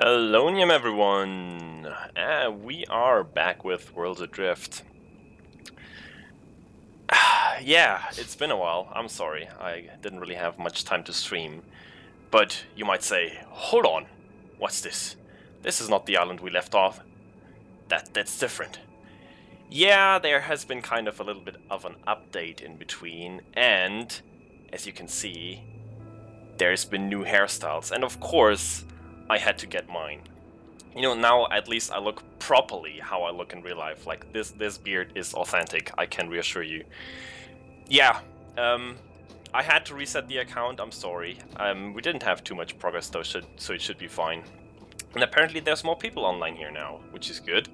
Hello everyone! We are back with Worlds Adrift. Yeah, it's been a while. I'm sorry, I didn't really have much time to stream. But you might say, hold on, what's this? This is not the island we left off. That's different. Yeah, there has been kind of a little bit of an update in between, and as you can see, there's been new hairstyles, and of course, I had to get mine. You know, now at least I look properly how I look in real life. Like, this beard is authentic, I can reassure you. Yeah, I had to reset the account, I'm sorry. We didn't have too much progress though, so it should be fine. And apparently there's more people online here now, which is good.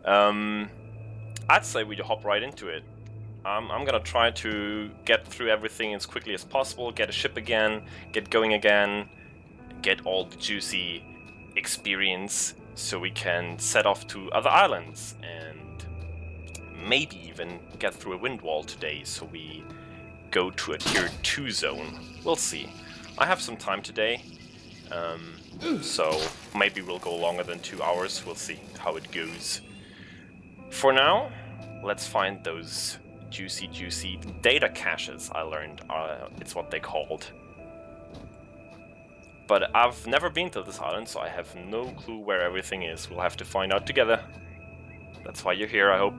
I'd say we hop right into it. I'm gonna try to get through everything as quickly as possible, get a ship again, get going again, get all the juicy experience so we can set off to other islands and maybe even get through a wind wall today so we go to a tier 2 zone. We'll see. I have some time today, so maybe we'll go longer than 2 hours. We'll see how it goes. For now, let's find those juicy data caches I learned. It's what they called. But I've never been to this island, so I have no clue where everything is. We'll have to find out together. That's why you're here, I hope.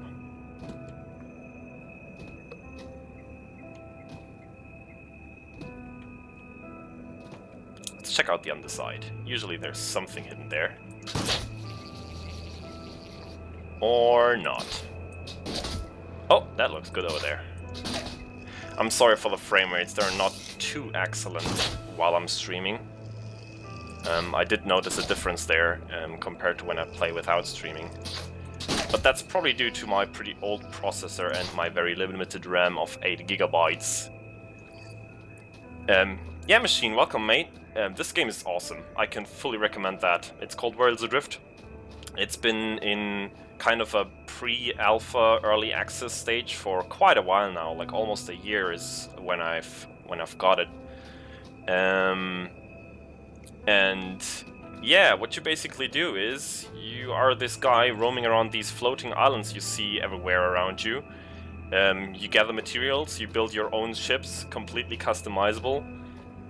Let's check out the underside. Usually there's something hidden there. Or not. Oh, that looks good over there. I'm sorry for the frame rates, they're not too excellent while I'm streaming. I did notice a difference there compared to when I play without streaming. But that's probably due to my pretty old processor and my very limited RAM of 8 GB. Yeah, Machine, welcome mate. This game is awesome. I can fully recommend that. It's called Worlds Adrift. It's been in kind of a pre-alpha early access stage for quite a while now. Like almost a year is when I've got it. And yeah, what you basically do is you are this guy roaming around these floating islands you see everywhere around you. You gather materials, you build your own ships, completely customizable,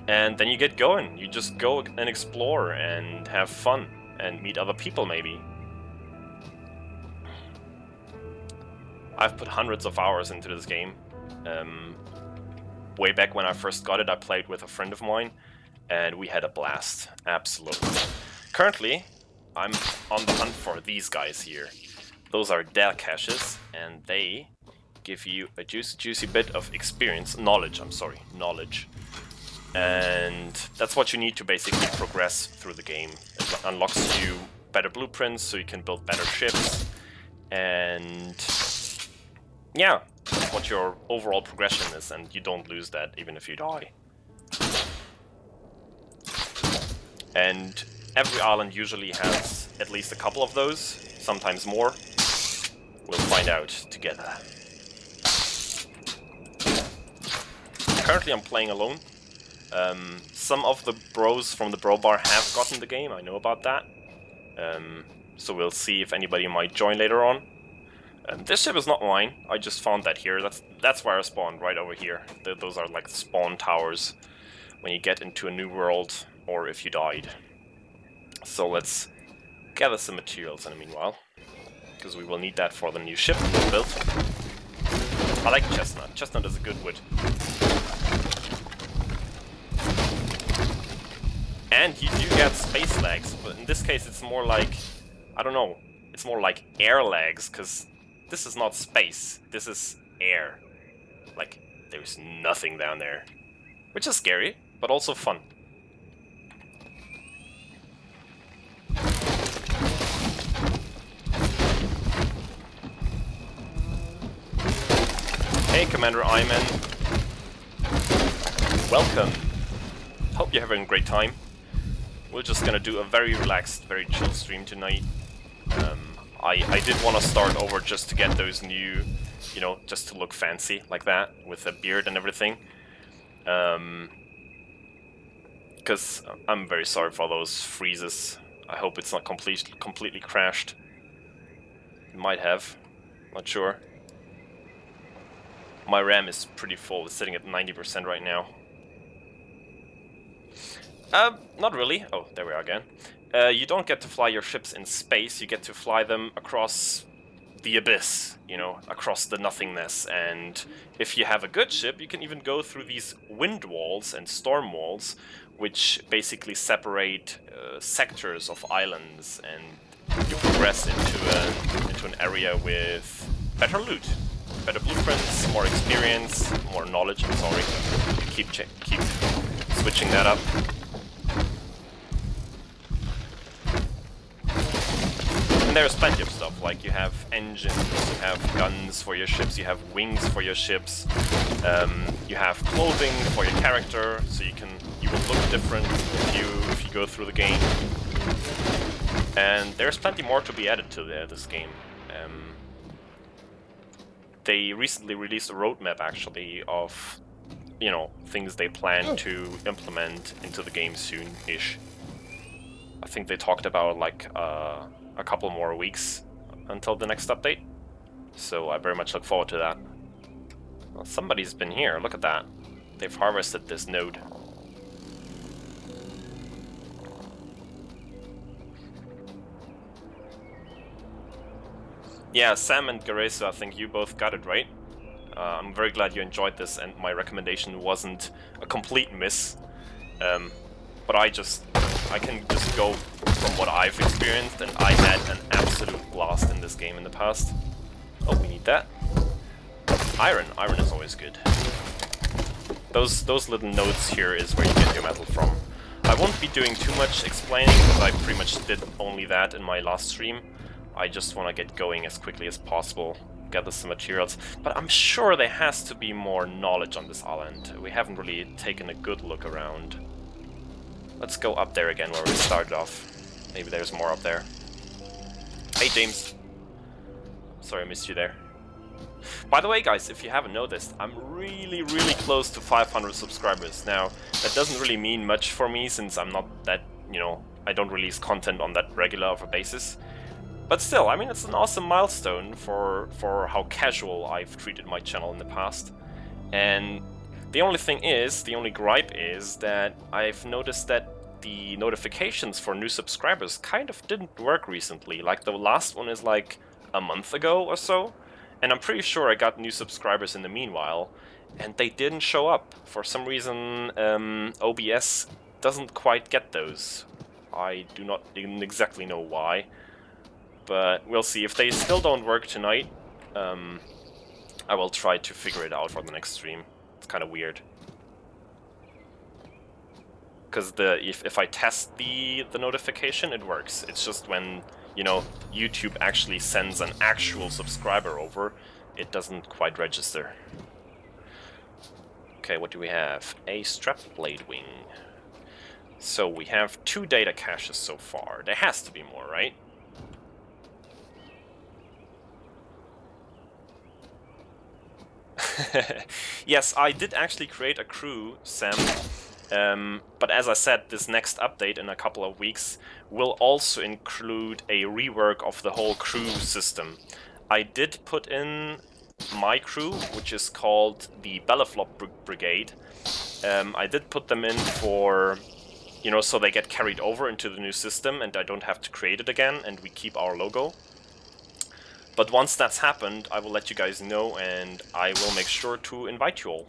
and then you get going. You just go and explore and have fun and meet other people maybe. I've put hundreds of hours into this game. Way back when I first got it, I played with a friend of mine, and we had a blast, absolutely. Currently, I'm on the hunt for these guys here. Those are data caches, and they give you a juicy bit of experience, knowledge, and that's what you need to basically progress through the game. It unlocks you better blueprints, so you can build better ships, and yeah, that's what your overall progression is, and you don't lose that even if you die. And every island usually has at least a couple of those, sometimes more. We'll find out together. Currently I'm playing alone. Some of the bros from the bro bar have gotten the game, I know about that. So we'll see if anybody might join later on. This ship is not mine, I just found that here. That's where I spawned, right over here. Those are like spawn towers when you get into a new world, or if you died. So let's gather some materials in the meanwhile, because we will need that for the new ship we built. I like chestnut. Chestnut is a good wood. And you do get space legs, but in this case it's more like, I don't know, it's more like air legs, because this is not space, this is air. Like, there's nothing down there. Which is scary, but also fun. Hey Commander Iman. Welcome. Hope you're having a great time. We're just gonna do a very relaxed, very chill stream tonight. I did want to start over just to get those new, you know, just to look fancy like that, with a beard and everything. Because I'm very sorry for those freezes I hope it's not completely crashed. It might have. Not sure. My RAM is pretty full. It's sitting at 90% right now. Not really. Oh, there we are again. You don't get to fly your ships in space. You get to fly them across the abyss, you know, across the nothingness. And if you have a good ship, you can even go through these wind walls and storm walls, which basically separate sectors of islands, and you progress into an area with better loot, better blueprints, more experience, more knowledge. I'm sorry, keep switching that up. And there's plenty of stuff, like you have engines, you have guns for your ships, you have wings for your ships, you have clothing for your character, so you will look different if you go through the game. And there's plenty more to be added to this game. They recently released a roadmap, actually, of, you know, things they plan to implement into the game soon-ish. I think they talked about, like, a couple more weeks until the next update. So I very much look forward to that. Well, somebody's been here, look at that. They've harvested this node. Yeah, Sam and Greyström, I think you both got it right. I'm very glad you enjoyed this and my recommendation wasn't a complete miss. But I can just go from what I've experienced, and I had an absolute blast in this game in the past. Oh, we need that. Iron is always good. Those little nodes here is where you get your metal from. I won't be doing too much explaining, because I pretty much did only that in my last stream. I just want to get going as quickly as possible, gather some materials. But I'm sure there has to be more knowledge on this island. We haven't really taken a good look around. Let's go up there again where we started off. Maybe there's more up there. Hey James. Sorry I missed you there. By the way guys, if you haven't noticed, I'm really close to 500 subscribers. Now, that doesn't really mean much for me since I'm not that, you know, I don't release content on that regular of a basis. But still, I mean, it's an awesome milestone for how casual I've treated my channel in the past. And the only gripe is that I've noticed that the notifications for new subscribers kind of didn't work recently. Like, the last one is like a month ago or so, and I'm pretty sure I got new subscribers in the meanwhile, and they didn't show up. For some reason, OBS doesn't quite get those. I do not even exactly know why, but we'll see. If they still don't work tonight, I will try to figure it out for the next stream. It's kind of weird. Because if I test the notification, it works. It's just when, you know, YouTube actually sends an actual subscriber over, it doesn't quite register. Okay, what do we have? A strap blade wing. So we have 2 data caches so far. There has to be more, right? Yes, I did actually create a crew, Sam. But as I said, this next update in a couple of weeks will also include a rework of the whole crew system. I did put in my crew, which is called the Bellaflop Brigade. I did put them in for, you know, so they get carried over into the new system and I don't have to create it again and we keep our logo. But once that's happened, I will let you guys know and I will make sure to invite you all.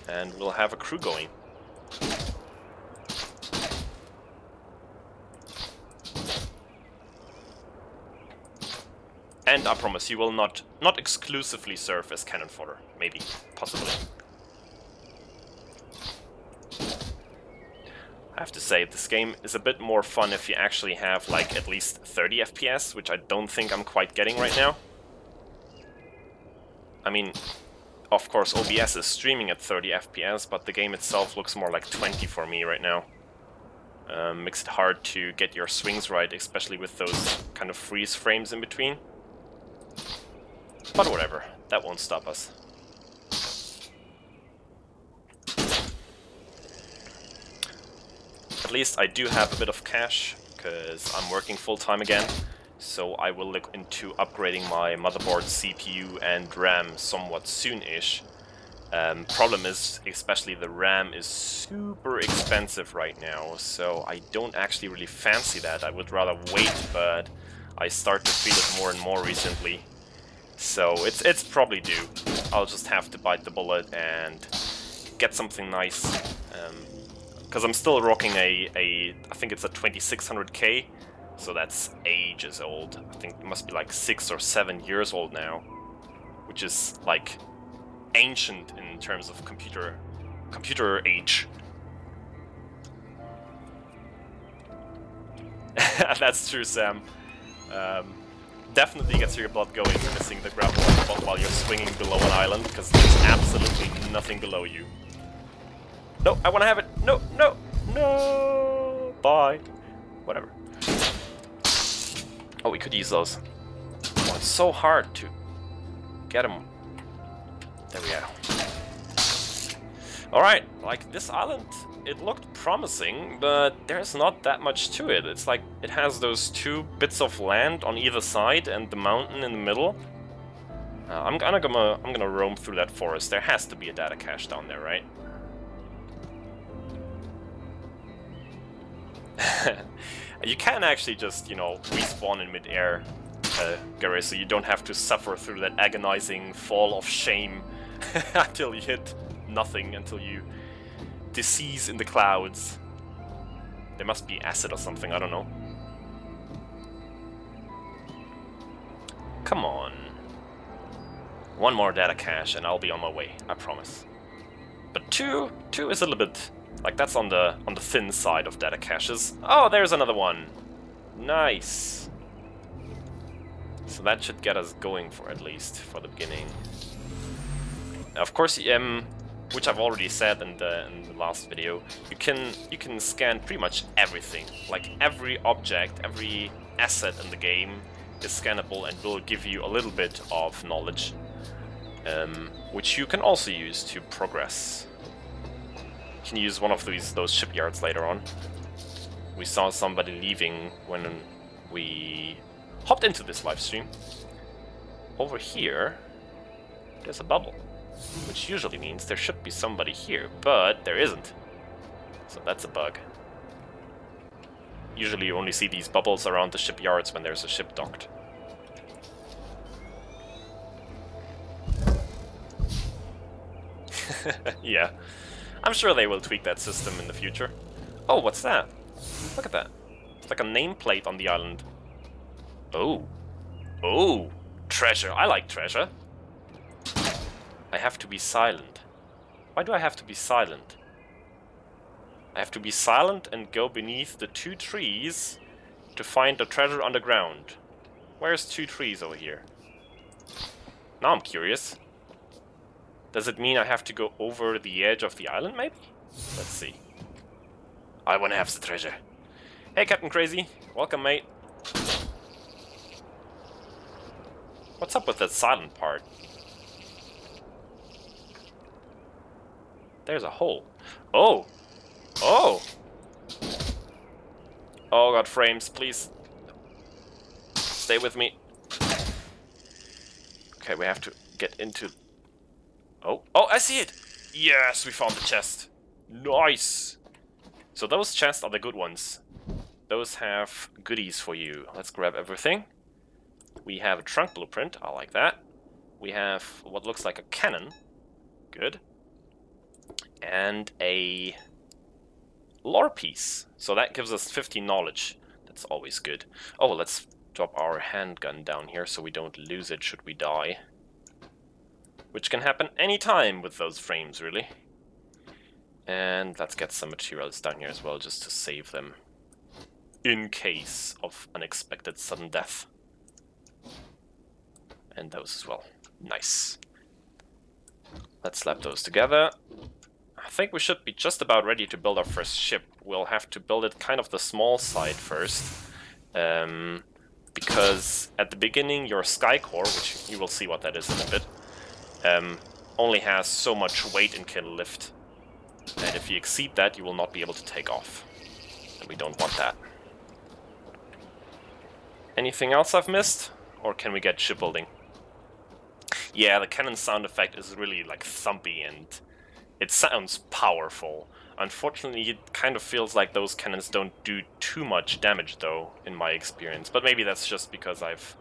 And we'll have a crew going. And I promise you will not exclusively serve as cannon fodder. Maybe. Possibly. I have to say, this game is a bit more fun if you actually have, like, at least 30 FPS, which I don't think I'm quite getting right now. I mean, of course, OBS is streaming at 30 FPS, but the game itself looks more like 20 for me right now. Makes it hard to get your swings right, especially with those kind of freeze frames in between. But whatever, that won't stop us. At least I do have a bit of cash, because I'm working full-time again. So I will look into upgrading my motherboard, CPU and RAM somewhat soon-ish. Problem is, especially the RAM is super expensive right now, so I don't actually really fancy that. I would rather wait, but I start to feel it more and more recently. So it's probably due. I'll just have to bite the bullet and get something nice. Because I'm still rocking I think it's a 2600K, so that's ages old. I think it must be like 6 or 7 years old now, which is like ancient in terms of computer age. That's true, Sam. Definitely gets your blood going missing the grapple while you're swinging below an island, because there's absolutely nothing below you. No, I want to have it. No, no, no. Bye. Whatever. Oh, we could use those. Oh, it's so hard to get them. There we go. Alright, like this island, it looked promising, but there's not that much to it. It's like it has those 2 bits of land on either side and the mountain in the middle. I'm gonna roam through that forest. There has to be a data cache down there, right? You can actually just, you know, respawn in mid-air, Gary, so you don't have to suffer through that agonizing fall of shame until you hit nothing, until you decease in the clouds. There must be acid or something, I don't know. Come on. One more data cache and I'll be on my way, I promise. But two is a little bit... like, that's on the thin side of data caches. Oh, there's another one. Nice. So that should get us going for at least for the beginning. Of course, which I've already said in the last video, you can scan pretty much everything. Like every object, every asset in the game is scannable and will give you a little bit of knowledge, which you can also use to progress. You can use one of those shipyards later on. We saw somebody leaving when we hopped into this live stream. Over here, there's a bubble, which usually means there should be somebody here, but there isn't. So that's a bug. Usually you only see these bubbles around the shipyards when there's a ship docked. Yeah. I'm sure they will tweak that system in the future. Oh, what's that? Look at that. It's like a nameplate on the island. Oh. Oh! Treasure. I like treasure. I have to be silent. Why do I have to be silent? I have to be silent and go beneath the 2 trees to find the treasure underground. Where's 2 trees over here? Now I'm curious. Does it mean I have to go over the edge of the island, maybe? Let's see. I want to have the treasure. Hey, Captain Crazy. Welcome, mate. What's up with that silent part? There's a hole. Oh! Oh! Oh god, frames, please. Stay with me. Okay, we have to get into... Oh, oh, I see it! Yes, we found the chest. Nice! So those chests are the good ones. Those have goodies for you. Let's grab everything. We have a trunk blueprint, I like that. We have what looks like a cannon. Good. And a lore piece. So that gives us 50 knowledge. That's always good. Oh, let's drop our handgun down here so we don't lose it should we die. Which can happen anytime with those frames, really. And let's get some materials down here as well, just to save them. In case of unexpected sudden death. And those as well. Nice. Let's slap those together. I think we should be just about ready to build our first ship. We'll have to build it kind of the small side first. Because at the beginning your sky core, which you will see what that is in a bit, only has so much weight in kill lift. And if you exceed that, you will not be able to take off. And we don't want that. Anything else I've missed? Or can we get shipbuilding? Yeah, the cannon sound effect is really like thumpy and it sounds powerful. Unfortunately, it kind of feels like those cannons don't do too much damage though, in my experience. But maybe that's just because I've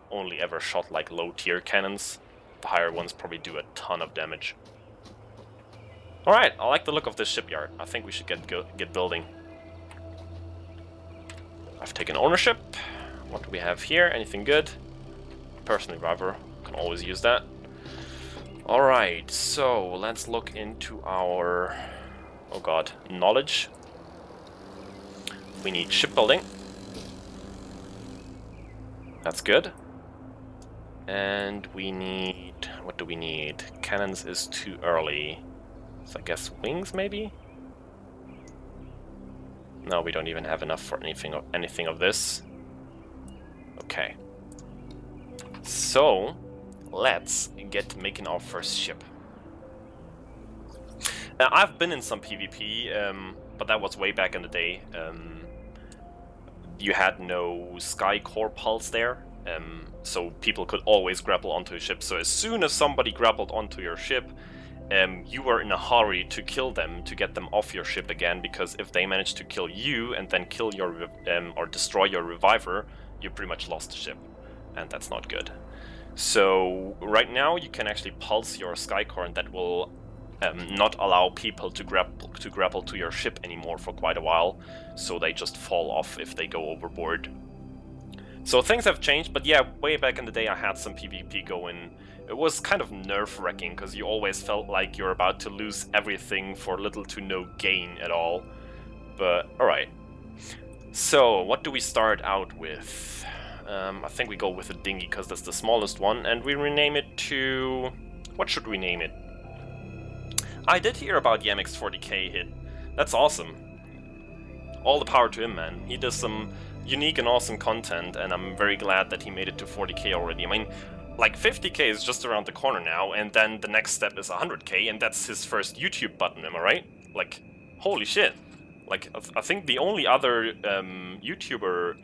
only ever shot like low tier cannons. The higher ones probably do a ton of damage. Alright, I like the look of this shipyard. I think we should get building. I've taken ownership. What do we have here? Anything good? Person reviver. Can always use that. Alright, so let's look into our... oh god, knowledge. We need shipbuilding. That's good. And we need... what do we need? Cannons is too early. So I guess wings, maybe? No, we don't even have enough for anything of this. Okay. So, let's get making our first ship. Now, I've been in some PvP, but that was way back in the day. You had no sky core pulse there, so people could always grapple onto a ship. So as soon as somebody grappled onto your ship, you were in a hurry to kill them, to get them off your ship again, because if they managed to kill you and then kill your or destroy your reviver, you pretty much lost the ship, and that's not good. So right now you can actually pulse your skycore, and that will not allow people to grapple to your ship anymore for quite a while, so they just fall off if they go overboard. So things have changed, but yeah, way back in the day I had some PvP going. It was kind of nerve-wracking, because you always felt like you're about to lose everything for little to no gain at all. But alright. So, what do we start out with? I think we go with a dinghy, because that's the smallest one, and we rename it to... what should we name it? I did hear about Yamek's 40k hit. That's awesome. All the power to him, man. He does some unique and awesome content, and I'm very glad that he made it to 40k already. I mean, like 50k is just around the corner now, and then the next step is 100k, and that's his first YouTube button, am I right? Like, holy shit. Like, I think the only other YouTuber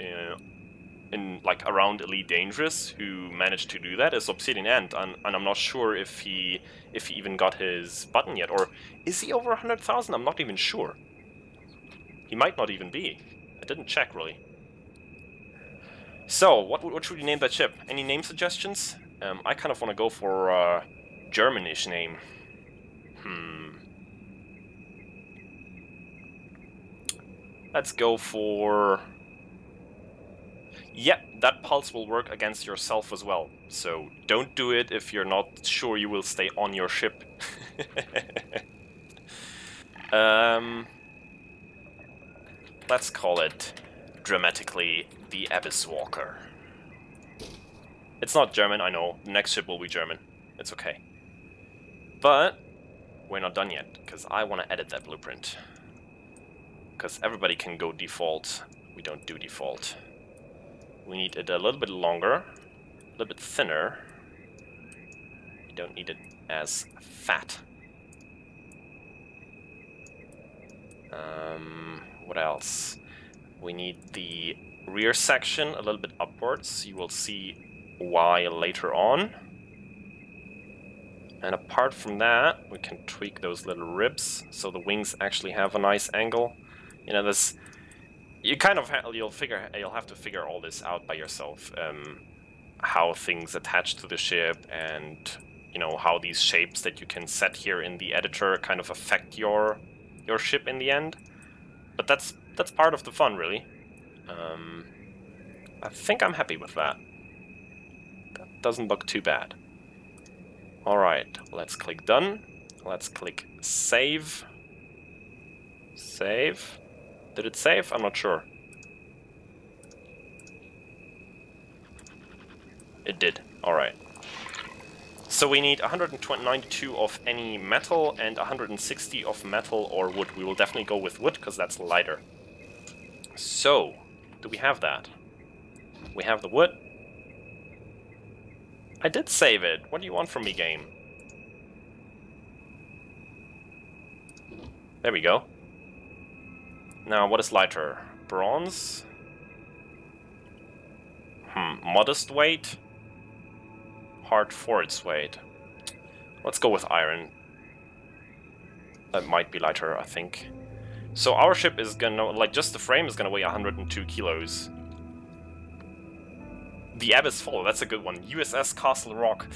in like around Elite Dangerous who managed to do that is Obsidian Ant, and I'm not sure if he even got his button yet, or is he over 100,000? I'm not even sure. He might not even be. I didn't check really. So, what should we name that ship? Any name suggestions? I kind of want to go for a Germanish name. Let's go for... yeah, that pulse will work against yourself as well. So don't do it if you're not sure you will stay on your ship. Let's call it dramatically the Abyss Walker. It's not German, I know. The next ship will be German. It's okay. But we're not done yet, because I want to edit that blueprint. Because everybody can go default. We don't do default. We need it a little bit longer, a little bit thinner. We don't need it as fat. What else? We need the rear section a little bit upwards. You will see why later on. And apart from that, we can tweak those little ribs so the wings actually have a nice angle. You know, this... you kind of you'll have to figure all this out by yourself. How things attach to the ship, and you know how these shapes that you can set here in the editor kind of affect your ship in the end. But that's part of the fun, really. I think I'm happy with that. That doesn't look too bad. All right, let's click done. Let's click save. Save. Did it save? I'm not sure. It did. Alright. So we need 192 of any metal and 160 of metal or wood. We will definitely go with wood because that's lighter. So, do we have that? We have the wood. I did save it. What do you want from me, game? There we go. Now, what is lighter? Bronze? modest weight, hard for its weight. Let's go with iron. That might be lighter, I think. So our ship is gonna, like, just the frame is gonna weigh 102 kilos. The Abyss Fall, that's a good one. USS Castle Rock.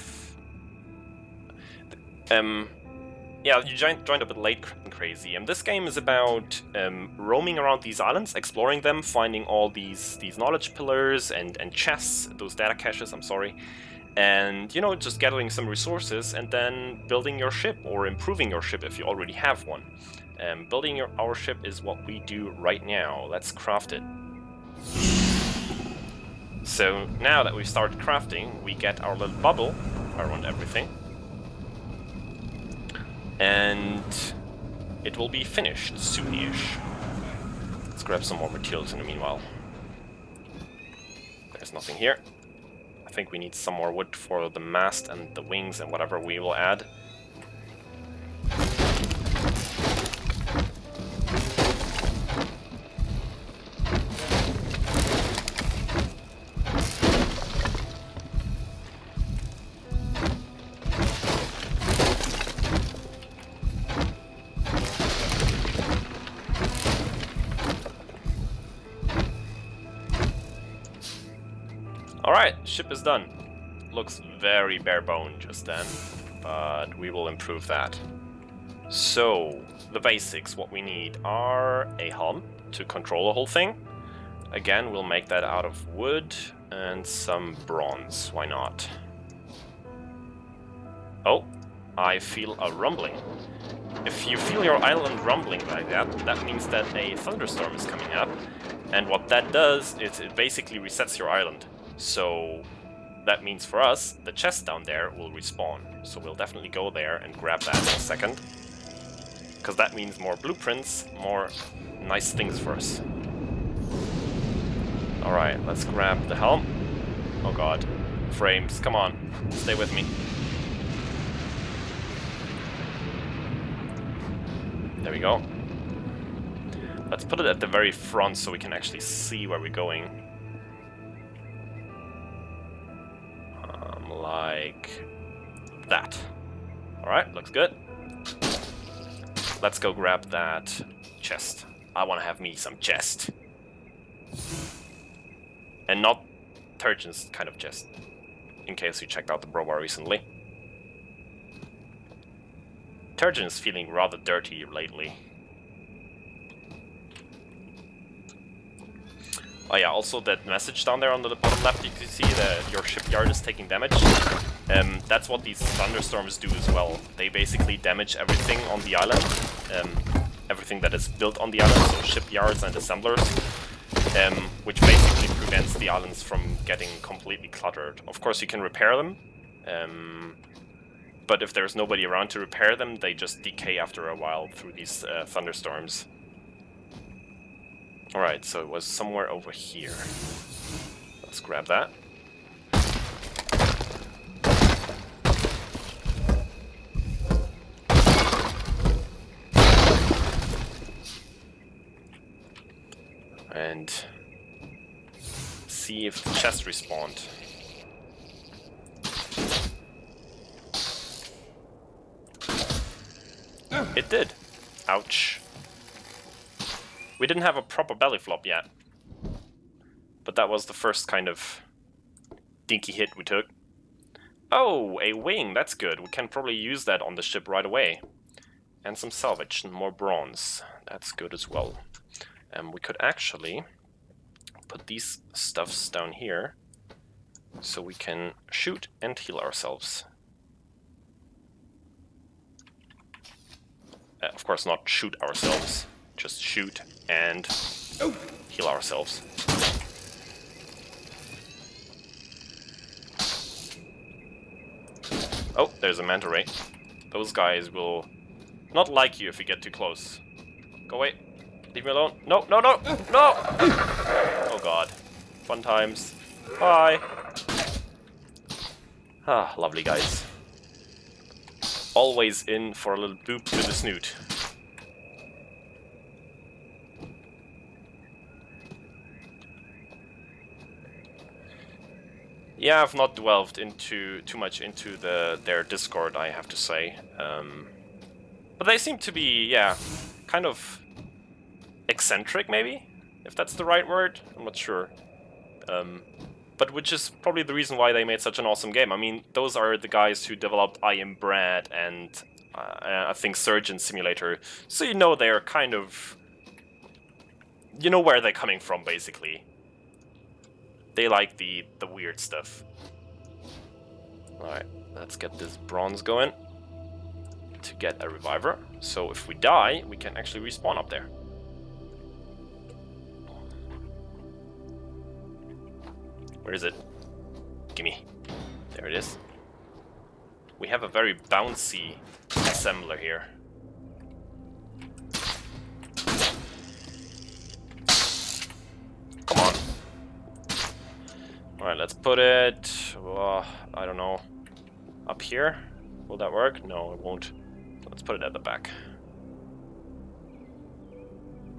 Yeah, you joined a bit late, Crazy. This game is about roaming around these islands, exploring them, finding all these knowledge pillars and chests, those data caches, I'm sorry. And, you know, just gathering some resources and then building your ship or improving your ship if you already have one. Building our ship is what we do right now. Let's craft it. So now that we've started crafting, we get our little bubble around everything. And it will be finished soonish. Let's grab some more materials in the meanwhile. There's nothing here. I think we need some more wood for the mast and the wings and whatever we will add. Alright, ship is done. Looks very bare bone just then, but we will improve that. So, the basics, what we need are a helm to control the whole thing. Again, we'll make that out of wood and some bronze, why not? Oh, I feel a rumbling. If you feel your island rumbling like that, that means that a thunderstorm is coming up. And what that does is it basically resets your island. So that means for us, the chest down there will respawn. So we'll definitely go there and grab that in a second. Because that means more blueprints, more nice things for us. Alright, let's grab the helm. Oh god. Frames, come on. Stay with me. There we go. Let's put it at the very front so we can actually see where we're going. Like that. Alright, looks good. Let's go grab that chest. I want to have me some chest. And not Turgeon's kind of chest. In case you checked out the Brobar recently. Turgeon is feeling rather dirty lately. Oh yeah, also that message down there on the bottom left, you can see that your shipyard is taking damage. That's what these thunderstorms do as well. They basically damage everything on the island. Everything that is built on the island, so shipyards and assemblers. Which basically prevents the islands from getting completely cluttered. Of course you can repair them. But if there's nobody around to repair them, they just decay after a while through these thunderstorms. Alright, so it was somewhere over here. Let's grab that. And see if the chest respawned. It did. Ouch. We didn't have a proper belly flop yet. But that was the first kind of dinky hit we took. Oh, a wing, that's good. We can probably use that on the ship right away. And some salvage and more bronze. That's good as well. We could actually put these stuffs down here so we can shoot and heal ourselves. Of course not shoot ourselves, just shoot and heal ourselves. Oh, there's a manta ray. Those guys will not like you if you get too close. Go away. Leave me alone. No, no, no, no! Oh god. Fun times. Bye! Ah, lovely guys. Always in for a little boop to the snoot. Yeah, I've not delved too much into their Discord, I have to say. But they seem to be, yeah, kind of eccentric, maybe, if that's the right word. I'm not sure. But which is probably the reason why they made such an awesome game. I mean, those are the guys who developed I Am Brad and I think Surgeon Simulator. So you know they're kind of... You know where they're coming from, basically. They like the weird stuff. Alright, let's get this bronze going to get a reviver. So if we die, we can actually respawn up there. Where is it? Gimme. There it is. We have a very bouncy assembler here. Come on. Alright, let's put it... I don't know. Up here? Will that work? No, it won't. Let's put it at the back.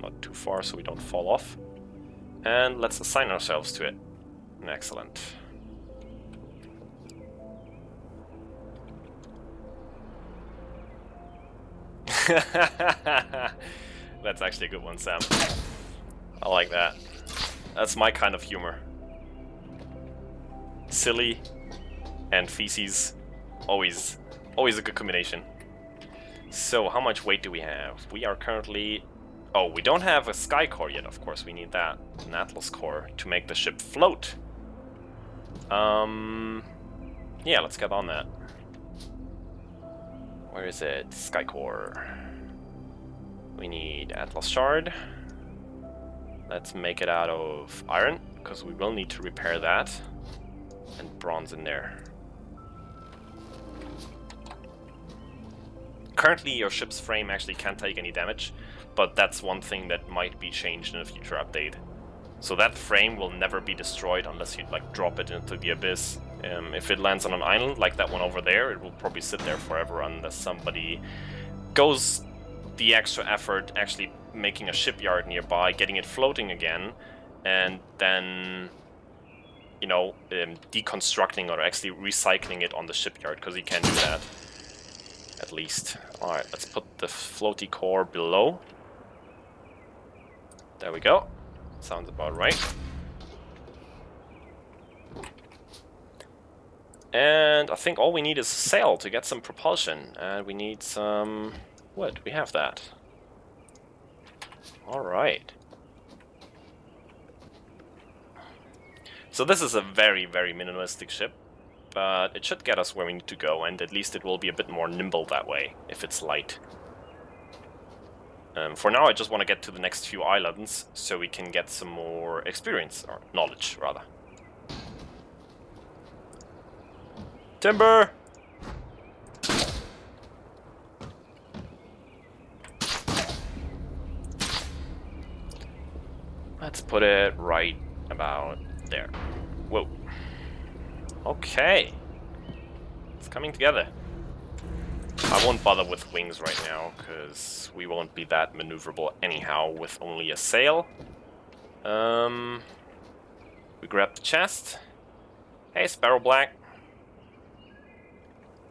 Not too far so we don't fall off. And let's assign ourselves to it. Excellent. That's actually a good one, Sam. I like that. That's my kind of humor. Silly and feces. Always a good combination. So, how much weight do we have? We are currently... Oh, we don't have a sky core yet, of course. We need that. An Atlas core to make the ship float. Yeah, let's get on that. Where is it? Sky core. We need Atlas shard. Let's make it out of iron, because we will need to repair that. And bronze in there. Currently, your ship's frame actually can't take any damage, but that's one thing that might be changed in a future update. So that frame will never be destroyed unless you like drop it into the abyss. If it lands on an island like that one over there, it will probably sit there forever unless somebody goes the extra effort actually making a shipyard nearby, getting it floating again, and then, you know, deconstructing or actually recycling it on the shipyard, because you can do that. At least. Alright, let's put the floaty core below. There we go. Sounds about right. And I think all we need is a sail to get some propulsion. And we need some wood. We have that. Alright. So this is a very, very minimalistic ship. But it should get us where we need to go, and at least it will be a bit more nimble that way, if it's light. For now, I just want to get to the next few islands, so we can get some more experience, or knowledge, rather. Timber! Let's put it right about there. Whoa. Okay. It's coming together. I won't bother with wings right now, because we won't be that maneuverable anyhow with only a sail. We grab the chest. Hey, Sparrow Black.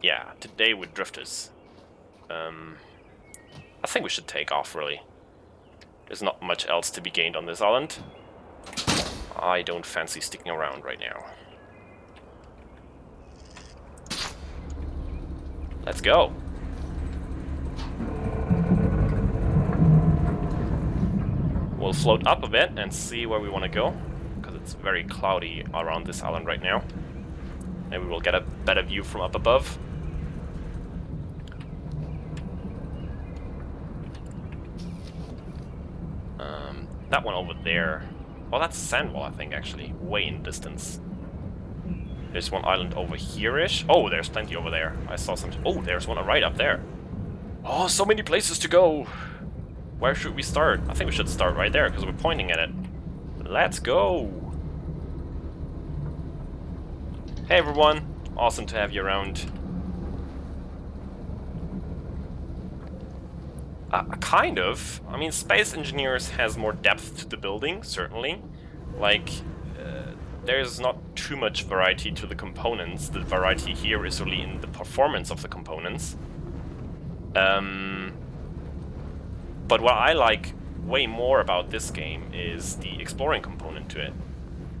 Yeah, today with drifters. I think we should take off, really. There's not much else to be gained on this island. I don't fancy sticking around right now. Let's go. We'll float up a bit and see where we want to go, because it's very cloudy around this island right now. Maybe we'll get a better view from up above. That one over there. Well, that's a sandwall, I think, actually. Way in distance. There's one island over here-ish. Oh, there's plenty over there. I saw some... Oh, there's one right up there. Oh, so many places to go. Where should we start? I think we should start right there, because we're pointing at it. Let's go. Hey, everyone. Awesome to have you around. Kind of. I mean, Space Engineers has more depth to the building, certainly. Like, there's not too much variety to the components. The variety here is really in the performance of the components. But what I like way more about this game is the exploring component to it,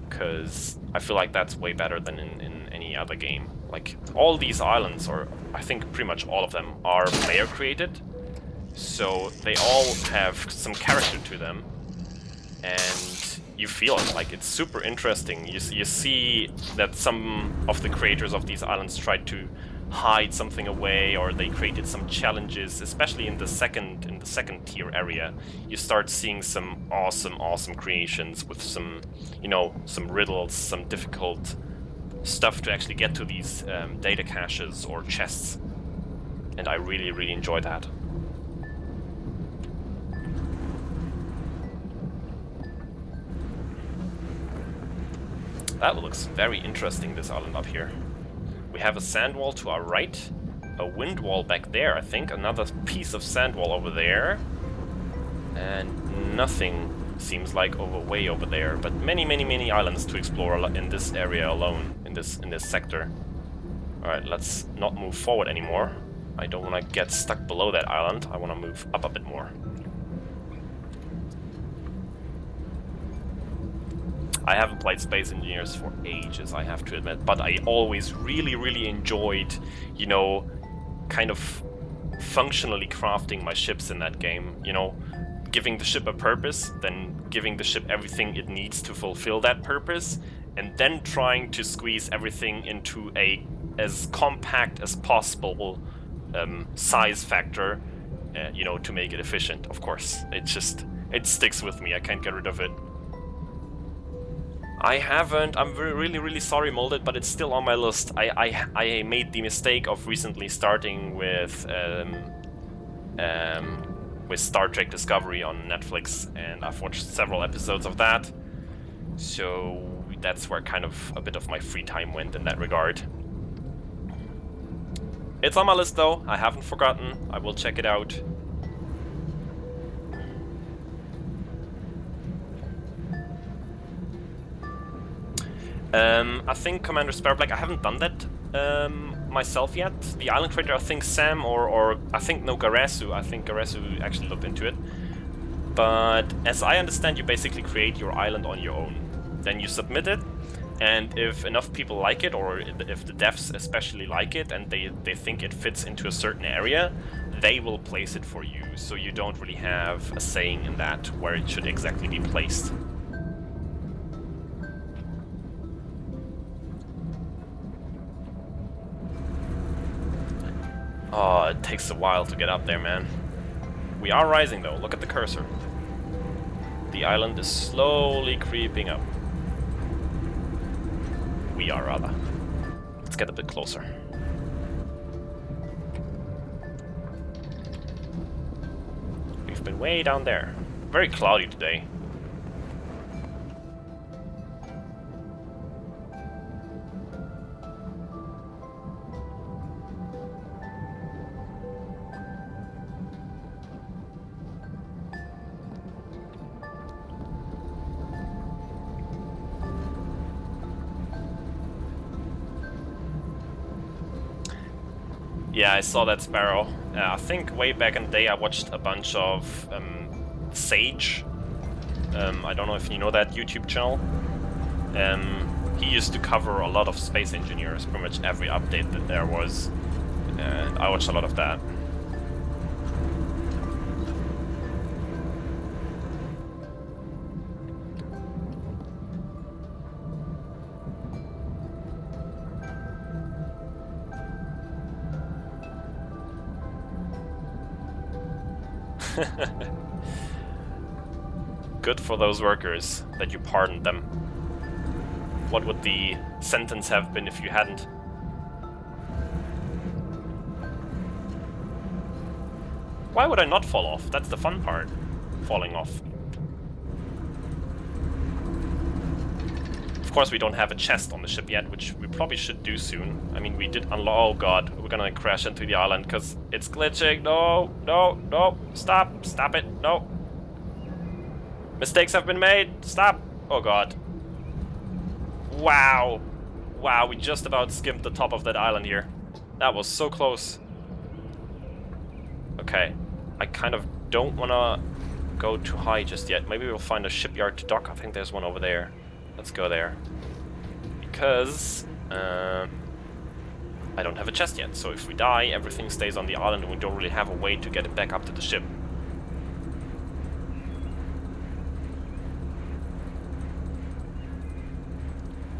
because I feel like that's way better than in any other game. Like, all these islands, or I think pretty much all of them, are player created, so they all have some character to them, and you feel it. Like, it's super interesting. You see that some of the creators of these islands tried to hide something away, or they created some challenges, especially in the second tier area. You start seeing some awesome creations with some, you know, some riddles, some difficult stuff to actually get to these data caches or chests, and I really enjoy that. That looks very interesting, this island up here. We have a sand wall to our right, a wind wall back there, I think, another piece of sand wall over there, and nothing seems like way over there, but many islands to explore in this area alone, in this sector. Alright, let's not move forward anymore. I don't want to get stuck below that island, I want to move up a bit more. I haven't played Space Engineers for ages, I have to admit, but I always really enjoyed, you know, kind of functionally crafting my ships in that game, you know, giving the ship a purpose, then giving the ship everything it needs to fulfill that purpose, and then trying to squeeze everything into a as compact as possible size factor, you know, to make it efficient, of course. It sticks with me, I can't get rid of it. I haven't. I'm really sorry, Molded, but it's still on my list. I made the mistake of recently starting with Star Trek Discovery on Netflix, and I've watched several episodes of that. So that's where kind of a bit of my free time went in that regard. It's on my list though. I haven't forgotten. I will check it out. I think Commander Spareblack, I haven't done that myself yet. The island creator, I think Sam, or I think no, Garasu. I think Garasu actually looked into it. But as I understand, you basically create your island on your own. Then you submit it, and if enough people like it, or if the devs especially like it, and they think it fits into a certain area, they will place it for you. So you don't really have a saying in that, where it should exactly be placed. Oh, it takes a while to get up there, man. We are rising though, look at the cursor. The island is slowly creeping up. We are, rather. Let's get a bit closer. We've been way down there. Very cloudy today. Yeah, I saw that Sparrow. I think way back in the day I watched a bunch of Sage. I don't know if you know that YouTube channel. He used to cover a lot of Space Engineers, pretty much every update that there was. And I watched a lot of that. Good for those workers that you pardoned them. What would the sentence have been if you hadn't? Why would I not fall off? That's the fun part. Falling off. Of course we don't have a chest on the ship yet, which we probably should do soon. I mean, we did unlock... Oh god, we're gonna crash into the island because it's glitching. No, no, no. Stop. Stop it. No. Mistakes have been made. Stop. Oh god. Wow. Wow, we just about skimmed the top of that island here. That was so close. Okay. I kind of don't want to go too high just yet. Maybe we'll find a shipyard to dock. I think there's one over there. Let's go there. Because I don't have a chest yet. So if we die, everything stays on the island and we don't really have a way to get it back up to the ship.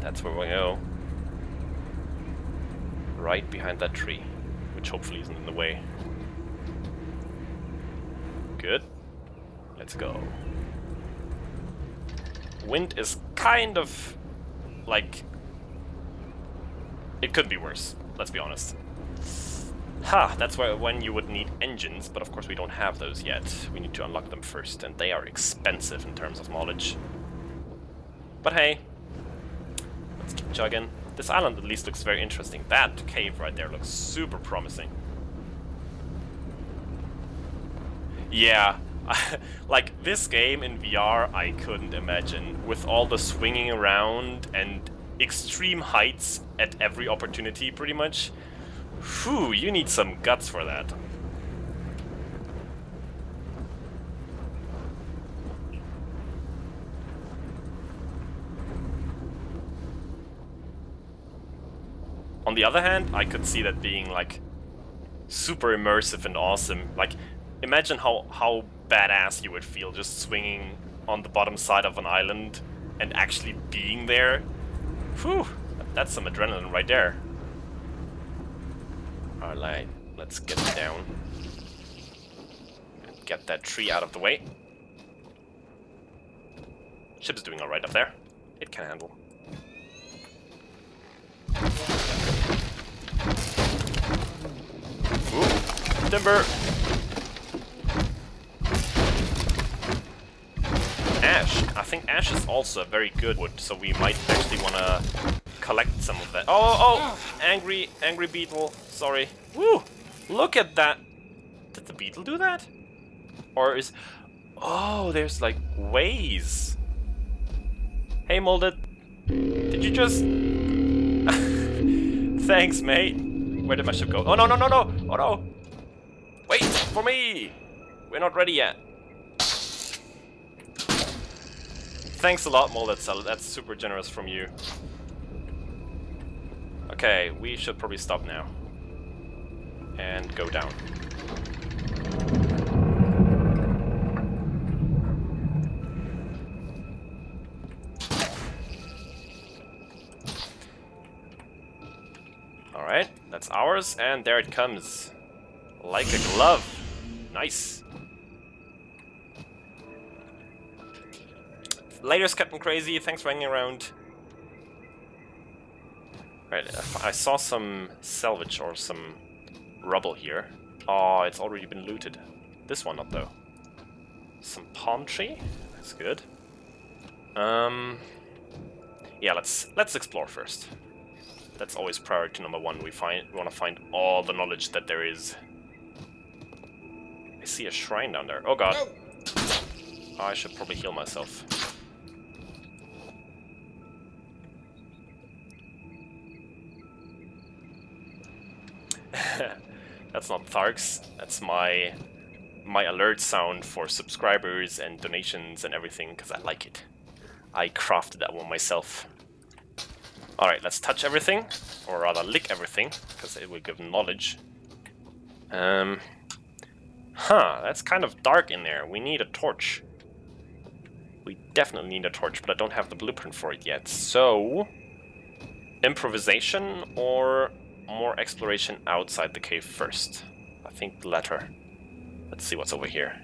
That's where we go. Right behind that tree, which hopefully isn't in the way. Good. Let's go. Wind is kind of like... It could be worse, let's be honest. Ha, that's where when you would need engines, but of course we don't have those yet. We need to unlock them first, and they are expensive in terms of knowledge. But hey, let's keep chugging. This island at least looks very interesting. That cave right there looks super promising. Yeah, like this game in VR I couldn't imagine. With all the swinging around and extreme heights at every opportunity pretty much. Whew, you need some guts for that. On the other hand, I could see that being like super immersive and awesome. Like, imagine how badass you would feel just swinging on the bottom side of an island and actually being there. Whew, that's some adrenaline right there. Alright, let's get down. Get that tree out of the way. Ship's doing alright up there. It can handle. Ooh, timber! Ash. I think ash is also a very good wood, so we might actually want to collect some of that. Oh, angry beetle. Sorry. Woo! Look at that. Did the beetle do that? Or is... Oh, there's like ways. Hey, Molded. Did you just... Thanks, mate. Where did my ship go? Oh, no, no, no, no! Oh, no! Wait for me! We're not ready yet. Thanks a lot, Molded Cell. That's super generous from you. Okay, we should probably stop now. And go down. Alright, that's ours, and there it comes. Like a glove. Nice. Later, Captain Crazy, thanks for hanging around. Right, I saw some salvage or some rubble here. Oh, it's already been looted. This one not though. Some palm tree? That's good. Yeah, let's explore first. That's always priority number one. We want to find all the knowledge that there is. I see a shrine down there. Oh god. Oh, I should probably heal myself. That's not Tharks. That's my alert sound for subscribers and donations and everything, because I like it. I crafted that one myself. Alright, let's touch everything, or rather lick everything, because it will give knowledge. Huh, that's kind of dark in there. We need a torch. We definitely need a torch, but I don't have the blueprint for it yet. So, improvisation or more exploration outside the cave first? I think the latter. Let's see what's over here.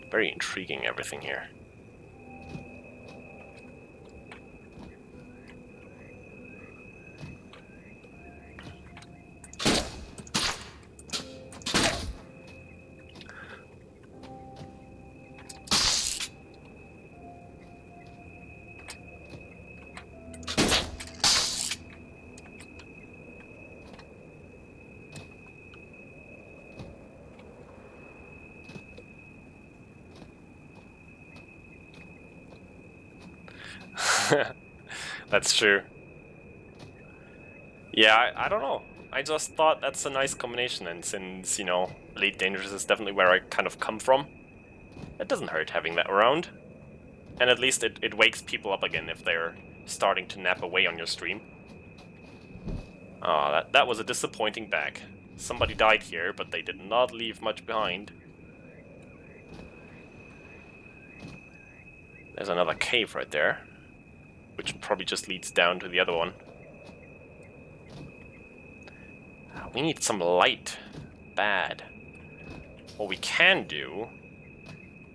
Very intriguing, everything here. That's true. Yeah, I don't know. I just thought that's a nice combination, and since, you know, Elite Dangerous is definitely where I kind of come from, it doesn't hurt having that around. And at least it wakes people up again if they're starting to nap away on your stream. Oh, that was a disappointing bag. Somebody died here, but they did not leave much behind. There's another cave right there, which probably just leads down to the other one. We need some light. Bad. What we can do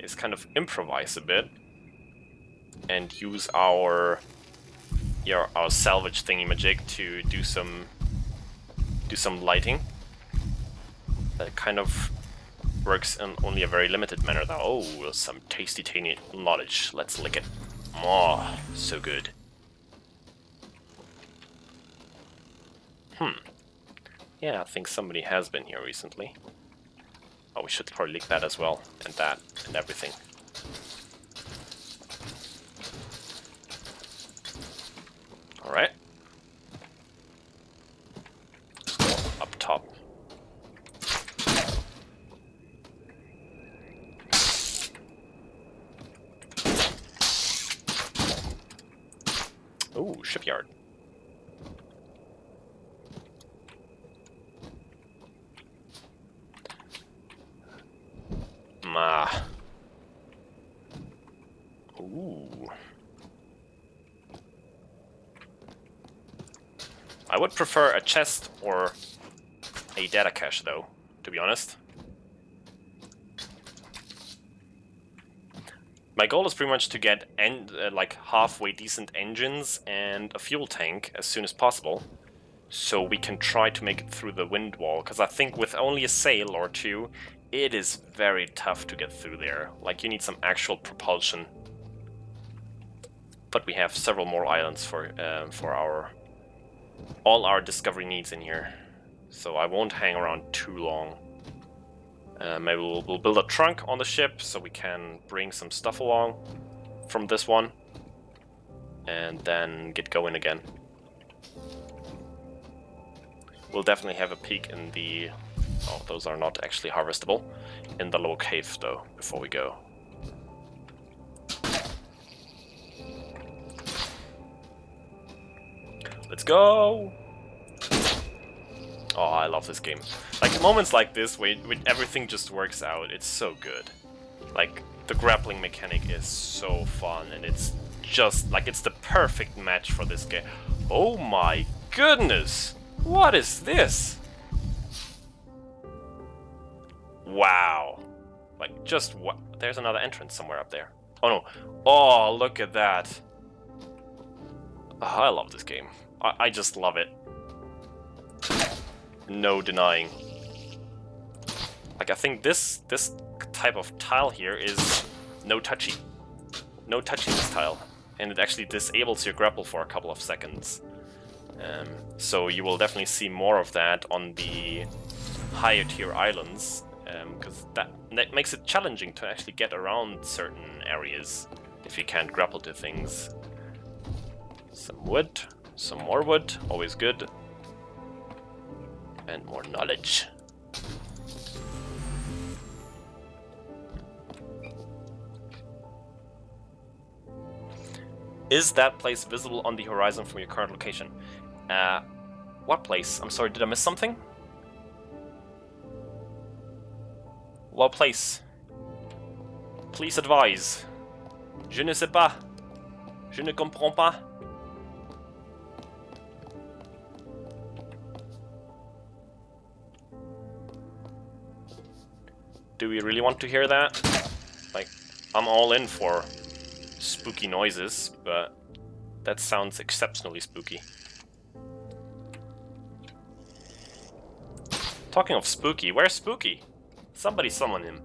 is kind of improvise a bit and use our salvage thingy-majig to do some lighting. That kind of works in only a very limited manner though. Oh, some tasty knowledge. Let's lick it. Oh, so good. Yeah, I think somebody has been here recently. Oh, we should probably lick that as well, and that, and everything. Alright. Let's go up top. Ooh, shipyard. Ooh. I would prefer a chest or a data cache though, to be honest. My goal is pretty much to get like halfway decent engines and a fuel tank as soon as possible, so we can try to make it through the wind wall, because I think with only a sail or two, it is very tough to get through there. Like, you need some actual propulsion. But we have several more islands for all our discovery needs in here, so I won't hang around too long. Maybe we'll build a trunk on the ship so we can bring some stuff along from this one, and then get going again. We'll definitely have a peek in the... oh, those are not actually harvestable. In the lower cave though, before we go. Let's go! Oh, I love this game. Like, moments like this, where everything just works out, it's so good. Like, the grappling mechanic is so fun, and it's just, like, it's the perfect match for this game. Oh my goodness! What is this? Wow. Like, just what? There's another entrance somewhere up there. Oh no. Oh, look at that. Oh, I love this game. I just love it. No denying. Like, I think this type of tile here is no touchy. No touching this tile. And it actually disables your grapple for a couple of seconds. So you will definitely see more of that on the higher tier islands, because that makes it challenging to actually get around certain areas if you can't grapple to things. Some wood, some more wood, always good. And more knowledge. Is that place visible on the horizon from your current location? What place? I'm sorry, did I miss something? What place? Please advise. Je ne sais pas. Je ne comprends pas. Do we really want to hear that? Like, I'm all in for spooky noises, but that sounds exceptionally spooky. Talking of spooky, where's Spooky? Somebody summon him.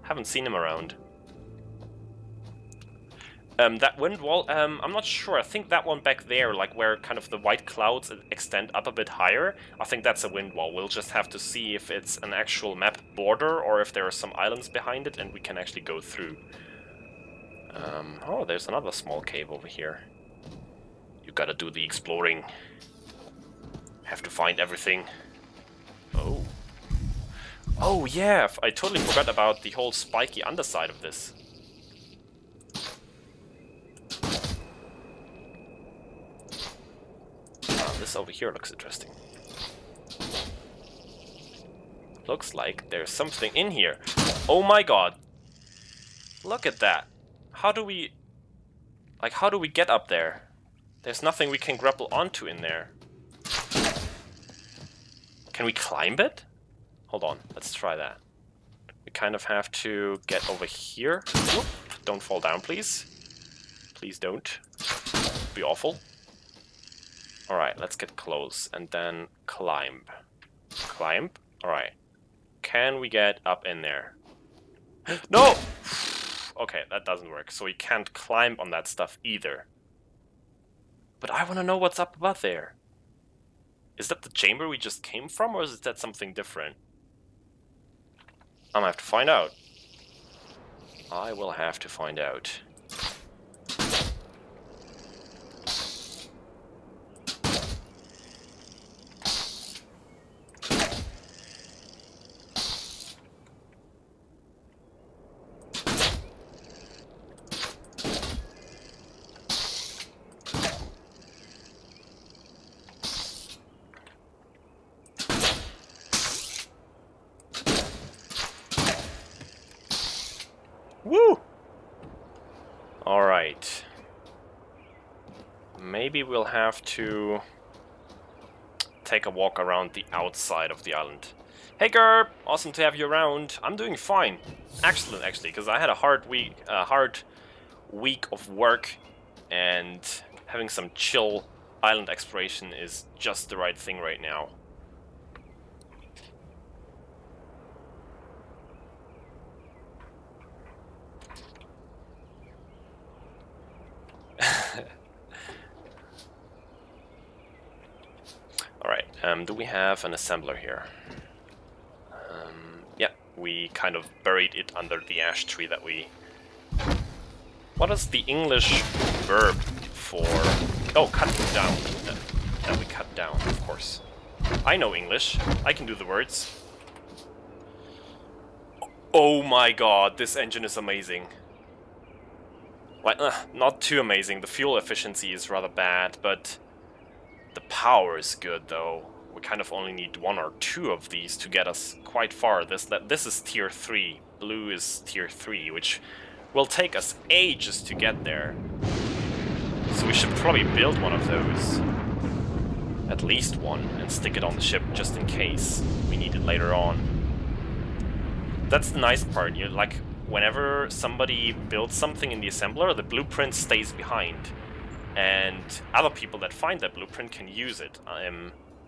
Haven't seen him around. That wind wall, I'm not sure. I think that one back there, like where kind of the white clouds extend up a bit higher, I think that's a wind wall. We'll just have to see if it's an actual map border or if there are some islands behind it and we can actually go through. Oh, there's another small cave over here. You gotta do the exploring. Have to find everything. Oh. Oh yeah, I totally forgot about the whole spiky underside of this. This over here looks interesting. Looks like there's something in here. Oh my god. Look at that. How do we... Like, how do we get up there? There's nothing we can grapple onto in there. Can we climb it? Hold on, let's try that. We kind of have to get over here. Whoop. Don't fall down, please. Please don't. It'd be awful. Alright, let's get close and then climb. Climb? Alright. Can we get up in there? No! Okay, that doesn't work. So we can't climb on that stuff either. But I want to know what's up above there. Is that the chamber we just came from, or is that something different? I'm gonna have to find out. I will have to find out. Woo! Alright. Maybe we'll have to take a walk around the outside of the island. Hey Gerb! Awesome to have you around. I'm doing fine. Excellent, actually, because I had a hard week of work, and having some chill island exploration is just the right thing right now. Alright, do we have an assembler here? Yeah, we kind of buried it under the ash tree that we... What is the English verb for... Oh, cut down. That we cut down, of course. I know English. I can do the words. Oh my god, this engine is amazing. Like, not too amazing. The fuel efficiency is rather bad, but the power is good, though. We kind of only need one or two of these to get us quite far. This is tier 3. Blue is tier 3, which will take us ages to get there. So we should probably build one of those. At least one, and stick it on the ship just in case we need it later on. That's the nice part. You like, whenever somebody builds something in the assembler, the blueprint stays behind. And other people that find that blueprint can use it.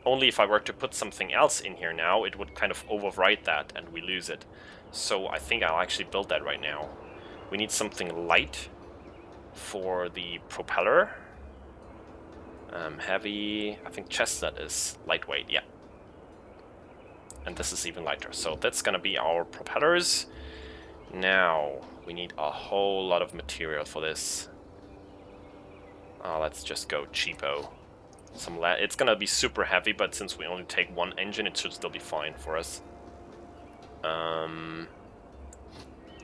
Only if I were to put something else in here now, it would kind of overwrite that and we lose it. So I think I'll actually build that right now. We need something light for the propeller. Heavy, I think chestnut is lightweight, yeah. And this is even lighter. So that's gonna be our propellers. Now, we need a whole lot of material for this. Let's just go cheapo. It's gonna be super heavy, but since we only take one engine, it should still be fine for us.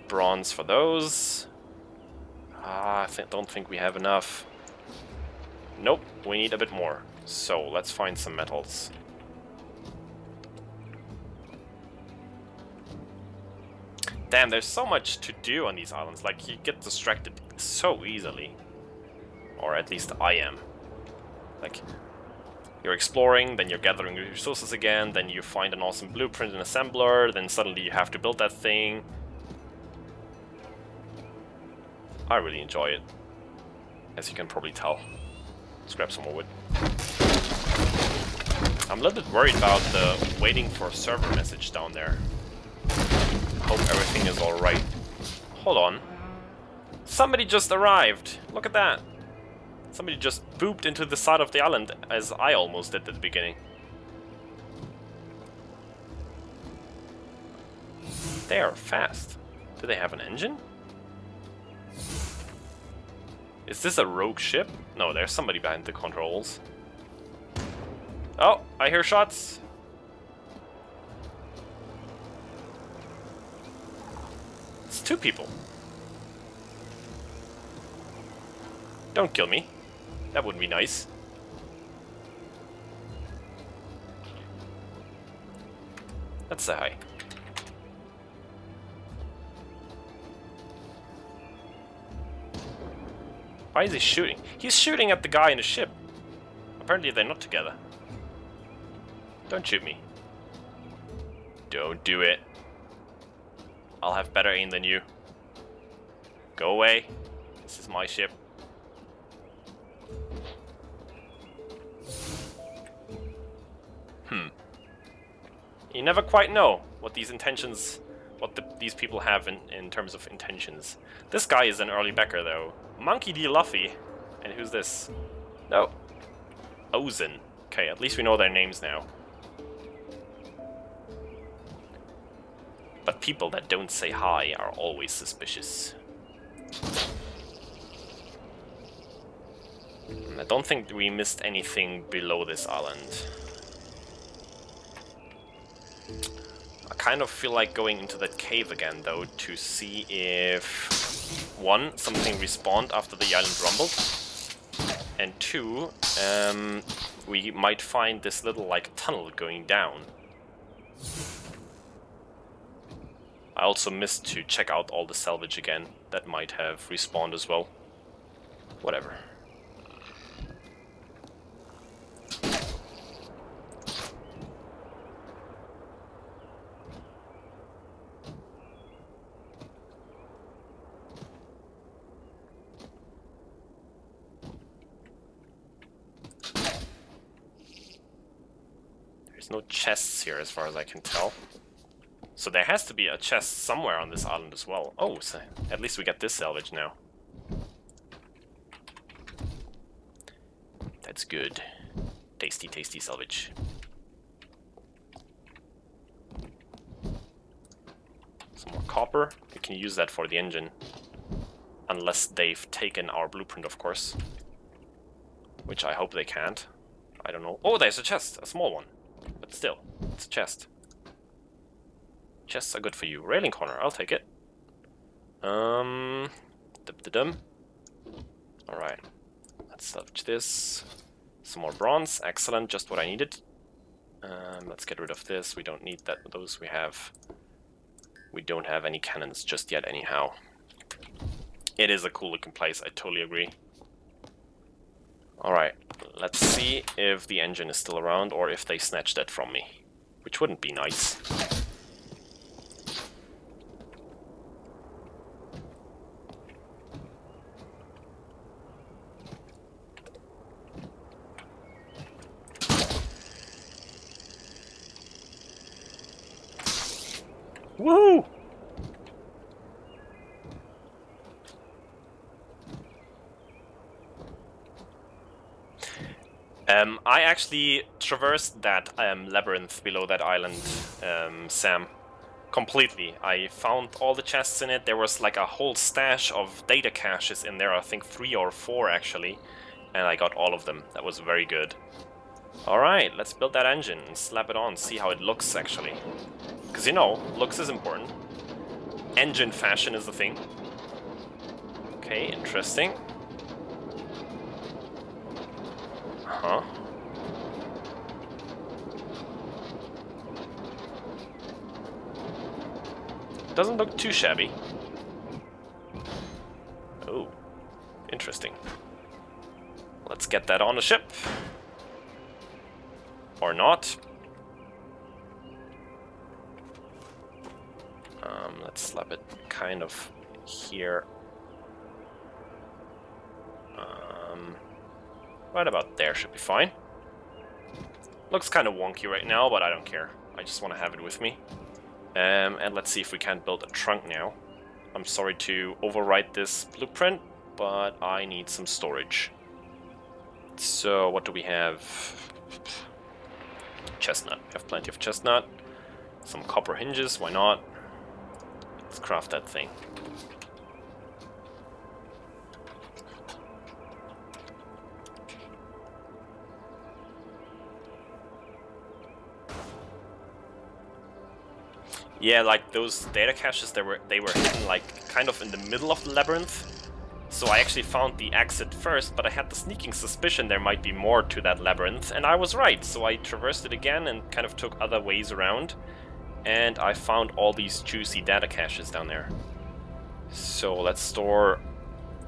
Bronze for those. I don't think we have enough. Nope, we need a bit more. So let's find some metals. Damn, there's so much to do on these islands. Like, you get distracted so easily. Or at least I am. Like, you're exploring, then you're gathering resources again, then you find an awesome blueprint and assembler, then suddenly you have to build that thing. I really enjoy it, as you can probably tell. Let's grab some more wood. I'm a little bit worried about the waiting for a server message down there. Hope everything is alright. Hold on. Somebody just arrived! Look at that! Somebody just booped into the side of the island, as I almost did at the beginning. They are fast. Do they have an engine? Is this a rogue ship? No, there's somebody behind the controls. Oh, I hear shots. It's 2 people. Don't kill me. That wouldn't be nice. Let's say hi. Why is he shooting? He's shooting at the guy in the ship. Apparently they're not together. Don't shoot me. Don't do it. I'll have better aim than you. Go away. This is my ship. You never quite know what these intentions, these people have in terms of intentions. This guy is an early backer though. Monkey D. Luffy. And who's this? No. Ozen. Okay, at least we know their names now. But people that don't say hi are always suspicious. I don't think we missed anything below this island. I kind of feel like going into that cave again though to see if 1, something respawned after the island rumbled, and 2, we might find this little like tunnel going down. I also missed to check out all the salvage again. That might have respawned as well. Whatever. There's no chests here as far as I can tell. So there has to be a chest somewhere on this island as well. Oh, so at least we get this salvage now. That's good. Tasty, tasty salvage. Some more copper. We can use that for the engine. Unless they've taken our blueprint, of course. Which I hope they can't. I don't know. Oh, there's a chest! A small one. But still, it's a chest. Chests are good for you. Railing corner, I'll take it. Alright. Let's salvage this. Some more bronze. Excellent, just what I needed. Let's get rid of this. We don't need that. Those we have. We don't have any cannons just yet anyhow. It is a cool looking place, I totally agree. Alright, let's see if the engine is still around or if they snatched that from me. Which wouldn't be nice. Woohoo! I actually traversed that labyrinth below that island, Sam, completely. I found all the chests in it. There was like a whole stash of data caches in there, I think 3 or 4 actually, and I got all of them. That was very good. Alright, let's build that engine and slap it on, see how it looks actually. Because you know, looks is important. Engine fashion is the thing. Okay, interesting. Huh? Doesn't look too shabby. Oh, interesting. Let's get that on a ship. Or not. Let's slap it kind of here. Right about there should be fine. Looks kind of wonky right now, but I don't care. I just want to have it with me. And let's see if we can build a trunk now. I'm sorry to overwrite this blueprint, but I need some storage. So what do we have? Chestnut. We have plenty of chestnut. Some copper hinges, why not? Let's craft that thing. Yeah, like those data caches, they were hidden like kind of in the middle of the labyrinth. So I actually found the exit first, but I had the sneaking suspicion there might be more to that labyrinth, and I was right. So I traversed it again and kind of took other ways around, and I found all these juicy data caches down there. So let's store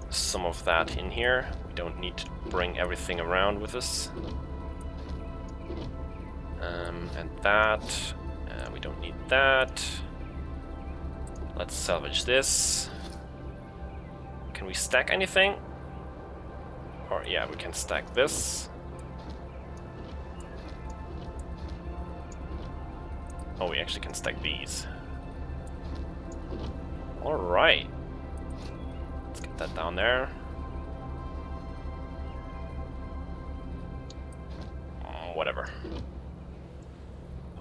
some of that in here. We don't need to bring everything around with us. And that. We don't need that. Let's salvage this. Can we stack anything? Or yeah, we can stack this. Oh, we actually can stack these. Alright. Let's get that down there. Whatever.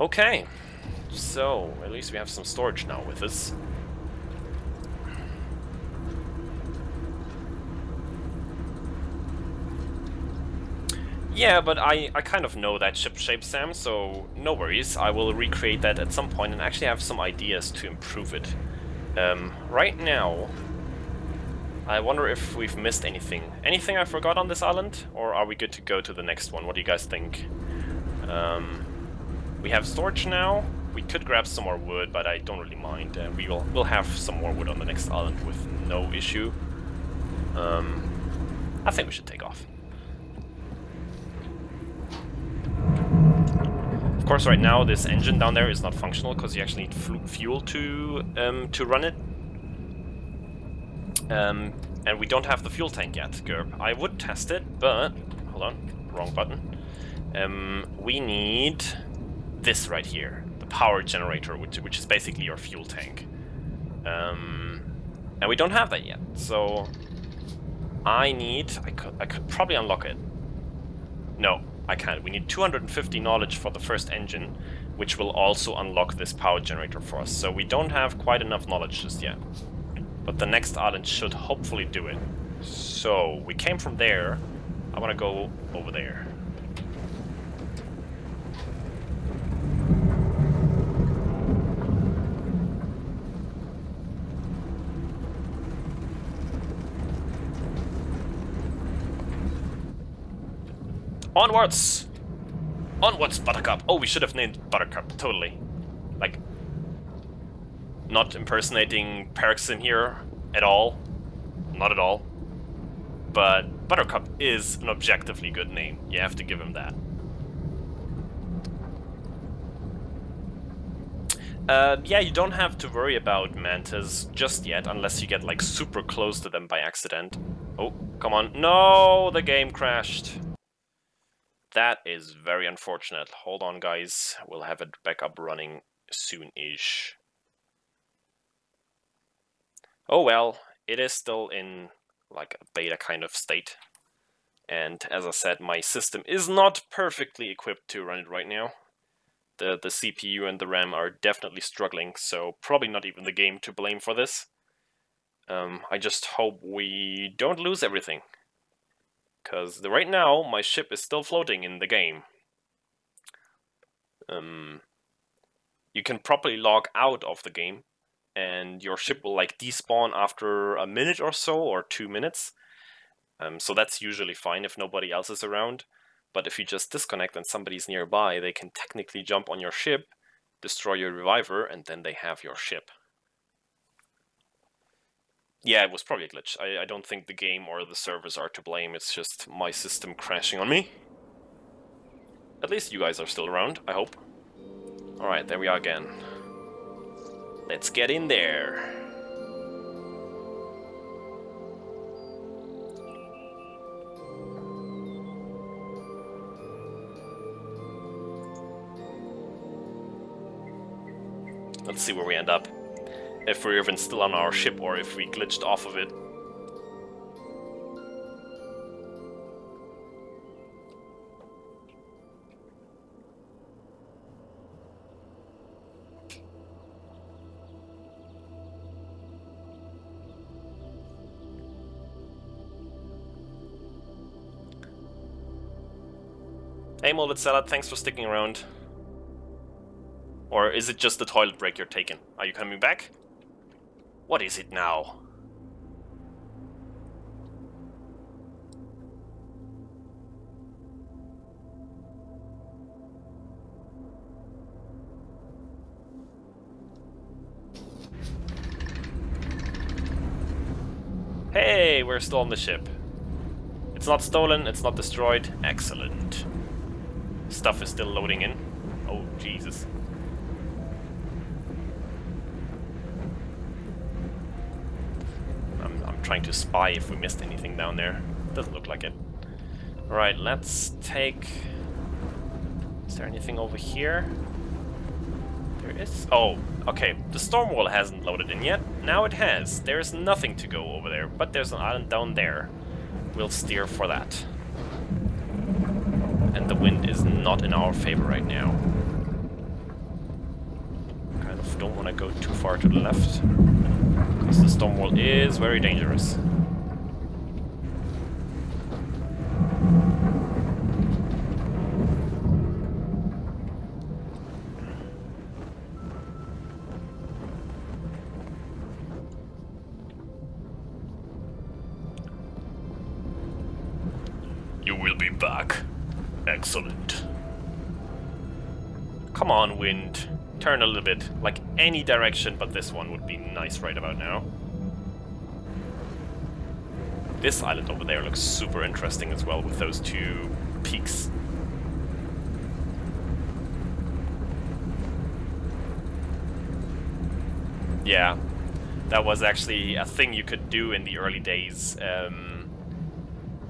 Okay. So, at least we have some storage now with us. Yeah, but I kind of know that ship shape, Sam, so no worries. I will recreate that at some point and actually have some ideas to improve it. Right now, I wonder if we've missed anything. Anything I forgot on this island? Or are we good to go to the next one? What do you guys think? We have storage now. We could grab some more wood, but I don't really mind. We'll have some more wood on the next island with no issue. I think we should take off. Of course, right now this engine down there is not functional because you actually need fuel to run it. And we don't have the fuel tank yet, Gerb. I would test it, but hold on, wrong button. We need this right here, the power generator, which is basically your fuel tank. And we don't have that yet, so I could probably unlock it. No, I can't. We need 250 knowledge for the first engine, which will also unlock this power generator for us. So we don't have quite enough knowledge just yet. But the next island should hopefully do it. So we came from there. I want to go over there. Onwards! Onwards, Buttercup! Oh, we should have named Buttercup, totally. Like, not impersonating Parexim here at all. Not at all. But Buttercup is an objectively good name. You have to give him that. Yeah, you don't have to worry about mantas just yet, unless you get like super close to them by accident. Oh, come on. No, the game crashed. That is very unfortunate. Hold on, guys. We'll have it back up running soon-ish. Oh well, it is still in like a beta kind of state. And as I said, my system is not perfectly equipped to run it right now. The CPU and the RAM are definitely struggling, so probably not even the game to blame for this. I just hope we don't lose everything. Because right now, my ship is still floating in the game. You can properly log out of the game, and your ship will like despawn after a minute or so, or 2 minutes. So that's usually fine if nobody else is around. But if you just disconnect and somebody's nearby, they can technically jump on your ship, destroy your reviver, and then they have your ship. Yeah, it was probably a glitch. I don't think the game or the servers are to blame, it's just my system crashing on me. At least you guys are still around, I hope. Alright, there we are again. Let's get in there. Let's see where we end up. If we're even still on our ship or if we glitched off of it. Hey Molded Salad, thanks for sticking around. Or is it just the toilet break you're taking? Are you coming back? What is it now? Hey, we're still on the ship. It's not stolen, it's not destroyed. Excellent. Stuff is still loading in. Oh, Jesus. I'm trying to spy if we missed anything down there. Doesn't look like it. Alright, let's take... Is there anything over here? There is... Oh, okay. The storm wall hasn't loaded in yet. Now it has. There's nothing to go over there, but there's an island down there. We'll steer for that. And the wind is not in our favor right now. Kind of don't want to go too far to the left, because the storm wall is very dangerous. You will be back. Excellent. Come on, wind. Turn a little bit. Like any direction but this one would be nice right about now. This island over there looks super interesting as well with those two peaks. Yeah, that was actually a thing you could do in the early days.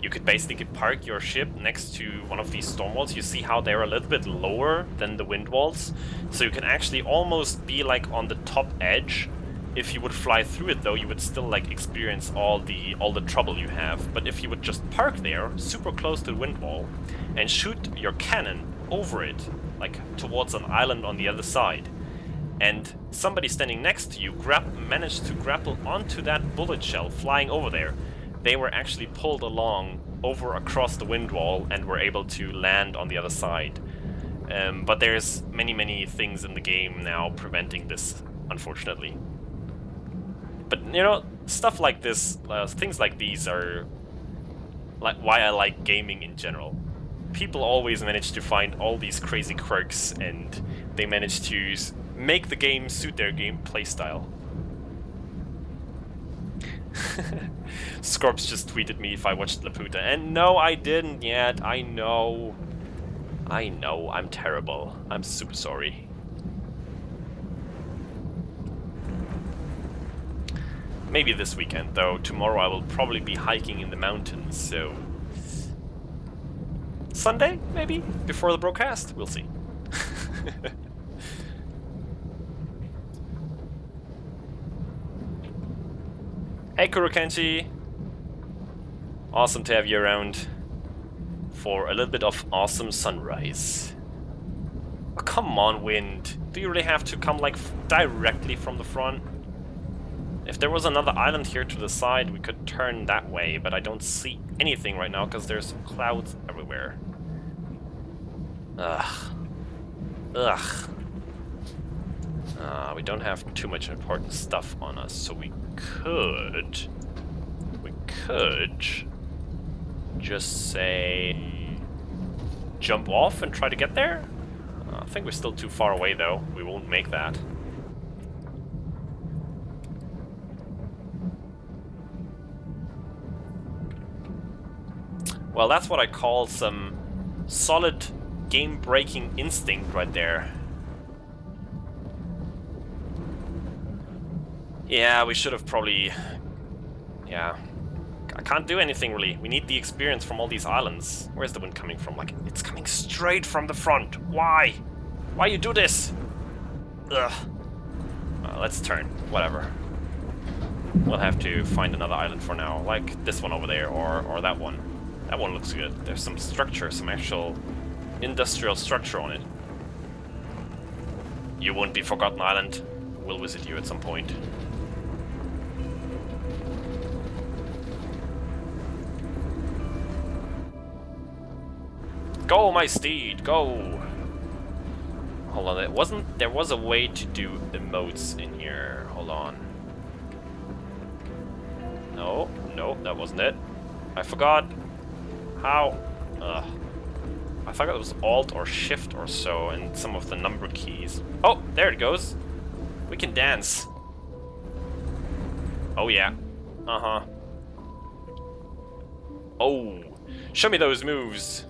You could basically park your ship next to one of these storm walls. You see how they're a little bit lower than the wind walls, so you can actually almost be like on the top edge. If you would fly through it though, you would still like experience all the trouble you have. But if you would just park there, super close to the wind wall, and shoot your cannon over it, like towards an island on the other side, and somebody standing next to you managed to grapple onto that bullet shell flying over there, they were actually pulled along over across the wind wall and were able to land on the other side. But there's many things in the game now preventing this, unfortunately. But you know, stuff like this, things like these are like why I like gaming in general. People always manage to find all these crazy quirks, and they manage to make the game suit their gameplay style. Scorps just tweeted me if I watched Laputa, and no, I didn't yet. I know, I'm terrible. I'm super sorry. Maybe this weekend, though. Tomorrow I will probably be hiking in the mountains, so... Sunday, maybe? Before the broadcast? We'll see. Hey Kurokenchi! Awesome to have you around for a little bit of awesome sunrise. Oh, come on, wind. Do you really have to come like directly from the front? If there was another island here to the side, we could turn that way, but I don't see anything right now because there's clouds everywhere. Ugh. We don't have too much important stuff on us, so we could just say jump off and try to get there. I think we're still too far away though. We won't make that. Well, that's what I call some solid game-breaking instinct right there. Yeah, we should have probably... Yeah. I can't do anything, really. We need the experience from all these islands. Where's the wind coming from? Like, it's coming straight from the front. Why? Why you do this? Ugh. Let's turn. Whatever. We'll have to find another island for now. Like this one over there, or that one. That one looks good. There's some structure, some actual industrial structure on it. You won't be forgotten, island. We'll visit you at some point. Go, my steed, go! Hold on, there was a way to do emotes in here. Hold on. No, that wasn't it. I forgot how. I thought it was Alt or Shift or so, and some of the number keys. Oh, there it goes. We can dance. Oh yeah. Uh-huh. Oh, show me those moves.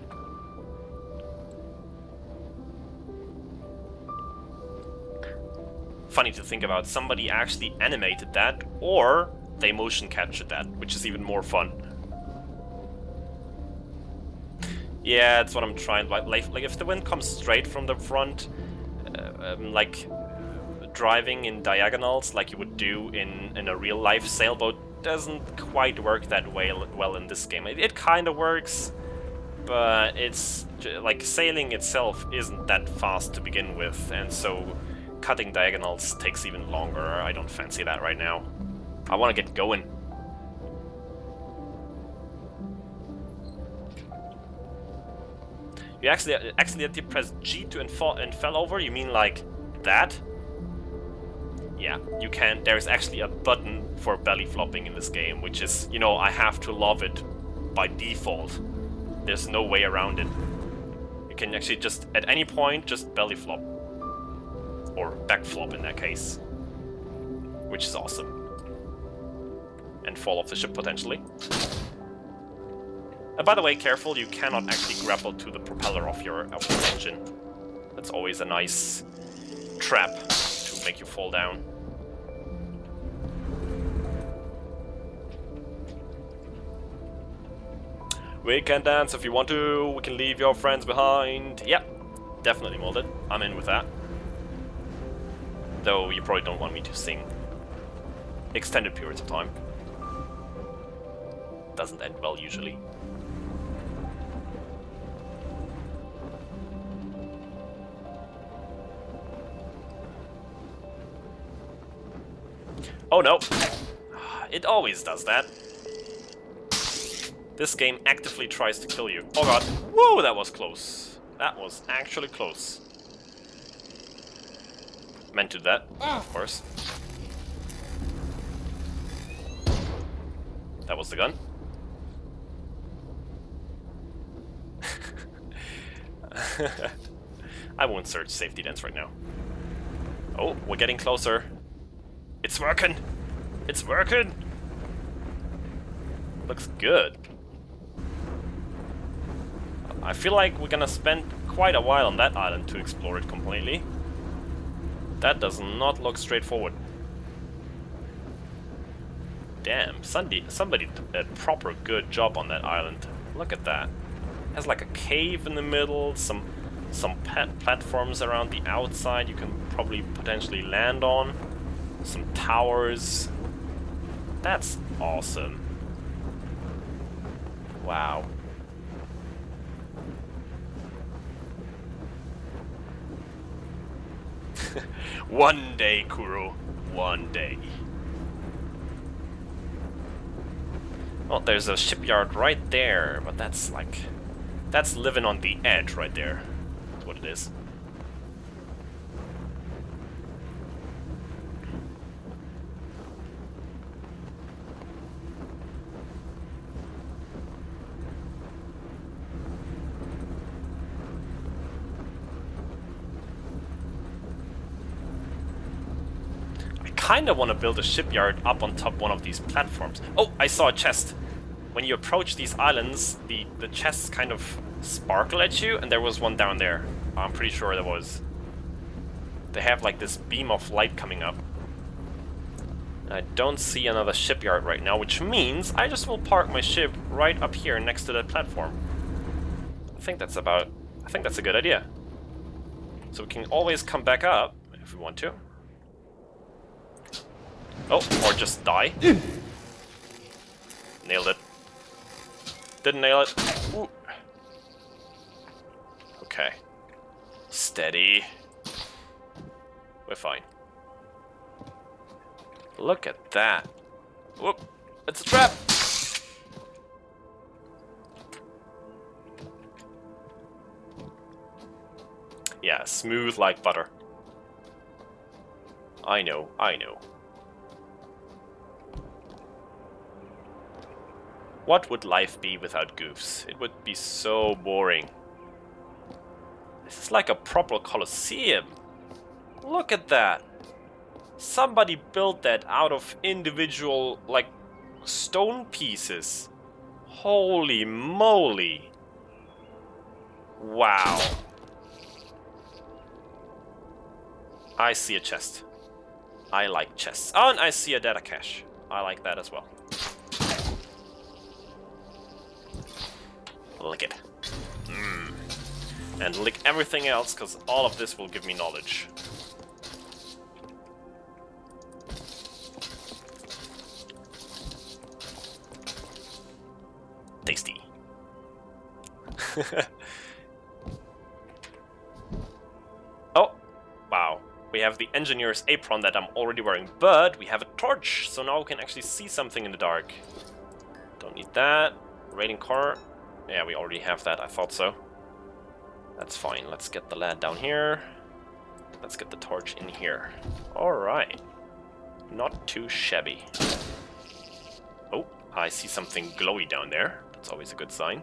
Funny to think about, somebody actually animated that, or they motion captured that, which is even more fun. Yeah, that's what I'm trying. Like if the wind comes straight from the front, like driving in diagonals, like you would do in a real life sailboat, doesn't quite work that well in this game. It kind of works, but it's like sailing itself isn't that fast to begin with, and so cutting diagonals takes even longer. I don't fancy that right now. I want to get going. You accidentally pressed G to and fell over? You mean like that? Yeah, you can. There's actually a button for belly flopping in this game, which is, you know, I have to love it by default. There's no way around it. You can actually just, at any point, just belly flop. Or back flop in that case. Which is awesome. And fall off the ship potentially. And by the way, careful, you cannot actually grapple to the propeller of your engine. That's always a nice trap to make you fall down. We can dance if you want to, we can leave your friends behind. Yeah, definitely molded. I'm in with that. Though you probably don't want me to sing extended periods of time. Doesn't end well usually. Oh no! It always does that. This game actively tries to kill you. Oh god. Whoa, that was close. That was actually close. Meant to that, of course. That was the gun. I won't search safety dance right now. Oh, we're getting closer. It's working! It's working! Looks good. I feel like we're gonna spend quite a while on that island to explore it completely. That does not look straightforward. Damn, somebody did a proper good job on that island. Look at that. It has like a cave in the middle, some platforms around the outside you can probably potentially land on. Some towers. That's awesome. Wow. One day, Kuro. One day. Well, there's a shipyard right there, but that's like... that's living on the edge right there. That's what it is. I kind of want to build a shipyard up on top one of these platforms. Oh, I saw a chest. When you approach these islands, the chests kind of sparkle at you, and there was one down there. I'm pretty sure there was. They have like this beam of light coming up. I don't see another shipyard right now, which means I just will park my ship right up here next to that platform. I think that's a good idea. So we can always come back up if we want to. Oh, or just die. Nailed it. Didn't nail it. Ooh. Okay. Steady. We're fine. Look at that. Whoop. It's a trap. Yeah, Yeah, smooth like butter. I know, I know. What would life be without goofs? It would be so boring. This is like a proper coliseum. Look at that. Somebody built that out of individual, like, stone pieces. Holy moly. Wow. I see a chest. I like chests. Oh, and I see a data cache. I like that as well. Lick it. And lick everything else, because all of this will give me knowledge. Tasty. Oh, wow. We have the engineer's apron that I'm already wearing, but we have a torch, so now we can actually see something in the dark. Don't need that. Raiding car. Yeah, we already have that, I thought so. That's fine. Let's get the lad down here. Let's get the torch in here. Alright. Not too shabby. Oh, I see something glowy down there. That's always a good sign.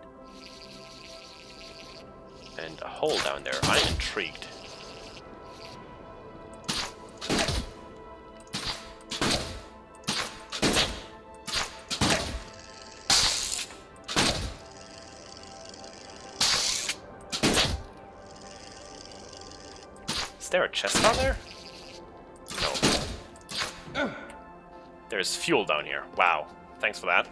And a hole down there. I'm intrigued. Is there a chest down there? No. There's fuel down here. Wow. Thanks for that.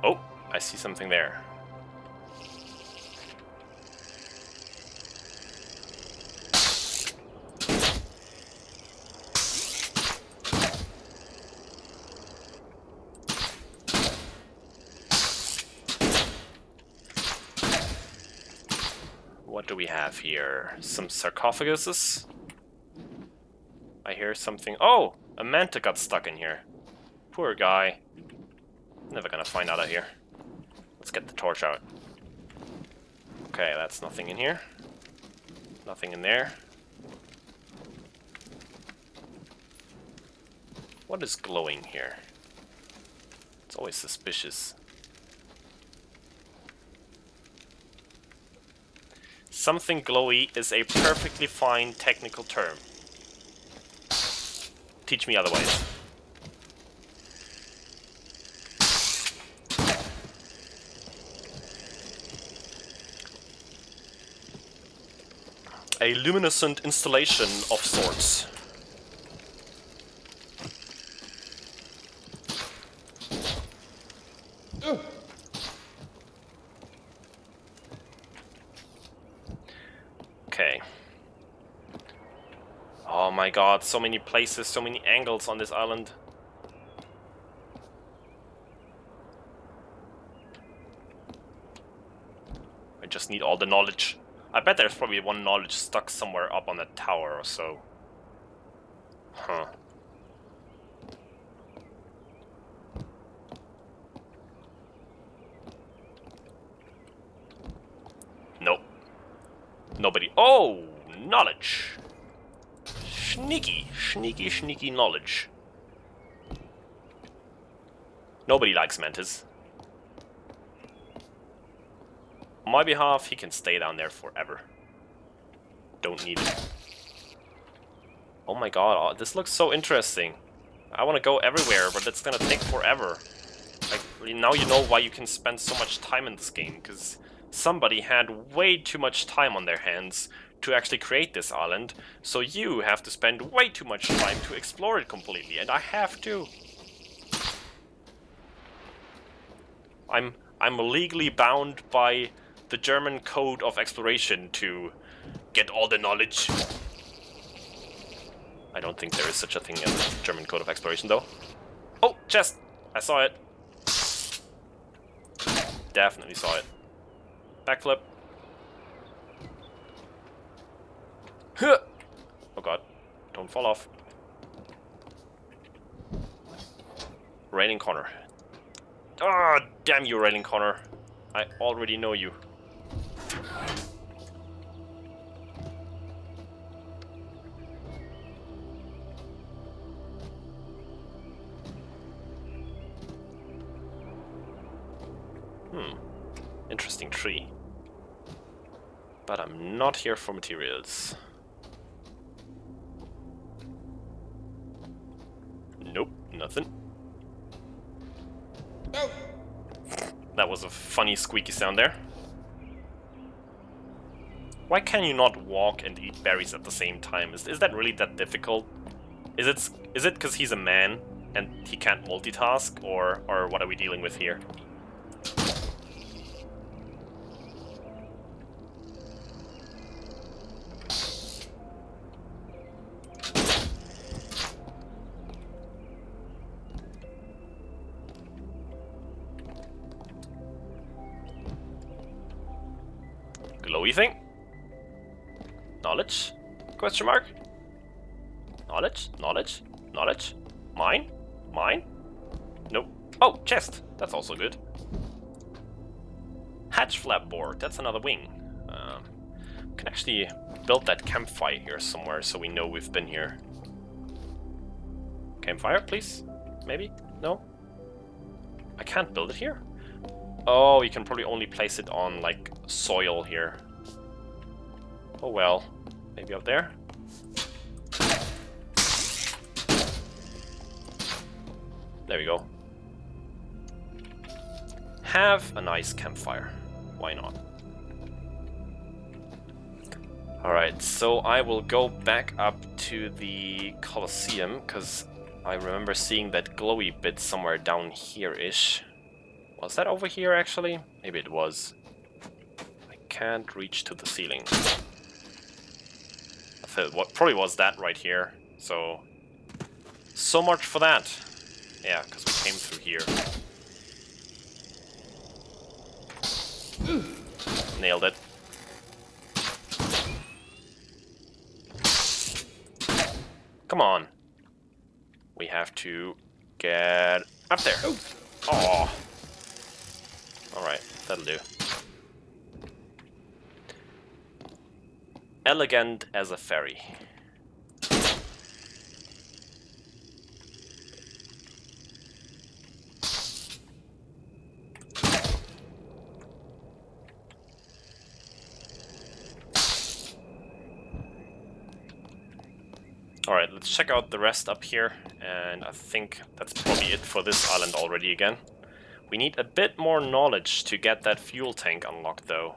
Oh, I see something there. What do we have here? Some sarcophaguses? I hear something. Oh! A manta got stuck in here. Poor guy. Never gonna find out of here. Let's get the torch out. Okay, that's nothing in here. Nothing in there. What is glowing here? It's always suspicious. Something glowy is a perfectly fine technical term. Teach me otherwise. A luminescent installation of sorts. Okay. Oh my god, so many places, so many angles on this island. I just need all the knowledge. I bet there's probably one knowledge stuck somewhere up on that tower or so. Huh. Nope. Nobody. Oh! Knowledge! Sneaky, sneaky, sneaky knowledge. Nobody likes mantas. On my behalf, he can stay down there forever. Don't need it. Oh my god, this looks so interesting. I want to go everywhere, but it's gonna take forever. Like, now you know why you can spend so much time in this game, because somebody had way too much time on their hands to actually create this island, so you have to spend way too much time to explore it completely, and I have to. I'm legally bound by the German Code of Exploration to get all the knowledge. I don't think there is such a thing as a German Code of Exploration, though. Oh, chest! I saw it. Definitely saw it. Backflip. Huh. Oh god. Don't fall off. Raining corner. Ah, Damn you, Railing Connor. I already know you. Interesting tree. But I'm not here for materials. Nope, nothing. Oh. That was a funny squeaky sound there. Why can you not walk and eat berries at the same time? Is that really that difficult? Is it because he's a man and he can't multitask, or what are we dealing with here? Glowy thing? Knowledge? Question mark? Knowledge? Knowledge? Knowledge? Mine? Mine? Nope. Oh, chest! That's also good. Hatch flap board. That's another wing. We can actually build that campfire here somewhere so we know we've been here. Campfire, please? Maybe? No? I can't build it here? Oh, you can probably only place it on, like, soil here. Oh well. Maybe up there? There we go. Have a nice campfire. Why not? Alright, so I will go back up to the Colosseum, because I remember seeing that glowy bit somewhere down here-ish. Was that over here, actually? Maybe it was. I can't reach to the ceiling. I thought what probably was that right here. So much for that. Yeah, because we came through here. Nailed it. Come on. We have to get up there. Oh. Alright, that'll do. Elegant as a ferry. Alright, let's check out the rest up here, and I think that's probably it for this island already again. We need a bit more knowledge to get that fuel tank unlocked, though.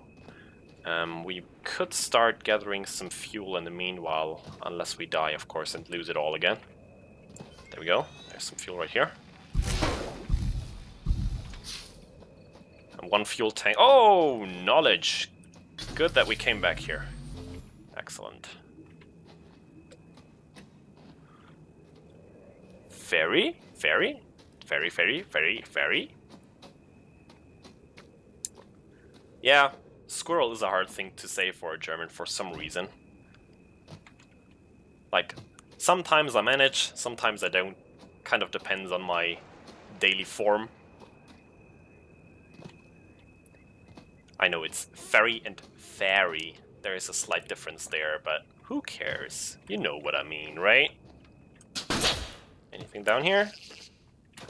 We could start gathering some fuel in the meanwhile, unless we die, of course, and lose it all again. There we go. There's some fuel right here. And one fuel tank. Oh, knowledge! Good that we came back here. Excellent. Ferry? Ferry? Ferry, ferry, ferry, ferry? Yeah, squirrel is a hard thing to say for a German for some reason. Like, sometimes I manage, sometimes I don't. Kind of depends on my daily form. I know it's ferry and fairy. There is a slight difference there, but who cares? You know what I mean, right? Anything down here?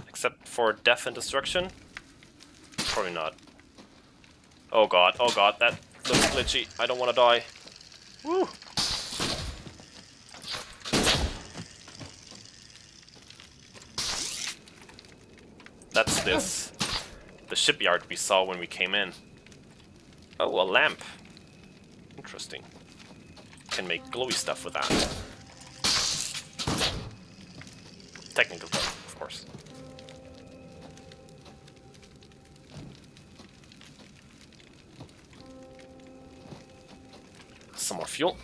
Except for death and destruction? Probably not. Oh god, that looks glitchy. I don't want to die. Woo! That's this. The shipyard we saw when we came in. Oh, a lamp. Interesting. Can make glowy stuff with that. Technical term, of course. Some more fuel.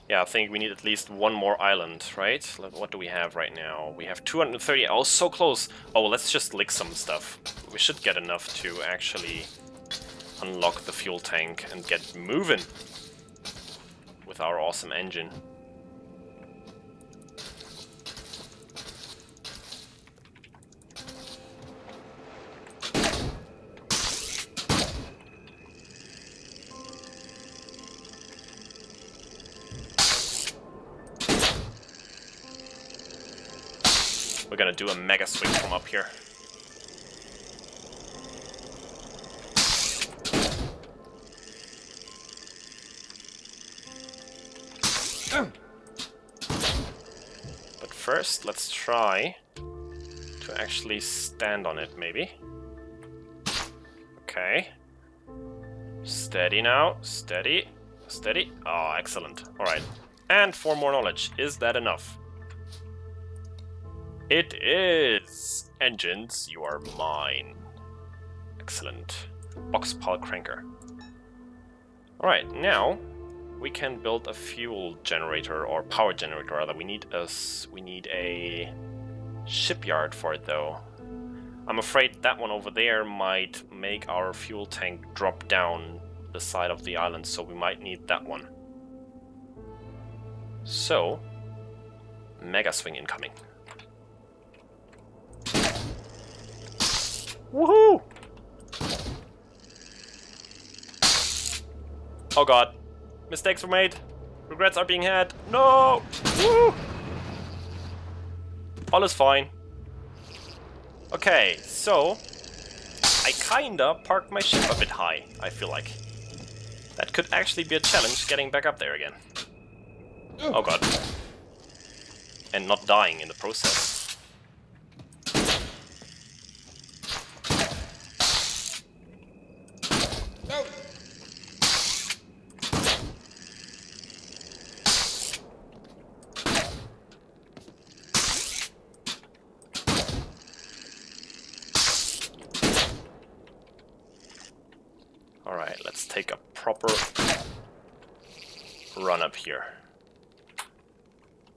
Yeah, I think we need at least one more island, right? What do we have right now? We have 230. Oh, so close. Oh, let's just lick some stuff. We should get enough to actually unlock the fuel tank and get moving with our awesome engine. gonna do a mega swing from up here. But first, let's try to actually stand on it, maybe. Okay. Steady now. Steady. Steady. Oh, excellent. Alright. And 4 more knowledge. Is that enough? It is! Engines, you are mine. Excellent. Box pile cranker. Alright, now we can build a fuel generator, or power generator rather. We need a shipyard for it though. I'm afraid that one over there might make our fuel tank drop down the side of the island, so we might need that one. So, mega swing incoming. Woohoo! Oh god. Mistakes were made. Regrets are being had. No! Woo! All is fine. Okay, so I kinda parked my ship a bit high, I feel like. That could actually be a challenge getting back up there again. Oh god. And not dying in the process. Alright, let's take a proper run up here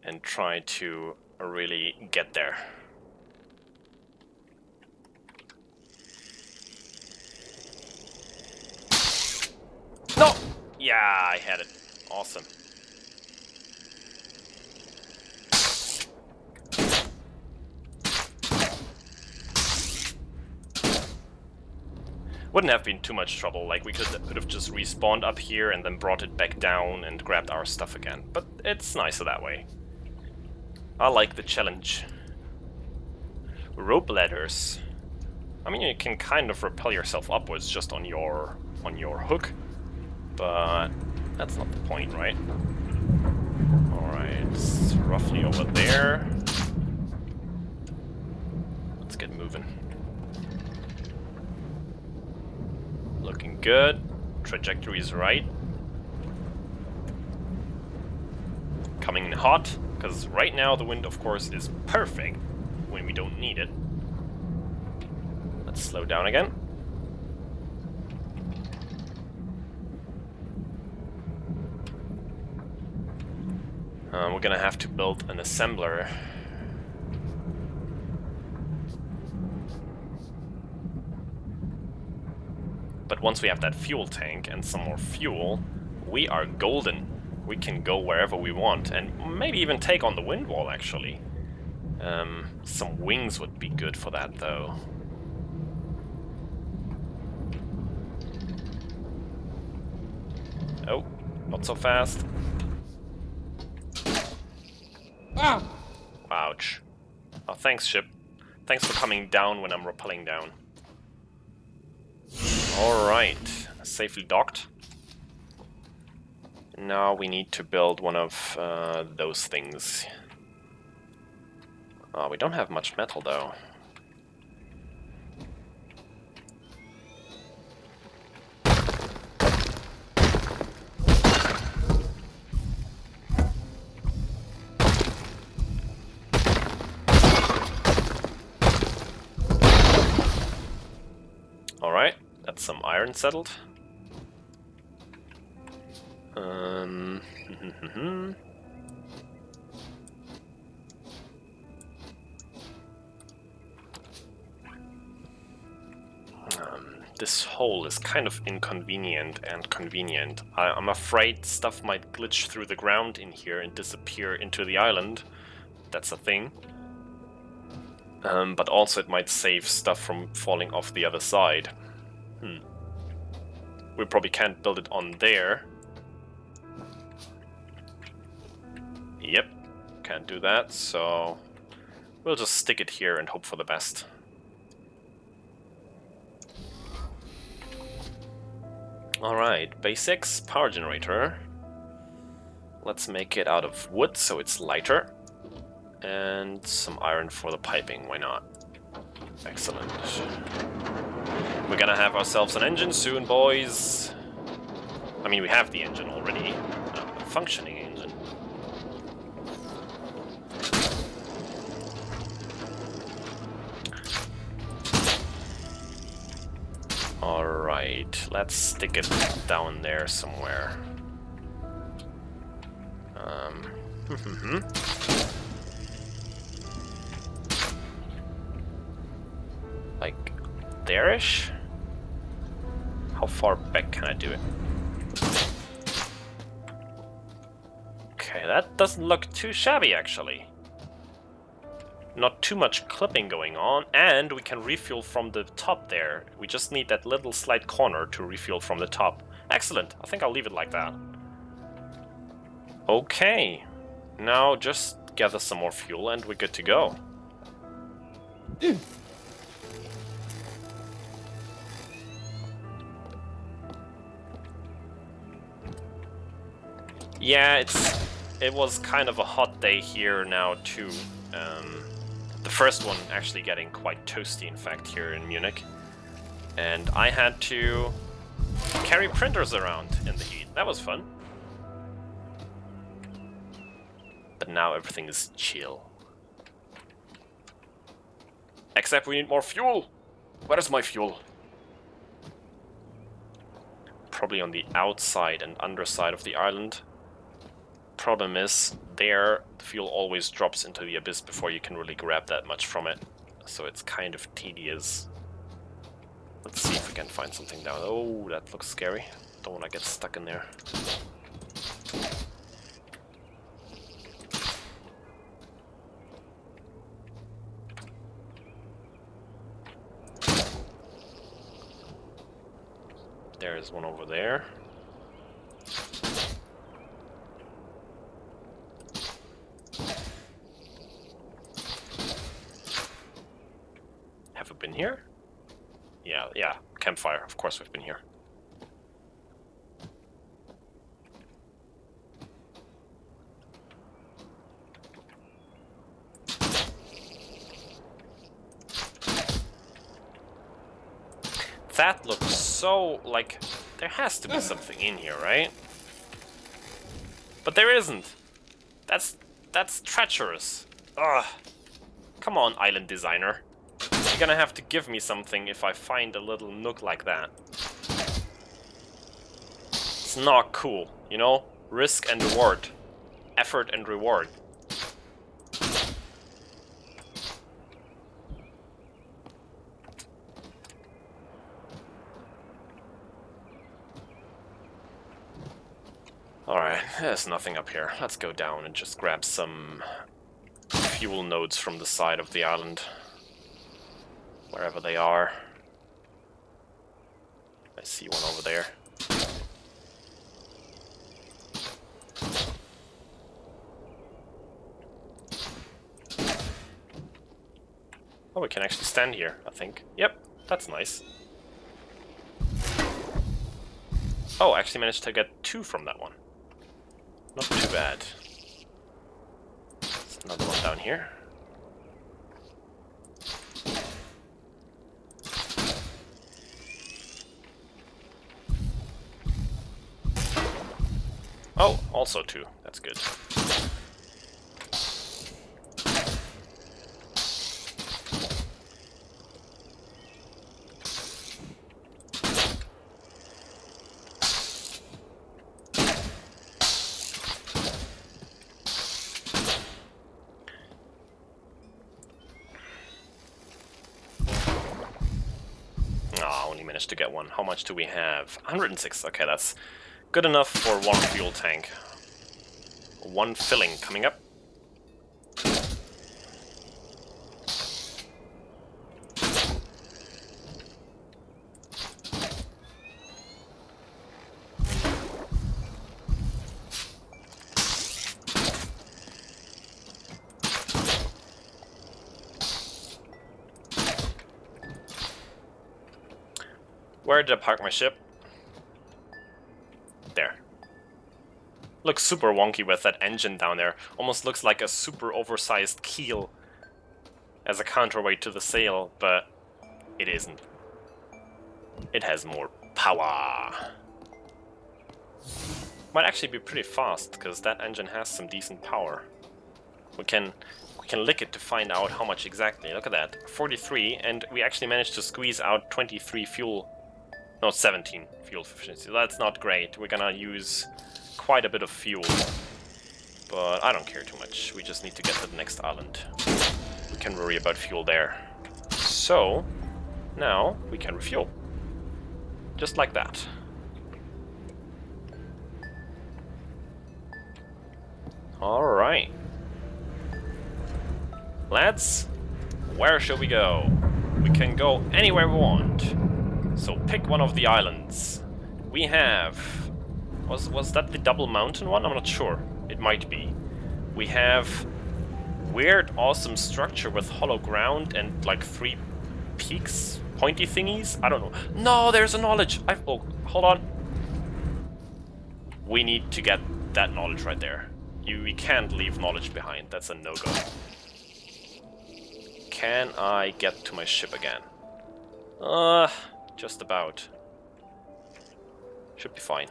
and try to really get there. No! Yeah, I had it. Awesome. Wouldn't have been too much trouble, like we could have just respawned up here and then brought it back down and grabbed our stuff again. But it's nicer that way. I like the challenge. Rope ladders. I mean, you can kind of rappel yourself upwards just on your hook, but that's not the point, right? Alright, it's roughly over there. Let's get moving. Looking good. Trajectory is right. Coming in hot, because right now the wind, of course, is perfect when we don't need it. Let's slow down again. We're gonna have to build an assembler. But once we have that fuel tank and some more fuel, we are golden. We can go wherever we want and maybe even take on the wind wall, actually. Some wings would be good for that, though. Oh, not so fast. Ah! Ouch. Oh, thanks, ship. Thanks for coming down when I'm rappelling down. Alright, safely docked. Now we need to build one of those things. Oh, we don't have much metal though. Alright. That's some iron settled. This hole is kind of inconvenient and convenient. I'm afraid stuff might glitch through the ground in here and disappear into the island. That's a thing. But also it might save stuff from falling off the other side. We probably can't build it on there. Yep, can't do that, so We'll just stick it here and hope for the best. Alright, basics, power generator. Let's make it out of wood so it's lighter. And some iron for the piping, why not? Excellent. We're gonna have ourselves an engine soon, boys. I mean, we have the engine already. A functioning engine. Alright, let's stick it down there somewhere. Like there-ish? How far back can I do it? Okay, that doesn't look too shabby actually. Not too much clipping going on, and we can refuel from the top there. We just need that little slight corner to refuel from the top. Excellent, I think I'll leave it like that. Okay, now just gather some more fuel and we're good to go. Yeah, it was kind of a hot day here now too. The first one actually getting quite toasty, in fact, here in Munich. And I had to carry printers around in the heat. That was fun. But now everything is chill. Except we need more fuel! Where is my fuel? Probably on the outside and underside of the island. Problem is, there the fuel always drops into the abyss before you can really grab that much from it. So it's kind of tedious. Let's see if we can find something down. Oh, that looks scary. Don't want to get stuck in there. There's one over there. Have we been here? Yeah, campfire. Of course we've been here. That looks so like there has to be something in here, right? But there isn't. That's treacherous. Ugh. Come on, island designer. You're gonna have to give me something if I find a little nook like that. It's not cool, you know? Risk and reward. Effort and reward. Alright, there's nothing up here. Let's go down and just grab some fuel nodes from the side of the island. Wherever they are. I see one over there. Oh, we can actually stand here, I think. Yep, that's nice. Oh, I actually managed to get 2 from that one. Not too bad. There's another one down here. Oh, also 2. That's good. Ah, only managed to get 1. How much do we have? 106. Okay, that's good enough for 1 fuel tank. 1 filling coming up. Where did I park my ship? There. Looks super wonky with that engine down there. Almost looks like a super oversized keel as a counterweight to the sail, but it isn't. It has more power. Might actually be pretty fast, because that engine has some decent power. We can lick it to find out how much exactly. Look at that, 43, and we actually managed to squeeze out 23 fuel. No, 17 fuel efficiency. That's not great. We're gonna use quite a bit of fuel, but I don't care too much. We just need to get to the next island. We can worry about fuel there. So now we can refuel, just like that. All right, lads, where shall we go? We can go anywhere we want. So pick one of the islands. We have... Was that the double mountain one? I'm not sure. It might be. We have weird, awesome structure with hollow ground and like 3 peaks, pointy thingies. I don't know. No, there's a knowledge. Oh, hold on. We need to get that knowledge right there. We can't leave knowledge behind. That's a no-go. Can I get to my ship again? Just about. Should be fine.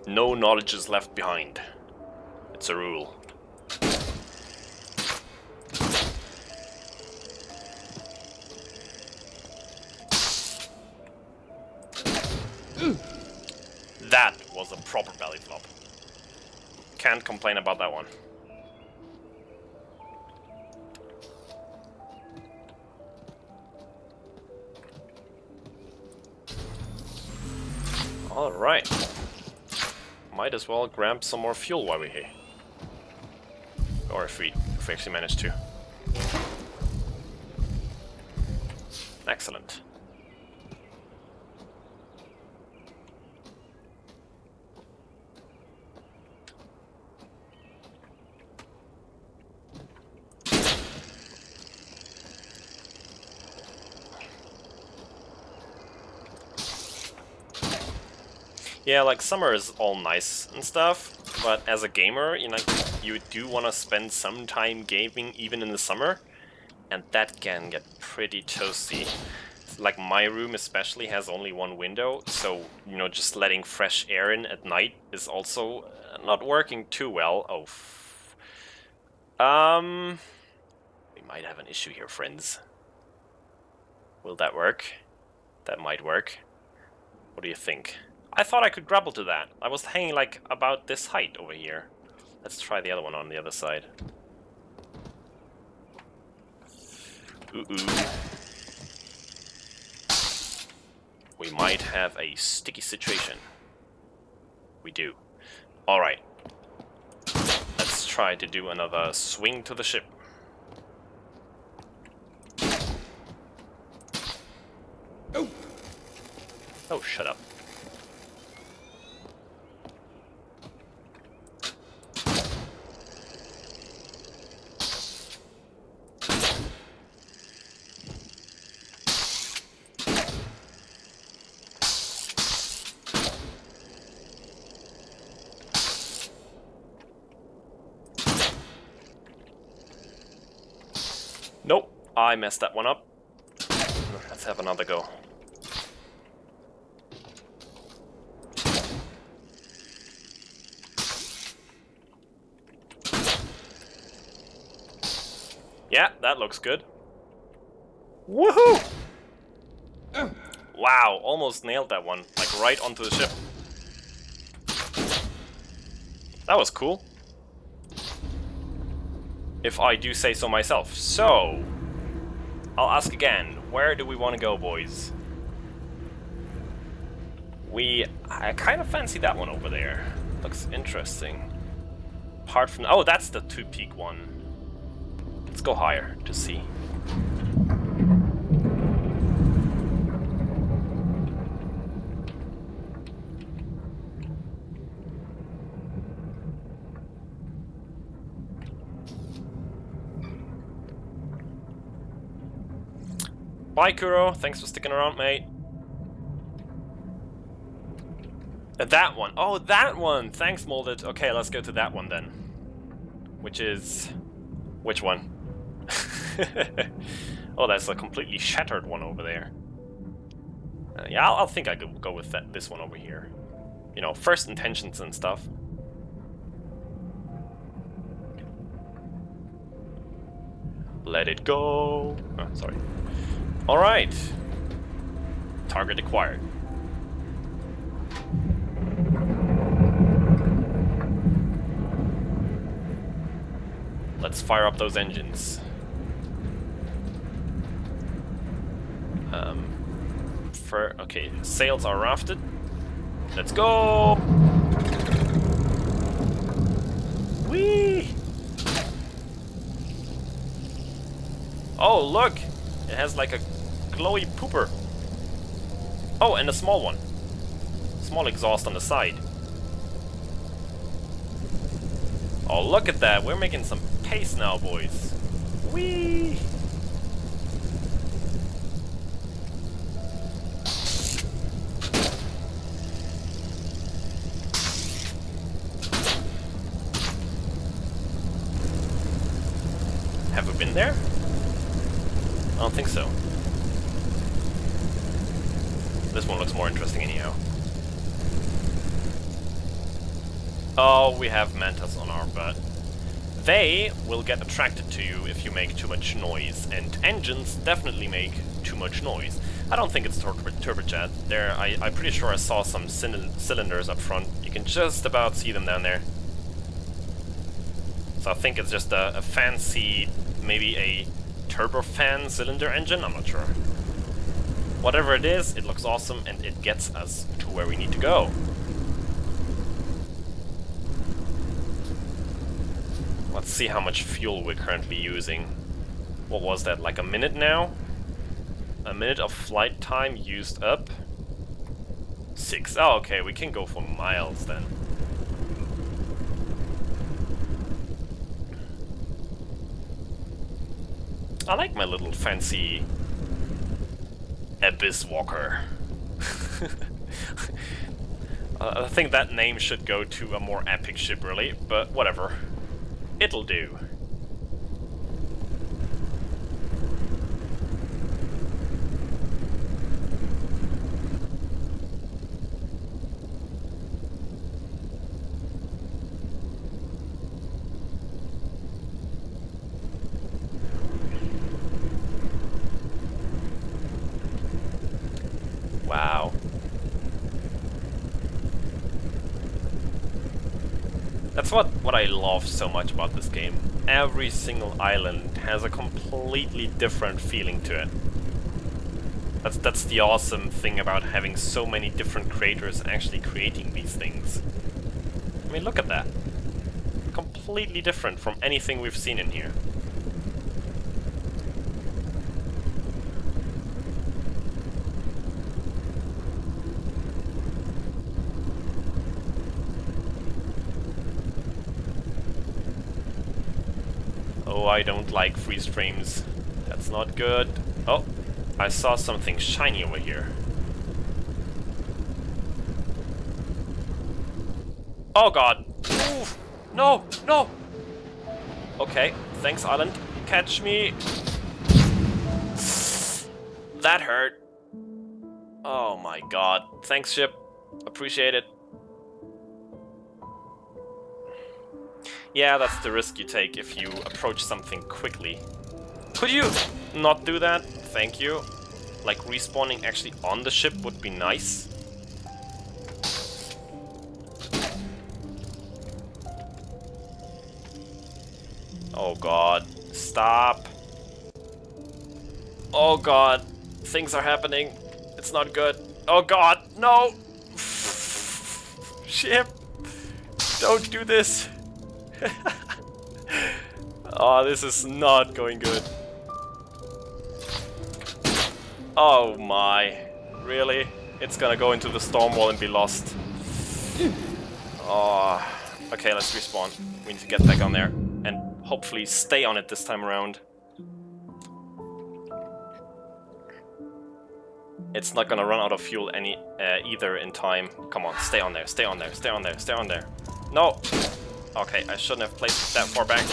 No knowledge is left behind. It's a rule. That was a proper belly flop. Can't complain about that one. Alright. Might as well grab some more fuel while we're here. Or if we actually manage to. Excellent. Yeah, like summer is all nice and stuff, but as a gamer, you know, you do want to spend some time gaming even in the summer, and that can get pretty toasty. Like my room especially has only one window, so you know, just letting fresh air in at night is also not working too well. We might have an issue here, friends. Will that work? That might work. What do you think? I thought I could grapple to that. I was hanging like about this height over here. Let's try the other one on the other side. Ooh. We might have a sticky situation. We do. Alright. Let's try to do another swing to the ship. Oh, shut up. Nope, I messed that one up. Let's have another go. Yeah, that looks good. Woohoo! Wow, almost nailed that one, like right onto the ship. That was cool. If I do say so myself. So, I'll ask again, where do we want to go, boys? I kind of fancy that one over there. Looks interesting. Apart from, oh, that's the 2-peak one. Let's go higher to see. Bye, Kuro. Thanks for sticking around, mate. That one. Oh, that one. Thanks, Molded. Okay, let's go to that one then. Which is... which one? Oh, that's a completely shattered one over there. Yeah, I'll think I could go with this one over here. You know, first intentions and stuff. Let it go. Oh, sorry. Alright. Target acquired. Let's fire up those engines. Okay, sails are rafted. Let's go! Whee! Oh, look! It has like a glowy pooper. Oh, and a small one. Small exhaust on the side. Oh, look at that! We're making some pace now, boys. Whee! Have we been there? I don't think so. This one looks more interesting anyhow. Oh, we have mantas on our butt. They will get attracted to you if you make too much noise, and engines definitely make too much noise. I don't think it's turbojet. There, I'm pretty sure I saw some cylinders up front. You can just about see them down there. So I think it's just a fancy, maybe a turbofan cylinder engine, I'm not sure. Whatever it is, it looks awesome and it gets us to where we need to go. Let's see how much fuel we're currently using. What was that, like a minute now? A minute of flight time used up. 6. Oh, okay, we can go for miles then. I like my little fancy Abyss Walker. I think that name should go to a more epic ship, really, but whatever. It'll do. Wow. That's what I love so much about this game. Every single island has a completely different feeling to it. That's the awesome thing about having so many different creators actually creating these things. I mean, look at that. Completely different from anything we've seen in here. Oh, I don't like freeze frames. That's not good. Oh, I saw something shiny over here. Oh god! Oof. No! No! Okay, thanks island. Catch me! That hurt. Oh my god. Thanks ship. Appreciate it. Yeah, that's the risk you take if you approach something quickly. Could you not do that? Thank you. Like, respawning actually on the ship would be nice. Oh god. Stop. Oh god. Things are happening. It's not good. Oh god. No! Ship! Don't do this! Oh, this is not going good. Oh my. Really? It's gonna go into the storm wall and be lost. Oh. Okay, let's respawn. We need to get back on there and hopefully stay on it this time around. It's not gonna run out of fuel either in time. Come on, stay on there, stay on there, stay on there, stay on there. No! Okay, I shouldn't have placed it that far back.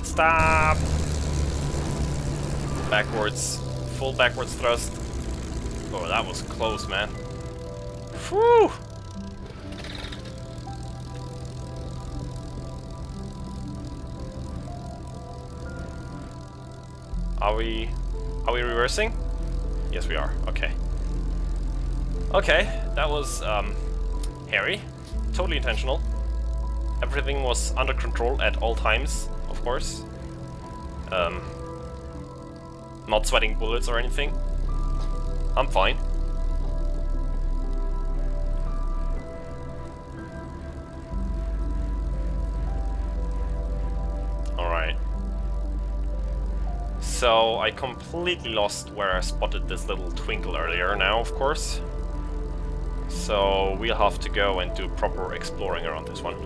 Stop! Backwards. Full backwards thrust. Oh, that was close, man. Whew! Are we reversing? Yes, we are. Okay. Okay, that was hairy. Totally intentional. Everything was under control at all times, of course. Not sweating bullets or anything. I'm fine. Alright. So I completely lost where I spotted this little twinkle earlier now, of course. So we'll have to go and do proper exploring around this one.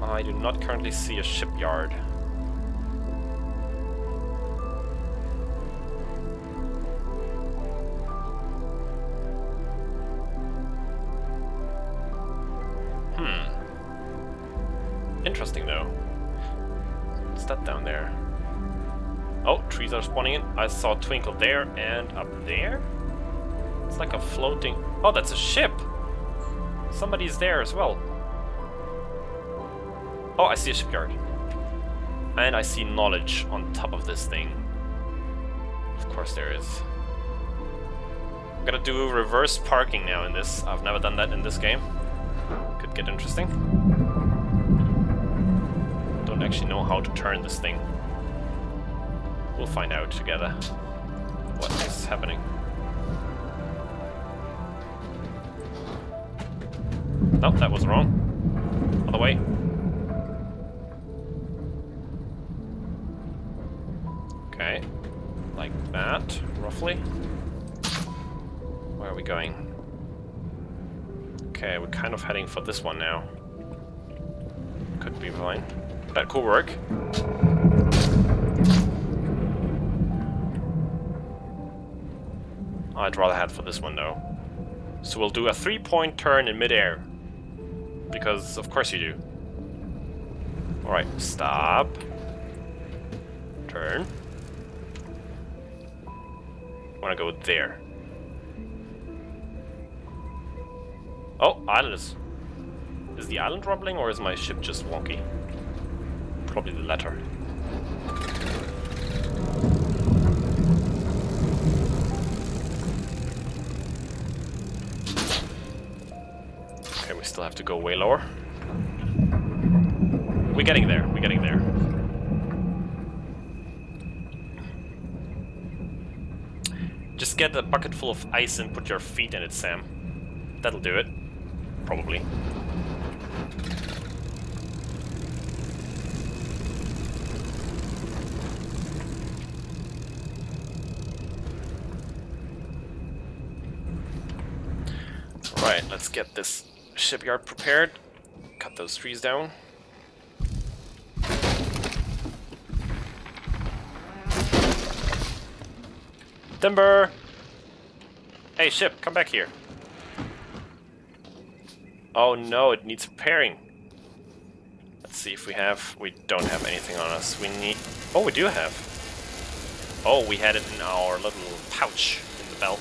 I do not currently see a shipyard. Interesting though. What's that down there? Oh, trees are spawning in. I saw a twinkle there and up there. It's like a floating... Oh, that's a ship! Somebody's there as well. Oh, I see a shipyard. And I see knowledge on top of this thing. Of course there is. I'm gonna do reverse parking now in this. I've never done that in this game. Could get interesting. Don't actually know how to turn this thing. We'll find out together what is happening. Nope, that was wrong. Other way. Okay, like that, roughly. Where are we going? Okay, we're kind of heading for this one now. Could be fine. That could work. I'd rather head for this one though. So we'll do a 3-point turn in midair. Because of course you do. Alright, stop. Turn. I wanna go there. Oh, island is... Is the island rumbling or is my ship just wonky? Probably the latter. Okay, we still have to go way lower. We're getting there, we're getting there. Just get a bucket full of ice and put your feet in it, Sam. That'll do it. Probably. Right, let's get this shipyard prepared. Cut those trees down. Timber! Hey ship, come back here. Oh no, it needs repairing. Let's see if we have... We don't have anything on us. We need... Oh, we do have. Oh, we had it in our little pouch in the belt.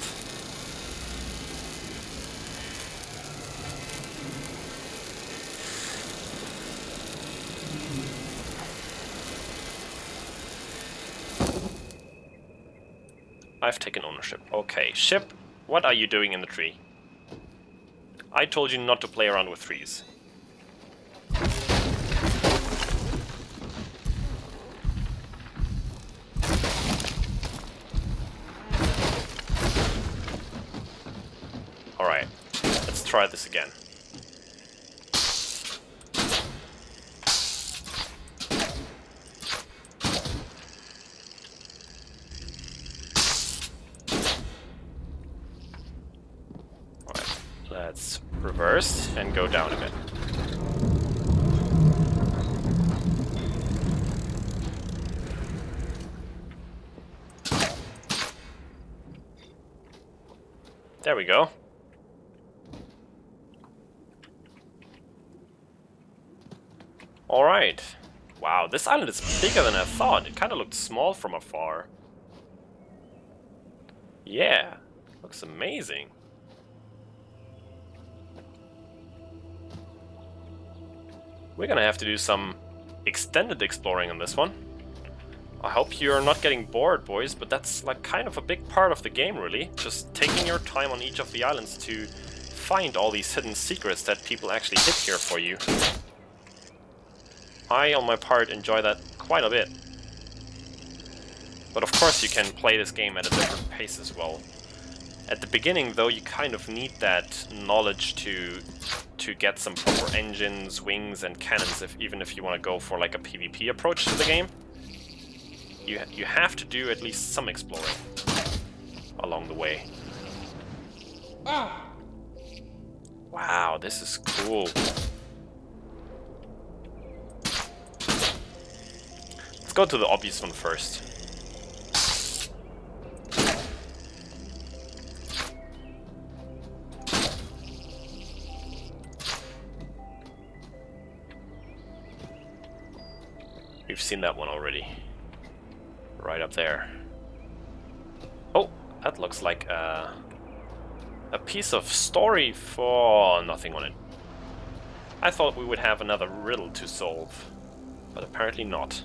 I've taken ownership. Okay, ship, what are you doing in the tree? I told you not to play around with trees. Alright, let's try this again. reverse and go down a bit. There we go. Alright. Wow, this island is bigger than I thought. It kind of looked small from afar. Yeah, looks amazing. We're gonna have to do some extended exploring on this one. I hope you're not getting bored, boys, but that's like kind of a big part of the game, really. Just taking your time on each of the islands to find all these hidden secrets that people actually hid here for you. I, on my part, enjoy that quite a bit. But of course you can play this game at a different pace as well. At the beginning, though, you kind of need that knowledge to get some proper engines, wings, and cannons, even if you want to go for like a PvP approach to the game. You have to do at least some exploring along the way. Wow, this is cool. Let's go to the obvious one first. We've seen that one already. Right up there. Oh, that looks like a piece of story for nothing on it. I thought we would have another riddle to solve, but apparently not.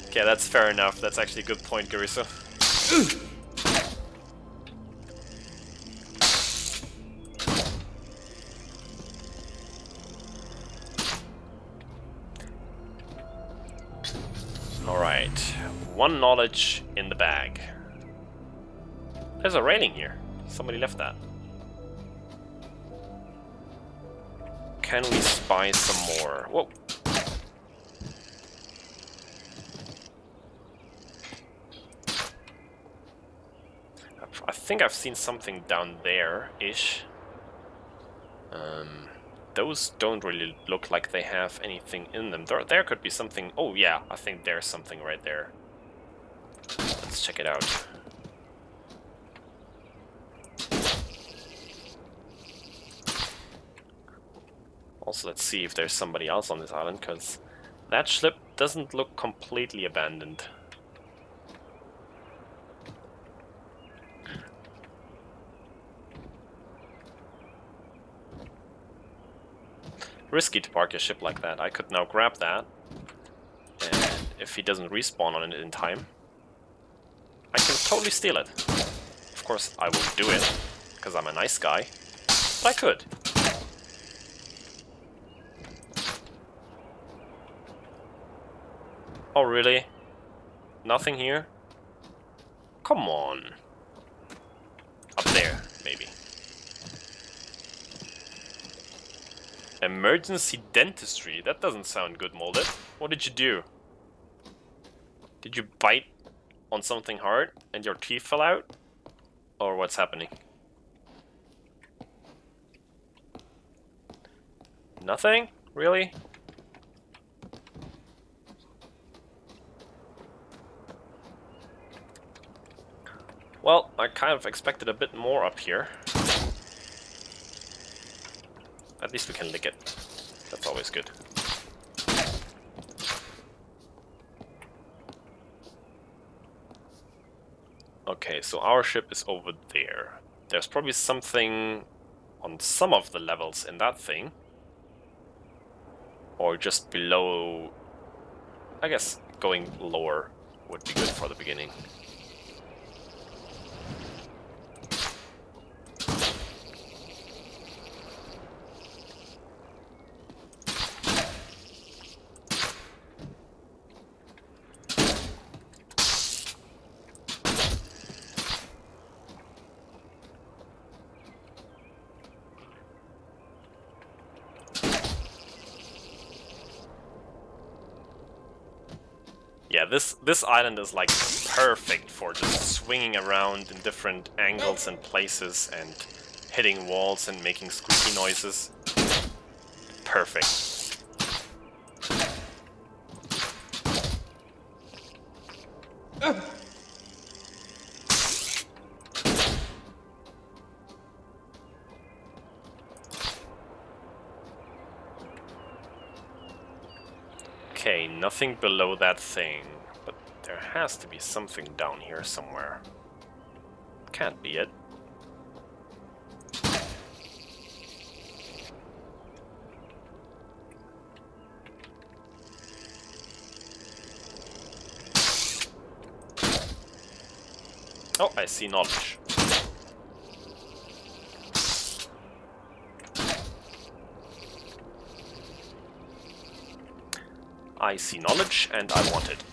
Okay, that's fair enough. That's actually a good point, Greyström. Alright, one knowledge in the bag. There's a railing here. Somebody left that. Can we spy some more? Whoa. I think I've seen something down there-ish. Those don't really look like they have anything in them. There could be something... Oh yeah, I think there's something right there. Let's check it out. Also, let's see if there's somebody else on this island, because that ship doesn't look completely abandoned. Risky to park a ship like that. I could now grab that, and if he doesn't respawn on it in time, I can totally steal it. Of course, I won't do it, because I'm a nice guy, but I could. Oh, really? Nothing here? Come on. Up there, maybe. Emergency dentistry? That doesn't sound good, Molded. What did you do? Did you bite on something hard and your teeth fell out? Or what's happening? Nothing? Really? Well, I kind of expected a bit more up here. At least we can lick it. That's always good. Okay, so our ship is over there. There's probably something on some of the levels in that thing. Or just below... I guess going lower would be good for the beginning. Yeah, this island is like perfect for just swinging around in different angles and places and hitting walls and making squeaky noises. Perfect. Okay, nothing below that thing, but there has to be something down here somewhere. Can't be it. Oh, I see knowledge. I see knowledge, and I want it.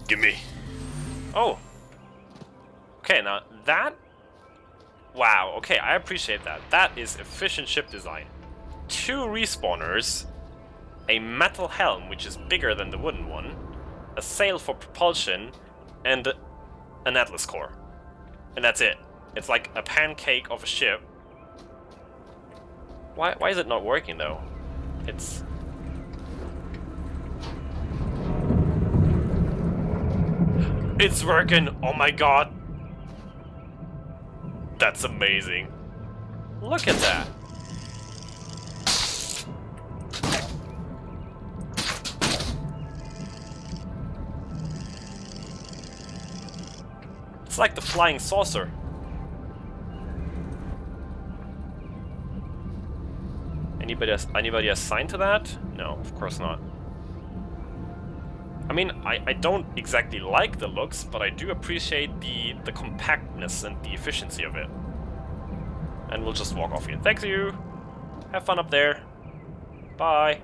Gimme. Oh. Okay, now that... Wow, okay, I appreciate that. That is efficient ship design. 2 respawners, a metal helm, which is bigger than the wooden one, a sail for propulsion, and an atlas core. And that's it. It's like a pancake of a ship. Why is it not working though? It's working! Oh my god! That's amazing. Look at that! It's like the flying saucer. Anybody assigned to that? No, of course not. I mean, I don't exactly like the looks, but I do appreciate the compactness and the efficiency of it. And we'll just walk off here. Thanks you! Have fun up there. Bye!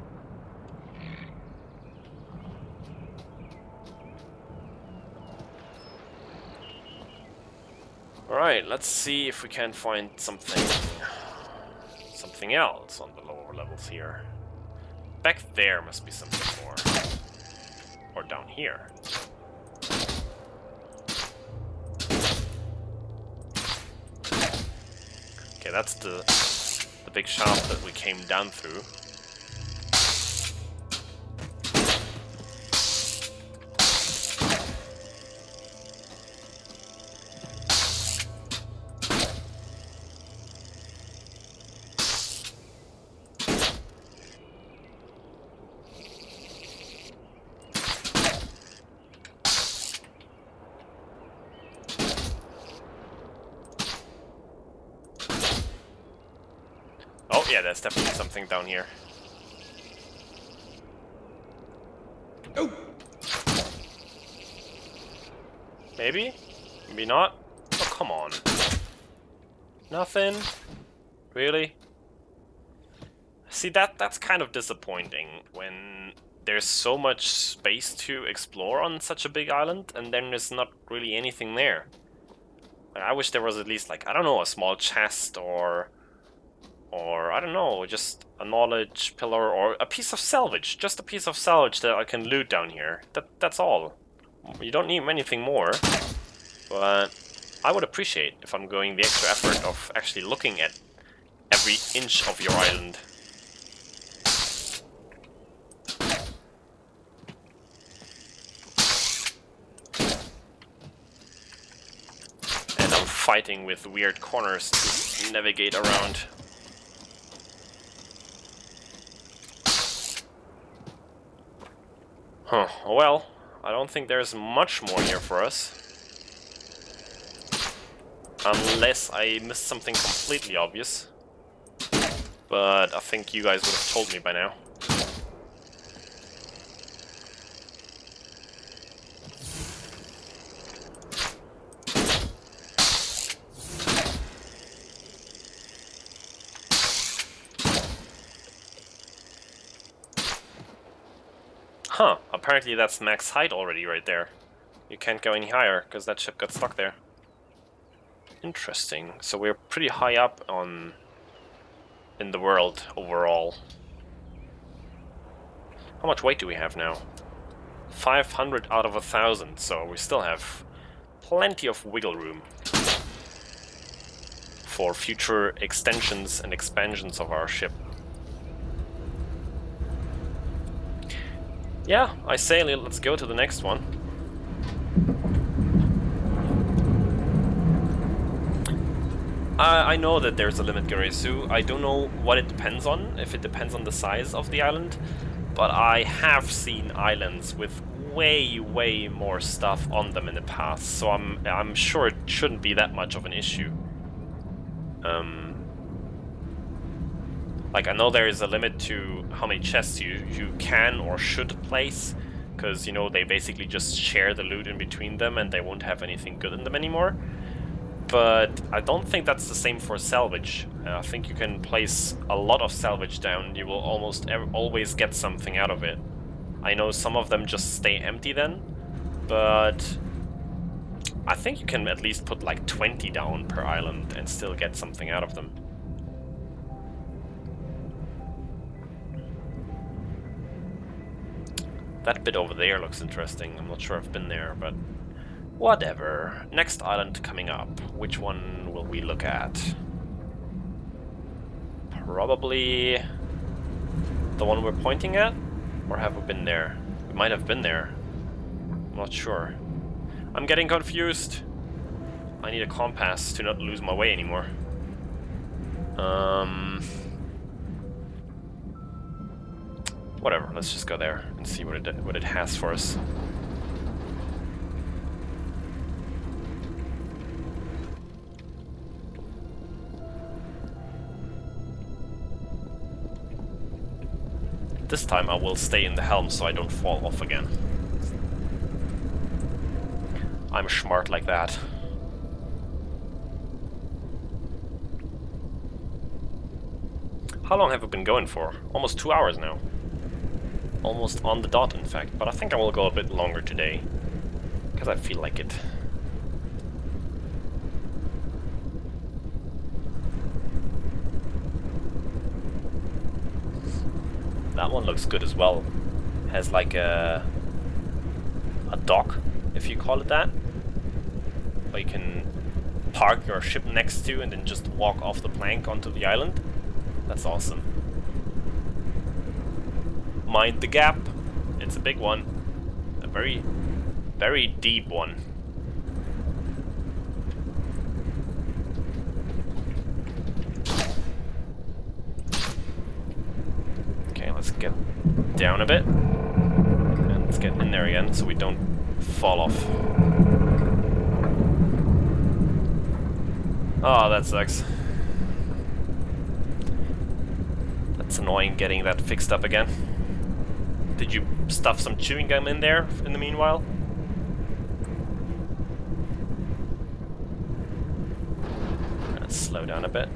Alright, let's see if we can find something else on the lower levels here. Back there must be something more. Or down here. Okay, that's the big shaft that we came down through. Oh yeah, there's definitely something down here. Oh. Maybe? Maybe not? Oh, come on. Nothing? Really? See, that's kind of disappointing when there's so much space to explore on such a big island and then there's not really anything there. Like, I wish there was at least, like, I don't know, a small chest or I don't know, just a knowledge pillar or a piece of salvage. Just a piece of salvage that I can loot down here. That's all. You don't need anything more. But I would appreciate if I'm going the extra effort of actually looking at every inch of your island. And I'm fighting with weird corners to navigate around. Huh, well, I don't think there's much more here for us. Unless I missed something completely obvious. But I think you guys would have told me by now. Huh, apparently that's max height already right there. You can't go any higher, because that ship got stuck there. Interesting. So we're pretty high up on in the world overall. How much weight do we have now? 500 out of 1,000, so we still have plenty of wiggle room for future extensions and expansions of our ship. Yeah, I say let's go to the next one. I know that there's a limit, Greyström. I don't know what it depends on, if it depends on the size of the island, but I have seen islands with way more stuff on them in the past, so I'm sure it shouldn't be that much of an issue. Like, I know there is a limit to how many chests you can or should place, because, you know, they basically just share the loot in between them and they won't have anything good in them anymore. But I don't think that's the same for salvage. I think you can place a lot of salvage down, you will almost always get something out of it. I know some of them just stay empty then, but I think you can at least put like 20 down per island and still get something out of them. That bit over there looks interesting. I'm not sure I've been there, but whatever. Next island coming up. Which one will we look at? Probably the one we're pointing at? Or have we been there? We might have been there. I'm not sure. I'm getting confused. I need a compass to not lose my way anymore. Whatever, let's just go there and see what it has for us. This time I will stay in the helm so I don't fall off again. I'm smart like that. How long have we been going for? Almost 2 hours now. Almost on the dot, in fact, but I think I will go a bit longer today, because I feel like it. That one looks good as well. Has like a dock, if you call it that, where you can park your ship next to and then just walk off the plank onto the island. That's awesome. Mind the gap. It's a big one. A very deep one. Okay, let's get down a bit. And let's get in there again so we don't fall off. Oh, that sucks. That's annoying getting that fixed up again. Did you stuff some chewing gum in there in the meanwhile? Let's slow down a bit.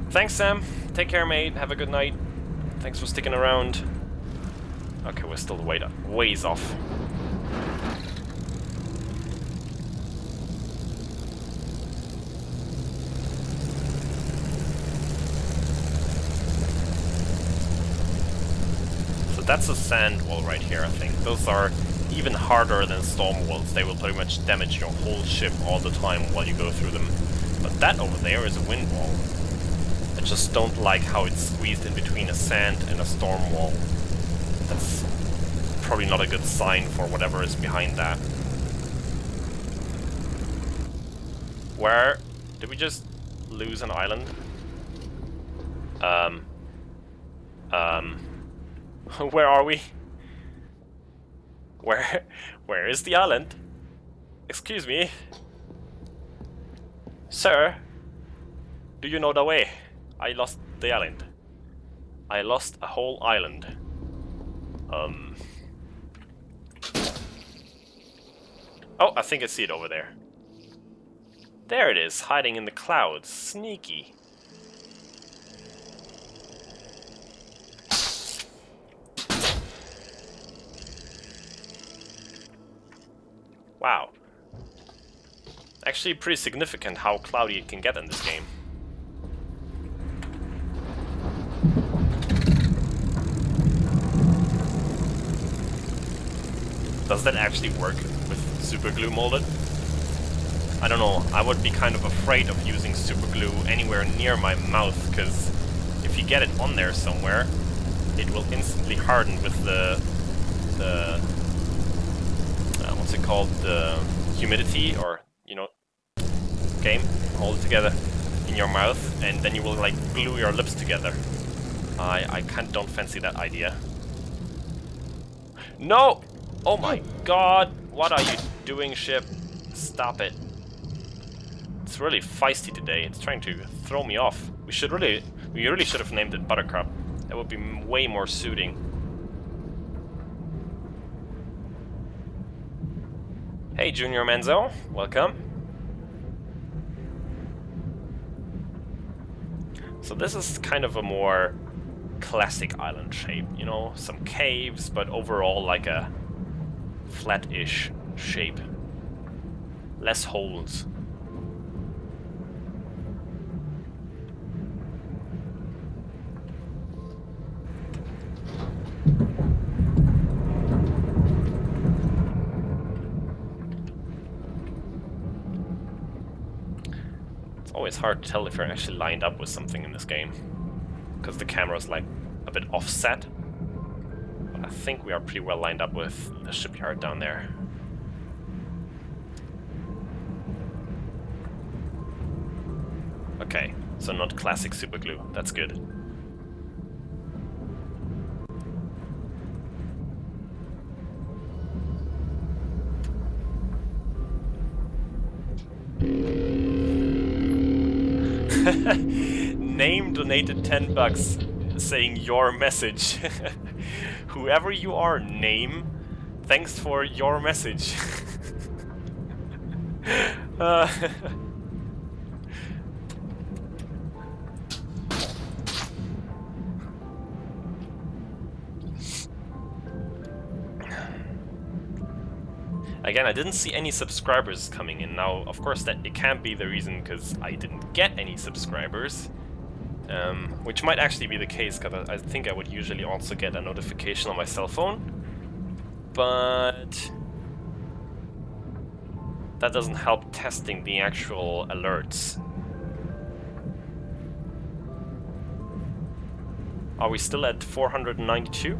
Thanks, Sam. Take care, mate. Have a good night. Thanks for sticking around. Okay, we're still ways off. That's a sand wall right here, I think. Those are even harder than storm walls. They will pretty much damage your whole ship all the time while you go through them. But that over there is a wind wall. I just don't like how it's squeezed in between a sand and a storm wall. That's probably not a good sign for whatever is behind that. Where? Did we just lose an island? Where are we? Where is the island? Excuse me. Sir, do you know the way? I lost the island. I lost a whole island. Oh, I think I see it over there. There it is, hiding in the clouds. Sneaky. Wow. Actually pretty significant how cloudy it can get in this game. Does that actually work with superglue molded? I don't know, I would be kind of afraid of using superglue anywhere near my mouth, because if you get it on there somewhere, it will instantly harden with the what's it called, the humidity, or, you know, game, hold it together in your mouth, and then you will like glue your lips together. I don't fancy that idea. No! Oh my god, what are you doing, ship? Stop it. It's really feisty today, it's trying to throw me off. We really should have named it Buttercup. That would be way more suiting. Hey Junior Menzo, welcome. So this is kind of a more classic island shape, you know, some caves, but overall like a flat-ish shape. Less holes. It's always hard to tell if you're actually lined up with something in this game, because the camera's like a bit offset. But I think we are pretty well lined up with the shipyard down there. Okay, so not classic superglue, that's good. Name donated 10 bucks saying your message. Whoever you are, Name, thanks for your message. Again, I didn't see any subscribers coming in. Now, of course, that it can't be the reason because I didn't get any subscribers. Which might actually be the case, because I think I would usually also get a notification on my cell phone. But that doesn't help testing the actual alerts. Are we still at 492?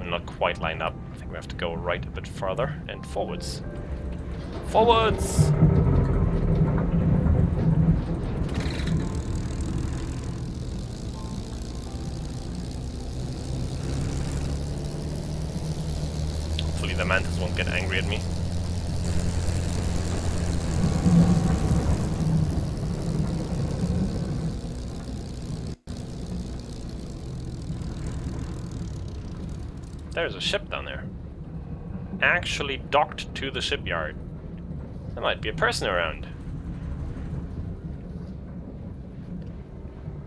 Not quite lined up. I think we have to go right a bit farther and forwards. Forwards! Hopefully the mantis won't get angry at me. There's a ship down there. Actually docked to the shipyard. There might be a person around.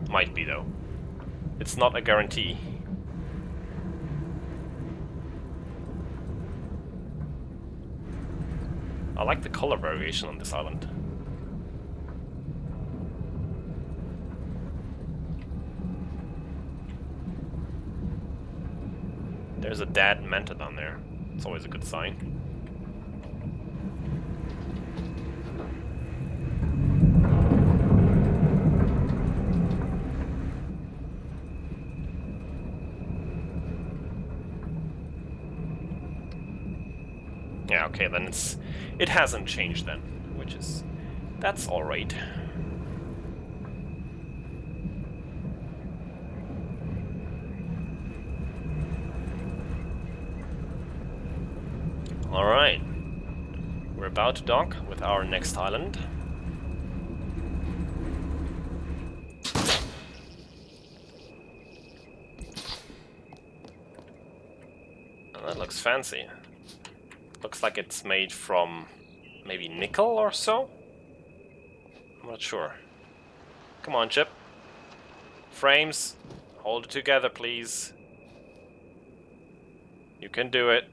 Might be though. It's not a guarantee. I like the color variation on this island. There's a dead manta down there. It's always a good sign. Yeah, okay, then it hasn't changed then, which is, that's all right. Alright, we're about to dock with our next island. Oh, that looks fancy. Looks like it's made from maybe nickel or so? I'm not sure. Come on, ship. Frames, hold it together, please. You can do it.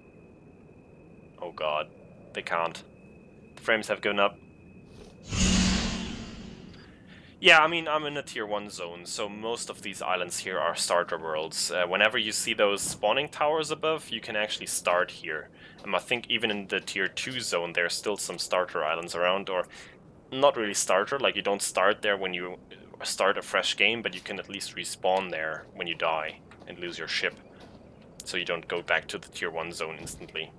Oh god, they can't. The frames have given up. Yeah, I mean, I'm in a tier 1 zone, so most of these islands here are starter worlds. Whenever you see those spawning towers above, you can actually start here. I think even in the tier 2 zone, there's still some starter islands around, or not really starter, like you don't start there when you start a fresh game, but you can at least respawn there when you die and lose your ship. So you don't go back to the tier 1 zone instantly.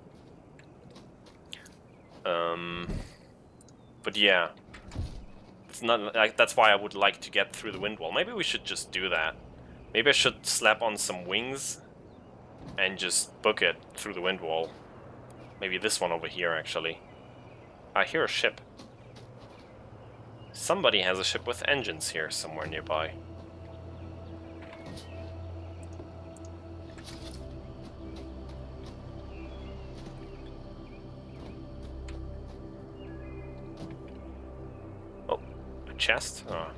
But yeah. It's not like that's why I would like to get through the wind wall. Maybe we should just do that. Maybe I should slap on some wings and just book it through the wind wall. Maybe this one over here, actually. I hear a ship. Somebody has a ship with engines here somewhere nearby. Chest? Oh,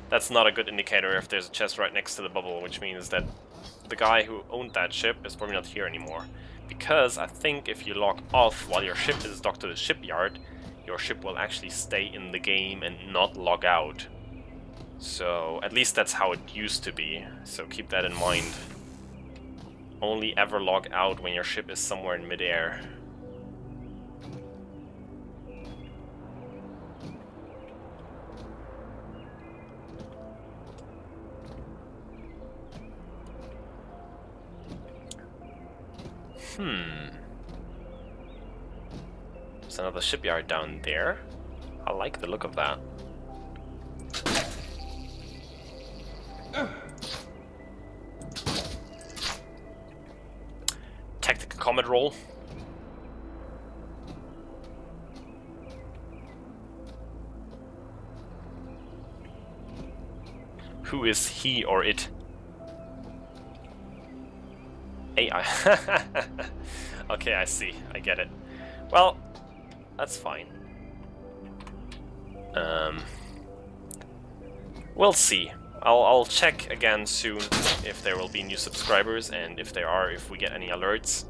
that's not a good indicator if there's a chest right next to the bubble, which means that the guy who owned that ship is probably not here anymore. Because I think if you log off while your ship is docked to the shipyard, your ship will actually stay in the game and not log out. So at least that's how it used to be, so keep that in mind. Only ever log out when your ship is somewhere in midair. There's another shipyard down there. I like the look of that. Tactical combat roll. Who is he or it? AI. Okay, I see. I get it. Well, that's fine. We'll see. I'll check again soon if there will be new subscribers and if there are, if we get any alerts.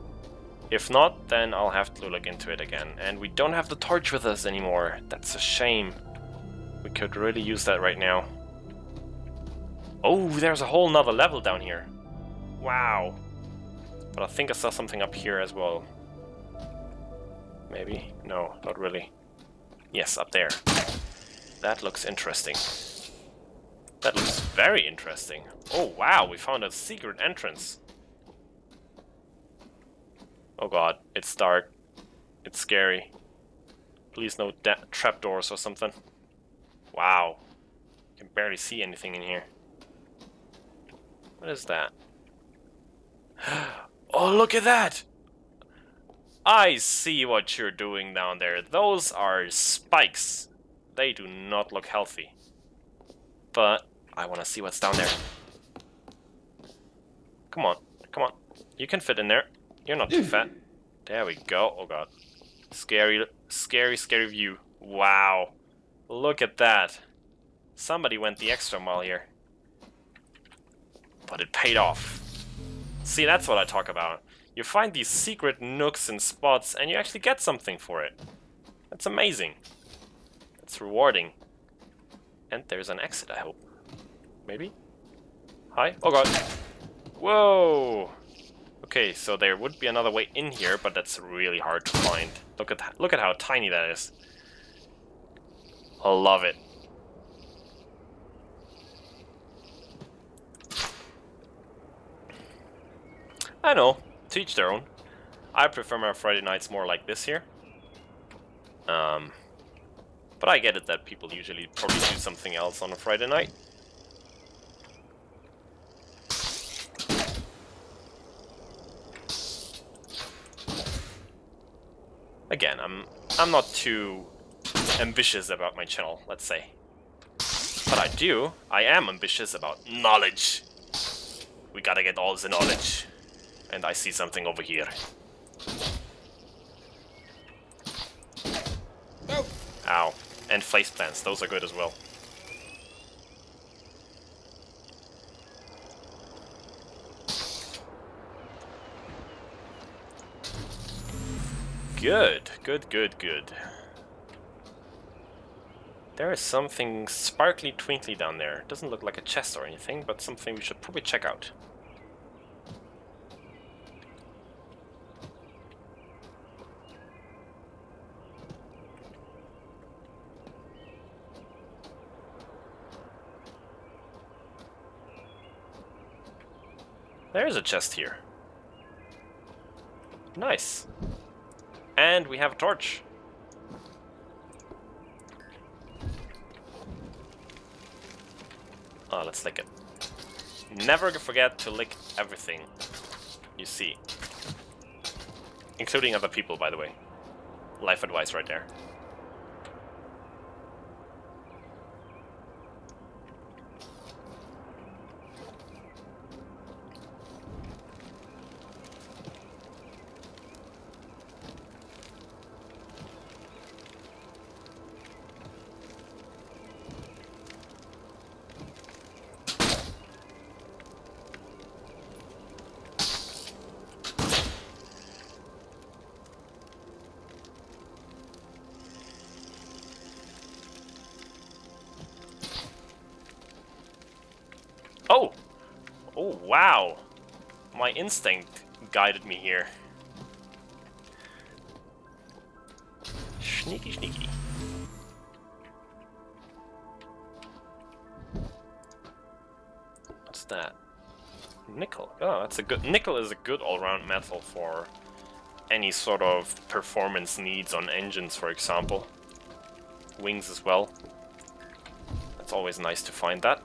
If not, then I'll have to look into it again. And we don't have the torch with us anymore. That's a shame. We could really use that right now. Oh, there's a whole nother level down here. Wow. But I think I saw something up here as well. Maybe? No, not really. Yes, up there. That looks interesting. That looks very interesting. Oh wow, we found a secret entrance. Oh god, it's dark. It's scary. Please no trapdoors or something. Wow. You can barely see anything in here. What is that? Oh, look at that! I see what you're doing down there. Those are spikes. They do not look healthy. But I want to see what's down there. Come on, come on. You can fit in there. You're not too fat. There we go. Oh god. Scary, scary, scary view. Wow. Look at that. Somebody went the extra mile here. But it paid off. See, that's what I talk about. You find these secret nooks and spots and you actually get something for it. That's amazing. It's rewarding. And there's an exit, I hope. Maybe? Hi? Oh god. Whoa! Okay, so there would be another way in here, but that's really hard to find. Look at how tiny that is. I love it. I know, to each their own. I prefer my Friday nights more like this here. But I get it that people usually probably do something else on a Friday night. Again, I'm not too ambitious about my channel, let's say. But I am ambitious about knowledge. We gotta get all the knowledge. And I see something over here. Oh. Ow. And face plants, those are good as well. Good, good, good, good. There is something sparkly twinkly down there. Doesn't look like a chest or anything, but something we should probably check out. There's a chest here. Nice. And we have a torch. Oh, let's lick it. Never forget to lick everything you see. Including other people, by the way. Life advice right there. Oh! Oh, wow! My instinct guided me here. Sneaky, sneaky. What's that? Nickel. Oh, that's a good... Nickel is a good all-round metal for any sort of performance needs on engines, for example. Wings as well. It's always nice to find that.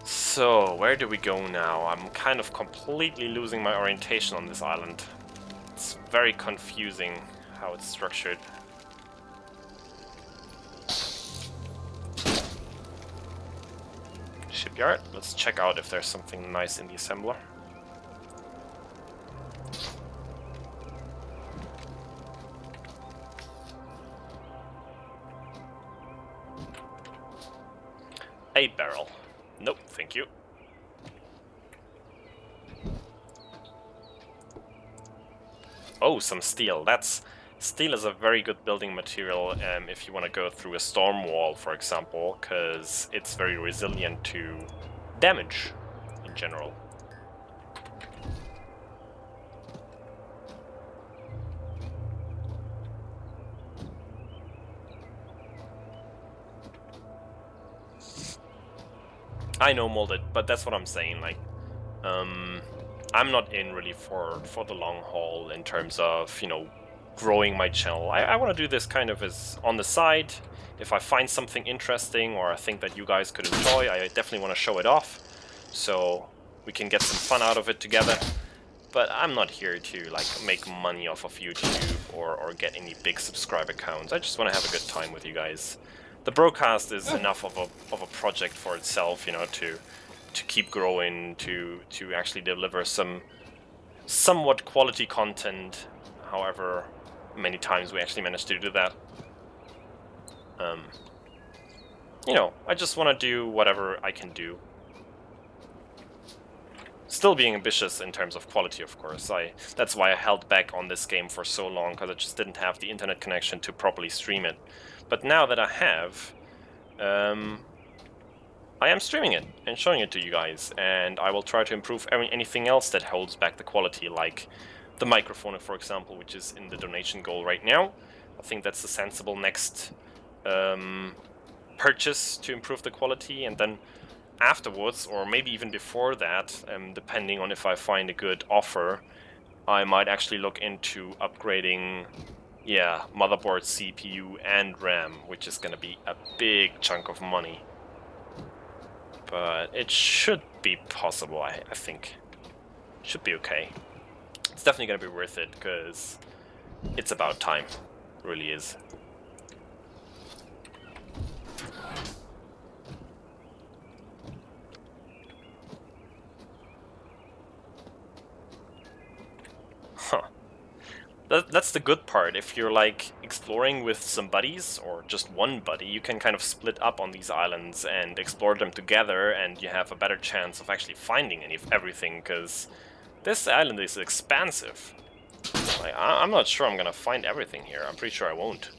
So, where do we go now? I'm kind of completely losing my orientation on this island. It's very confusing how it's structured. Shipyard. Let's check out if there's something nice in the assembler. A barrel. Nope, thank you. Oh, some steel. Steel is a very good building material if you want to go through a storm wall, for example, because it's very resilient to damage in general. I know molded, but that's what I'm saying, like, I'm not in really for the long haul in terms of, you know, growing my channel. I want to do this kind of as on the side. If I find something interesting or I think that you guys could enjoy, I definitely want to show it off, so we can get some fun out of it together. But I'm not here to, like, make money off of YouTube or get any big subscriber counts. I just want to have a good time with you guys. The broadcast is enough of a project for itself, you know, to keep growing, to actually deliver some somewhat quality content, however many times we actually manage to do that. You know, I just want to do whatever I can do. Still being ambitious in terms of quality, of course. That's why I held back on this game for so long, because I just didn't have the internet connection to properly stream it. But now that I have, I am streaming it and showing it to you guys, and I will try to improve anything else that holds back the quality, like the microphone, for example, which is in the donation goal right now. I think that's a sensible next purchase to improve the quality, and then afterwards, or maybe even before that, depending on if I find a good offer, I might actually look into upgrading, yeah, motherboard, CPU, and RAM, which is going to be a big chunk of money. But it should be possible, I think. Should be okay. It's definitely going to be worth it, because it's about time. It really is. Huh. That's the good part. If you're like exploring with some buddies or just one buddy, you can kind of split up on these islands and explore them together, and you have a better chance of actually finding everything, because this island is expansive. Like, I'm not sure I'm gonna find everything here. I'm pretty sure I won't.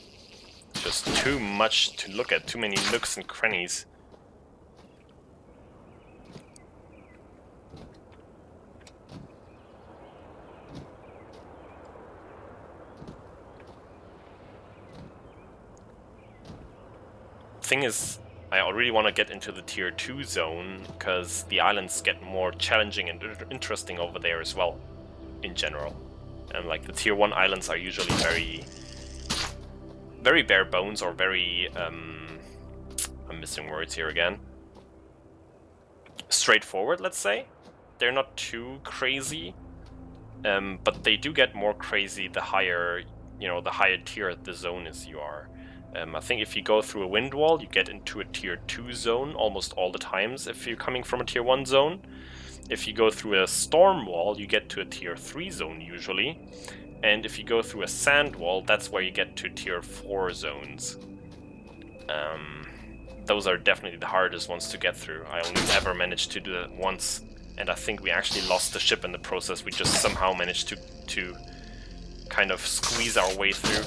Just too much to look at, too many nooks and crannies. Thing is, I already want to get into the tier 2 zone, because the islands get more challenging and interesting over there as well, in general. And like the tier 1 islands are usually very bare bones, or very, I'm missing words here again. Straightforward, let's say. They're not too crazy, but they do get more crazy the higher, you know, the higher tier the zone is you are. I think if you go through a wind wall, you get into a tier 2 zone almost all the times if you're coming from a tier 1 zone. If you go through a storm wall, you get to a tier 3 zone usually. And if you go through a sand wall, that's where you get to tier 4 zones. Those are definitely the hardest ones to get through. I only ever managed to do that once, and I think we actually lost the ship in the process. We just somehow managed to kind of squeeze our way through.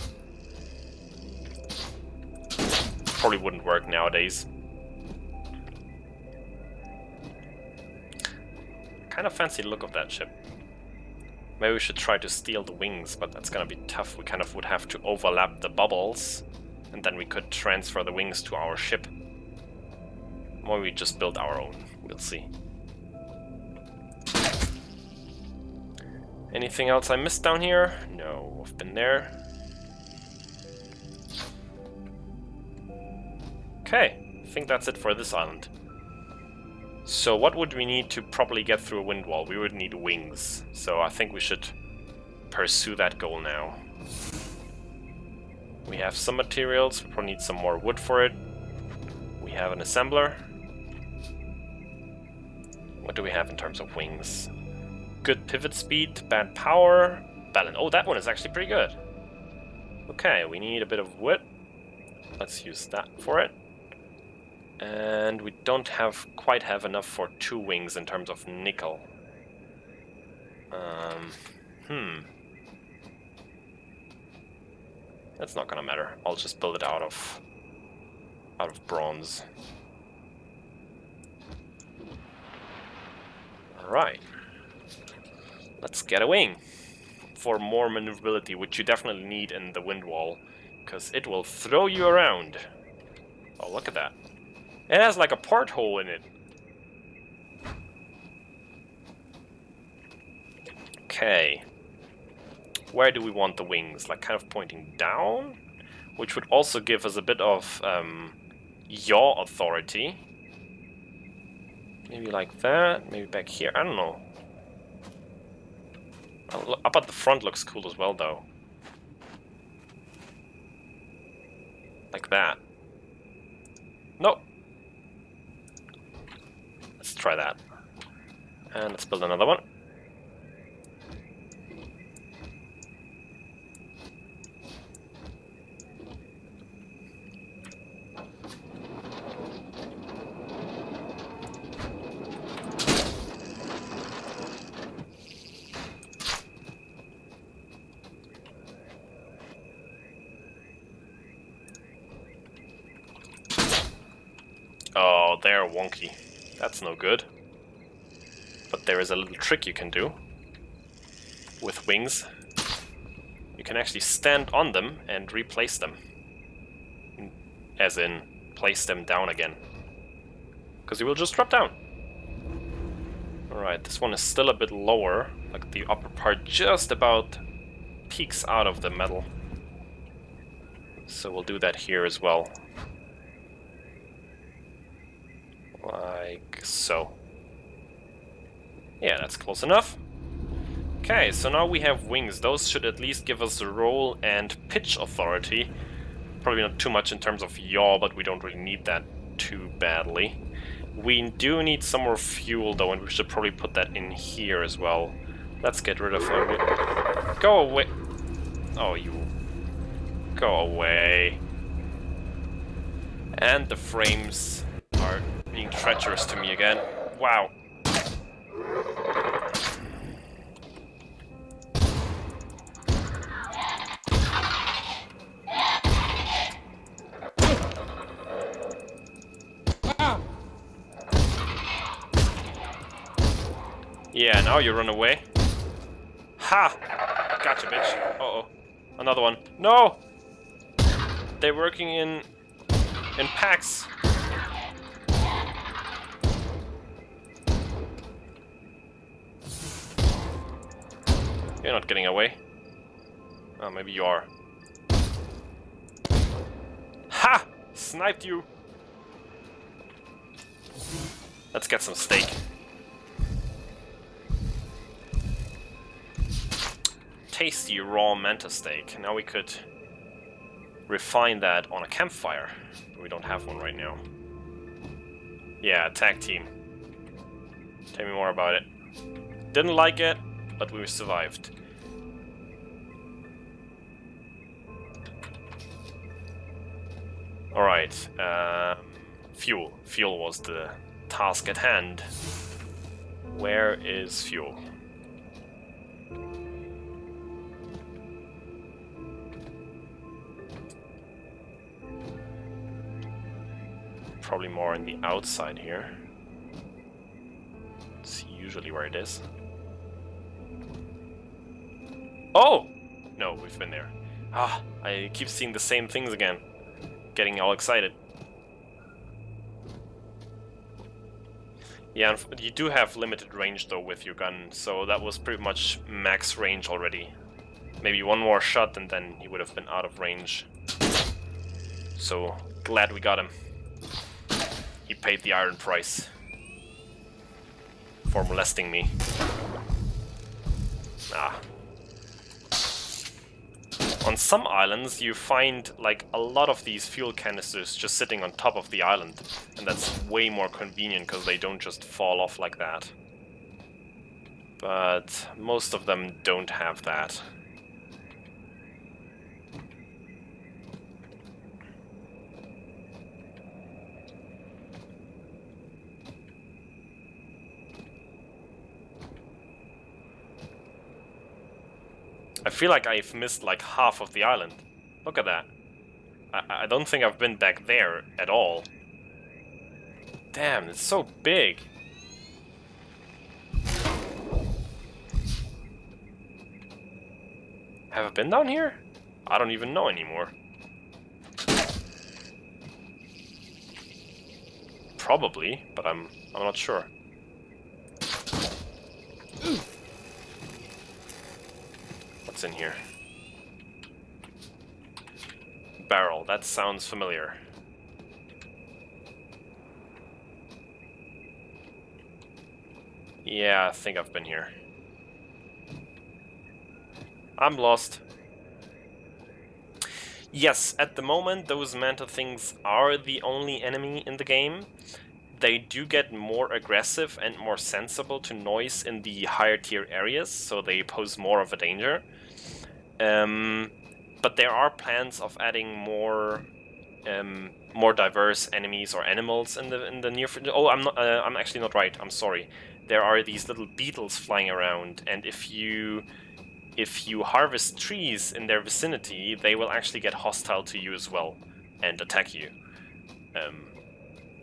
Probably wouldn't work nowadays. Kind of fancy the look of that ship. Maybe we should try to steal the wings, but that's gonna be tough. We kind of would have to overlap the bubbles, and then we could transfer the wings to our ship. Or we just build our own. We'll see. Anything else I missed down here? No, I've been there. Okay, I think that's it for this island. So what would we need to properly get through a wind wall? We would need wings. So I think we should pursue that goal now. We have some materials, we probably need some more wood for it. We have an assembler. What do we have in terms of wings? Good pivot speed, bad power, balance. Oh, that one is actually pretty good. Okay, we need a bit of wood. Let's use that for it. And we don't quite have enough for 2 wings in terms of nickel. That's not gonna matter. I'll just build it out of bronze. Alright. Let's get a wing for more maneuverability, which you definitely need in the wind wall, because it will throw you around. Oh, look at that. It has like a porthole in it. Okay. Where do we want the wings? Like kind of pointing down? Which would also give us a bit of yaw authority. Maybe like that, maybe back here, I don't know. Up at the front looks cool as well though. Like that. Nope. Let's try that. And let's build another one. Oh, they're wonky. That's no good. But there is a little trick you can do with wings. You can actually stand on them and replace them. As in, place them down again. Because you will just drop down. Alright, this one is still a bit lower. Like the upper part just about peeks out of the metal. So we'll do that here as well. Like so. Yeah, that's close enough. Okay, so now we have wings. Those should at least give us the roll and pitch authority. Probably not too much in terms of yaw, but we don't really need that too badly. We do need some more fuel though, and we should probably put that in here as well. Let's get rid of go away. Oh, you... Go away. And the frames are being treacherous to me again. Wow. Yeah, now you run away. Ha! Gotcha, bitch. Uh-oh. Another one. No! They're working in packs. You're not getting away. Oh, maybe you are. Ha! Sniped you! Let's get some steak. Tasty raw manta steak. Now we could refine that on a campfire. We don't have one right now. Yeah, tag team. Tell me more about it. Didn't like it, but we survived. Alright, fuel. Fuel was the task at hand. Where is fuel? Probably more on the outside here. It's usually where it is. Oh! No, we've been there. Ah, I keep seeing the same things again. Getting all excited. Yeah, you do have limited range though with your gun, so that was pretty much max range already. Maybe one more shot and then he would have been out of range. So, glad we got him. He paid the iron price for molesting me. Ah. On some islands you find like a lot of these fuel canisters just sitting on top of the island, and that's way more convenient because they don't just fall off like that. But most of them don't have that. I feel like I've missed like half of the island. Look at that. I don't think I've been back there at all. Damn, it's so big. Have I been down here? I don't even know anymore. Probably, but I'm not sure. What's in here? Barrel, that sounds familiar. Yeah, I think I've been here. I'm lost. Yes, at the moment those manta things are the only enemy in the game. They do get more aggressive and more sensible to noise in the higher tier areas, so they pose more of a danger. But there are plans of adding more diverse enemies or animals in the near future. Oh, I'm actually not right. I'm sorry. There are these little beetles flying around, and if you harvest trees in their vicinity, they will actually get hostile to you as well and attack you.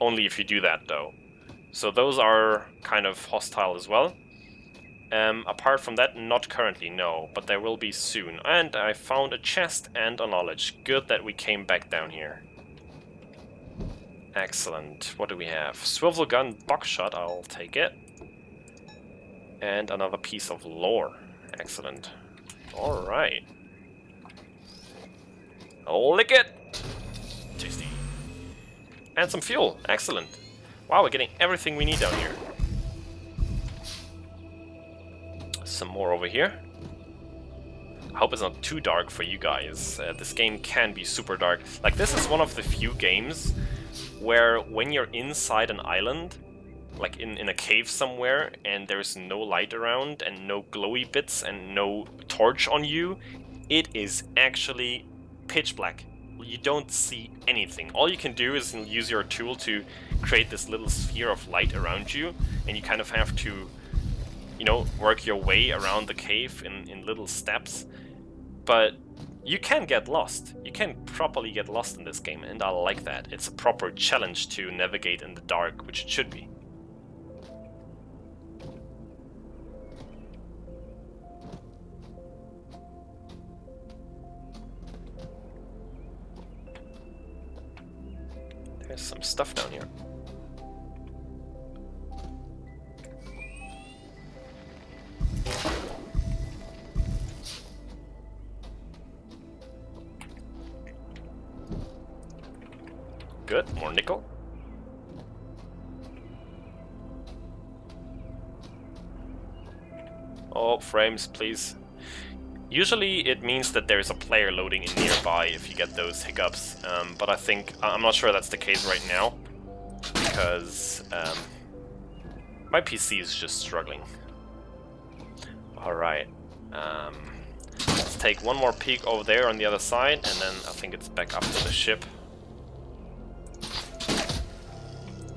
Only if you do that, though. So those are kind of hostile as well. Apart from that, not currently, no, but there will be soon. And I found a chest and a knowledge. Good that we came back down here. Excellent. What do we have? Swivel gun, buckshot, I'll take it. And another piece of lore. Excellent. Alright. Lick it! Tasty. And some fuel. Excellent. Wow, we're getting everything we need down here. Some more over here. I hope it's not too dark for you guys. This game can be super dark. Like, this is one of the few games where when you're inside an island, like in a cave somewhere, and there's no light around and no glowy bits and no torch on you, it is actually pitch black. You don't see anything. All you can do is use your tool to create this little sphere of light around you, and you kind of have to, you know, work your way around the cave in little steps. But you can get lost. You can properly get lost in this game, and I like that. It's a proper challenge to navigate in the dark, which it should be. There's some stuff down here. Good, more nickel. Oh, frames, please. Usually it means that there's a player loading in nearby if you get those hiccups, but I'm not sure that's the case right now, because my PC is just struggling. Alright, let's take one more peek over there on the other side, and then I think it's back up to the ship.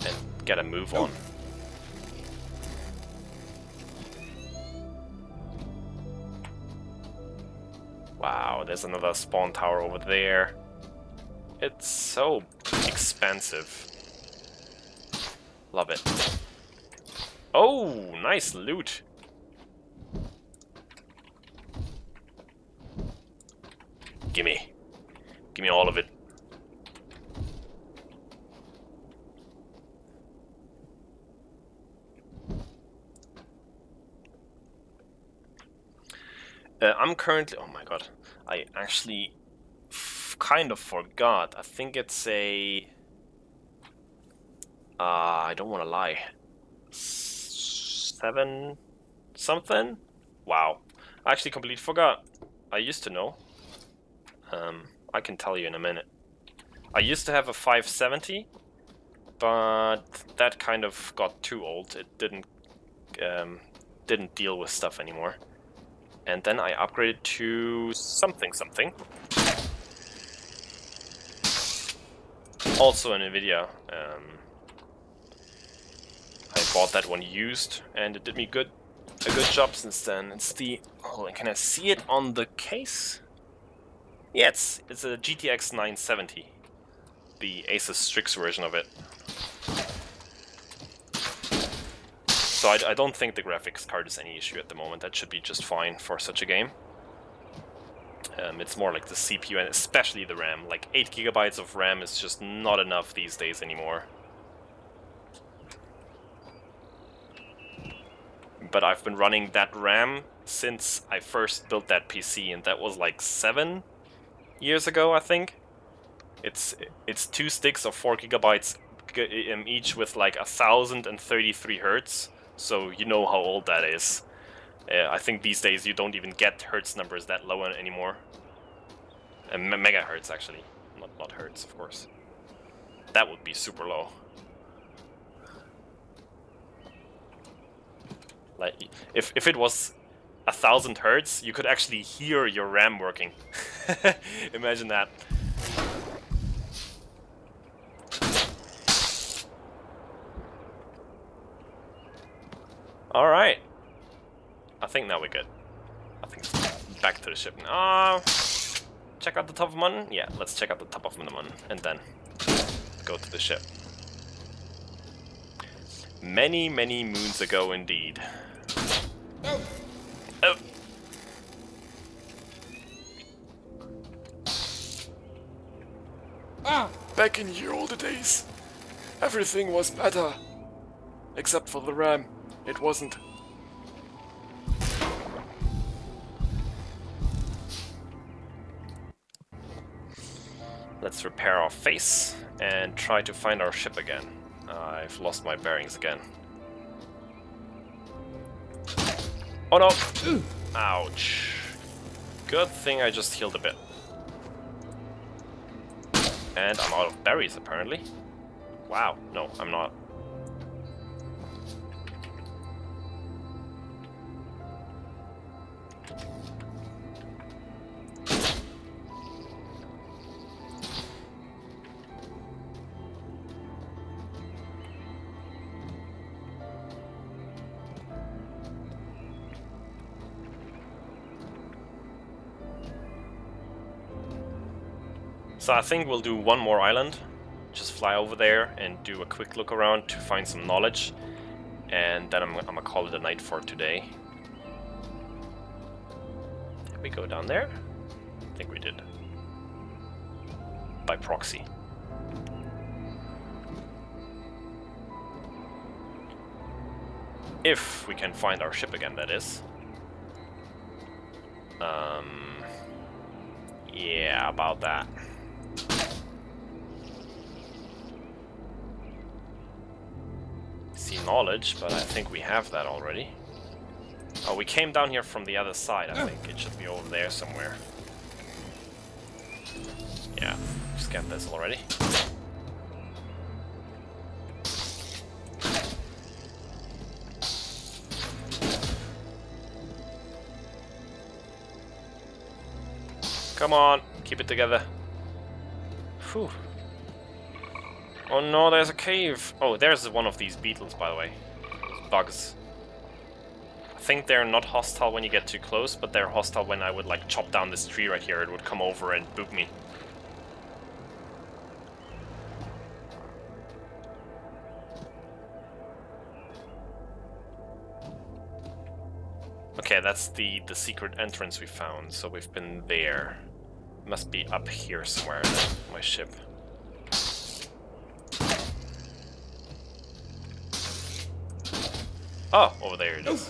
And get a move on. Wow, there's another spawn tower over there. It's so expensive. Love it. Oh, nice loot. Gimme. Gimme all of it. I'm currently... Oh my god. I actually kind of forgot. I think it's a... I don't want to lie. 7 something? Wow. I actually completely forgot. I used to know. I can tell you in a minute. I used to have a 570, but that kind of got too old. It didn't deal with stuff anymore. And then I upgraded to something. Also an NVIDIA. I bought that one used, and it did me a good job since then. It's the... Oh, can I see it on the case? Yeah, it's a GTX 970. The Asus Strix version of it. So I don't think the graphics card is any issue at the moment. That should be just fine for such a game. It's more like the CPU and especially the RAM. Like 8 GB of RAM is just not enough these days anymore. But I've been running that RAM since I first built that PC, and that was like 7 years ago, I think. It's 2 sticks of 4 GB each with like 1033 Hertz. So you know how old that is. I think these days you don't even get Hertz numbers that low anymore. Megahertz actually, not Hertz, of course. That would be super low. Like if it was 1000 Hertz, you could actually hear your RAM working. Imagine that. Alright. I think now we're good. I think it's back to the ship. Check out the top of Mun? Yeah, let's check out the top of Mun and then go to the ship. Many, many moons ago indeed. Oh. Back in ye olde days, everything was better. Except for the RAM. It wasn't. Let's repair our face and try to find our ship again. I've lost my bearings again. Oh no! Ouch. Good thing I just healed a bit. And I'm out of berries apparently. Wow, no, I'm not. So I think we'll do one more island. Just fly over there and do a quick look around to find some knowledge. And then I'm gonna call it a night for today. Did we go down there? I think we did. By proxy. If we can find our ship again, that is. Yeah, about that. See knowledge, but I think we have that already. Oh, we came down here from the other side, I think. It should be over there somewhere. Yeah, scanned this already. Come on, keep it together. Whew. Oh no, there's a cave. Oh, there's one of these beetles, by the way. Those bugs. I think they're not hostile when you get too close, but they're hostile when I would like chop down this tree right here. It would come over and boop me. Okay, that's the secret entrance we found, so we've been there. Must be up here somewhere, my ship. Oh, over there it is.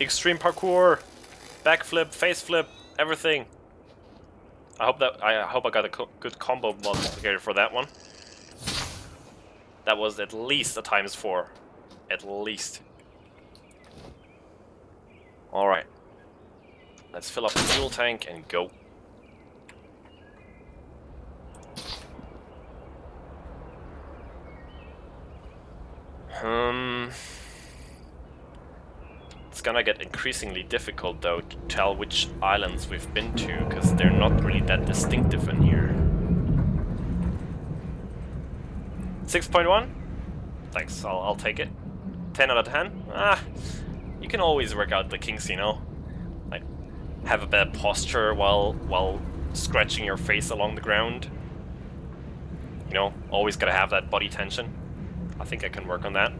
Extreme parkour, backflip, face flip, everything. I hope I got a good combo multiplicator for that one. That was at least a ×4, at least. All right, let's fill up the fuel tank and go. It's gonna get increasingly difficult though to tell which islands we've been to, because they're not really that distinctive in here. 6.1? Thanks, I'll take it. 10 out of 10? Ah, you can always work out the kinks, you know? Like, have a bad posture while scratching your face along the ground. You know, always gotta have that body tension. I think I can work on that.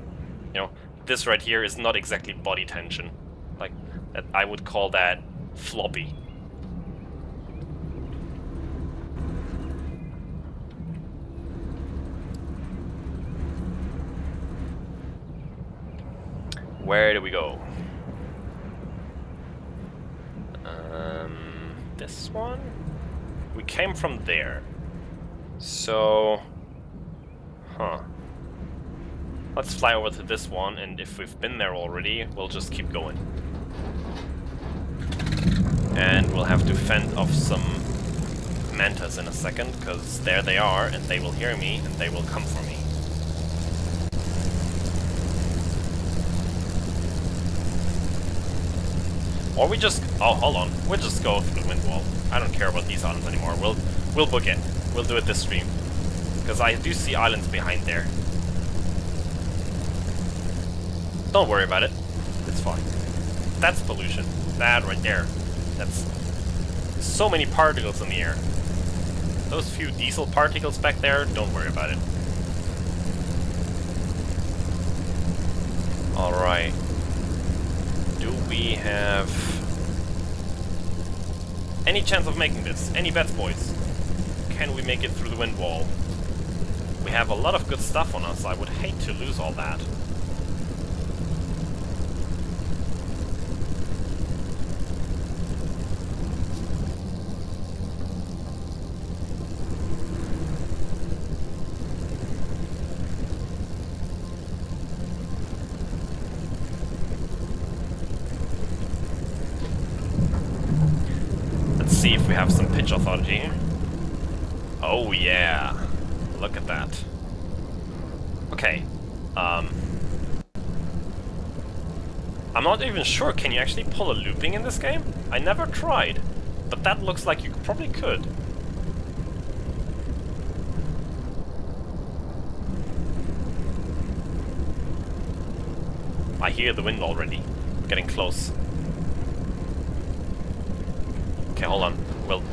You know, this right here is not exactly body tension. Like, I would call that floppy. Where do we go? This one? We came from there. So... Huh. Let's fly over to this one, and if we've been there already, we'll just keep going. And we'll have to fend off some mantas in a second, because there they are, and they will hear me, and they will come for me. Or we just... oh, hold on. We'll just go through the wind wall. I don't care about these islands anymore. We'll book it. We'll do it this stream. Because I do see islands behind there. Don't worry about it. It's fine. That's pollution. That right there. That's so many particles in the air. Those few diesel particles back there, don't worry about it. Alright. Do we have any chance of making this? Any bets, boys? Can we make it through the wind wall? We have a lot of good stuff on us. I would hate to lose all that. See if we have some pitch authority here. Oh yeah, look at that. Okay, I'm not even sure, can you actually pull a looping in this game? I never tried, but that looks like you probably could. I hear the wind already. Getting close. Okay, hold on.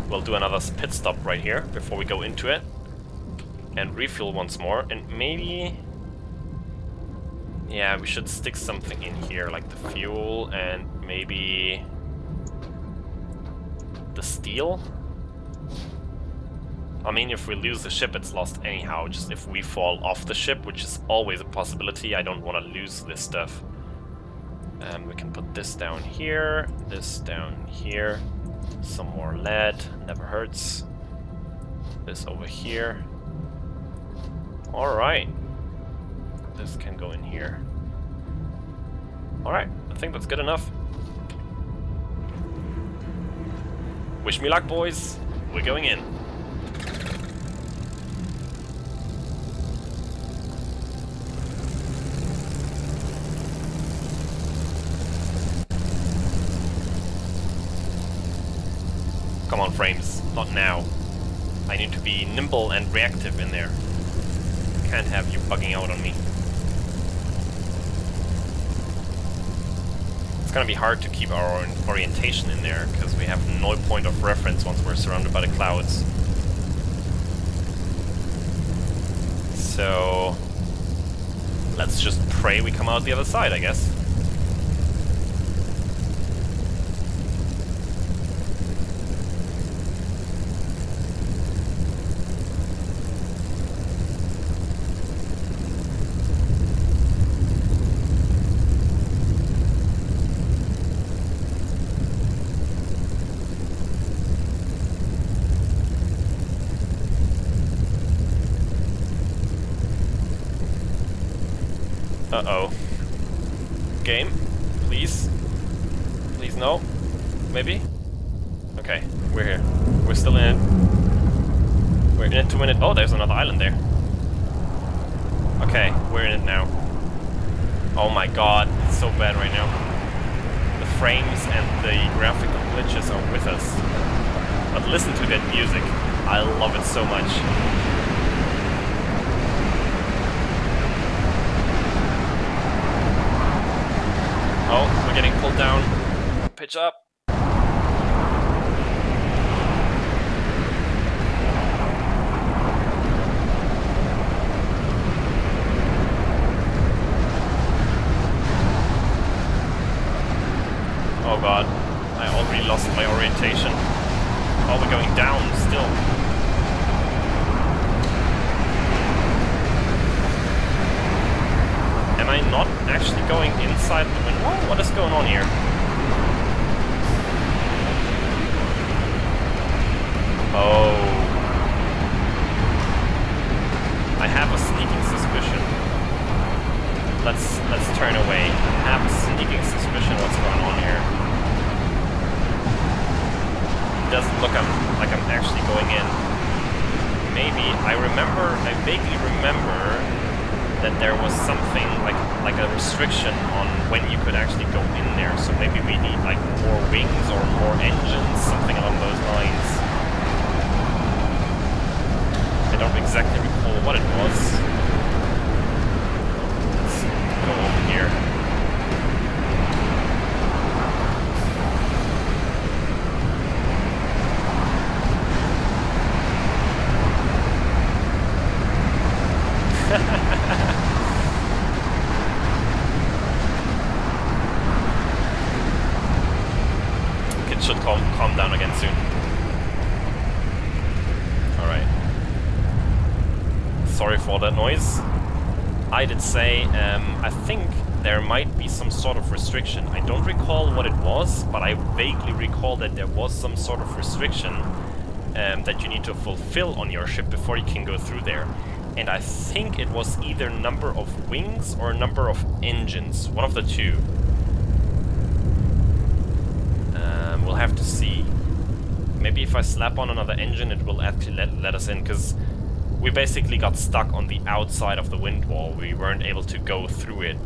We'll do another pit stop right here before we go into it. And refuel once more. And maybe... yeah, we should stick something in here, like the fuel and maybe... the steel? I mean, if we lose the ship, it's lost anyhow. Just if we fall off the ship, which is always a possibility, I don't want to lose this stuff. We can put this down here, this down here. Some more lead, never hurts. This over here. Alright. This can go in here. Alright, I think that's good enough. Wish me luck, boys. We're going in. Come on, frames. Not now. I need to be nimble and reactive in there. Can't have you bugging out on me. It's gonna be hard to keep our orientation in there, because we have no point of reference once we're surrounded by the clouds. So... let's just pray we come out the other side, I guess. Uh-oh. Game? Please? Please no? Maybe? Okay, we're here. We're still in it. We're in it to win it. Oh, there's another island there. Okay, we're in it now. Oh my god, it's so bad right now. The frames and the graphical glitches are with us. But listen to that music. I love it so much. Oh, we're getting pulled down. Pitch up. Oh god, I already lost my orientation. Oh, we're going down still. Am I not actually going inside the window? What is going on here? Oh. I have a sneaking suspicion. Let's turn away. I have a sneaking suspicion what's going on here. It doesn't look like I'm actually going in. Maybe. I vaguely remember that there was something like a restriction on when you could actually go in there. So maybe we need like more wings or more engines, something along those lines. I don't exactly recall what it was. Let's go over here. It should calm down again soon. Alright. Sorry for that noise. I did say, I think there might be some sort of restriction. I don't recall what it was, but I vaguely recall that there was some sort of restriction that you need to fulfill on your ship before you can go through there. And I think it was either number of wings or number of engines. One of the two. We'll have to see. Maybe if I slap on another engine it will actually let us in, because we basically got stuck on the outside of the wind wall. We weren't able to go through it.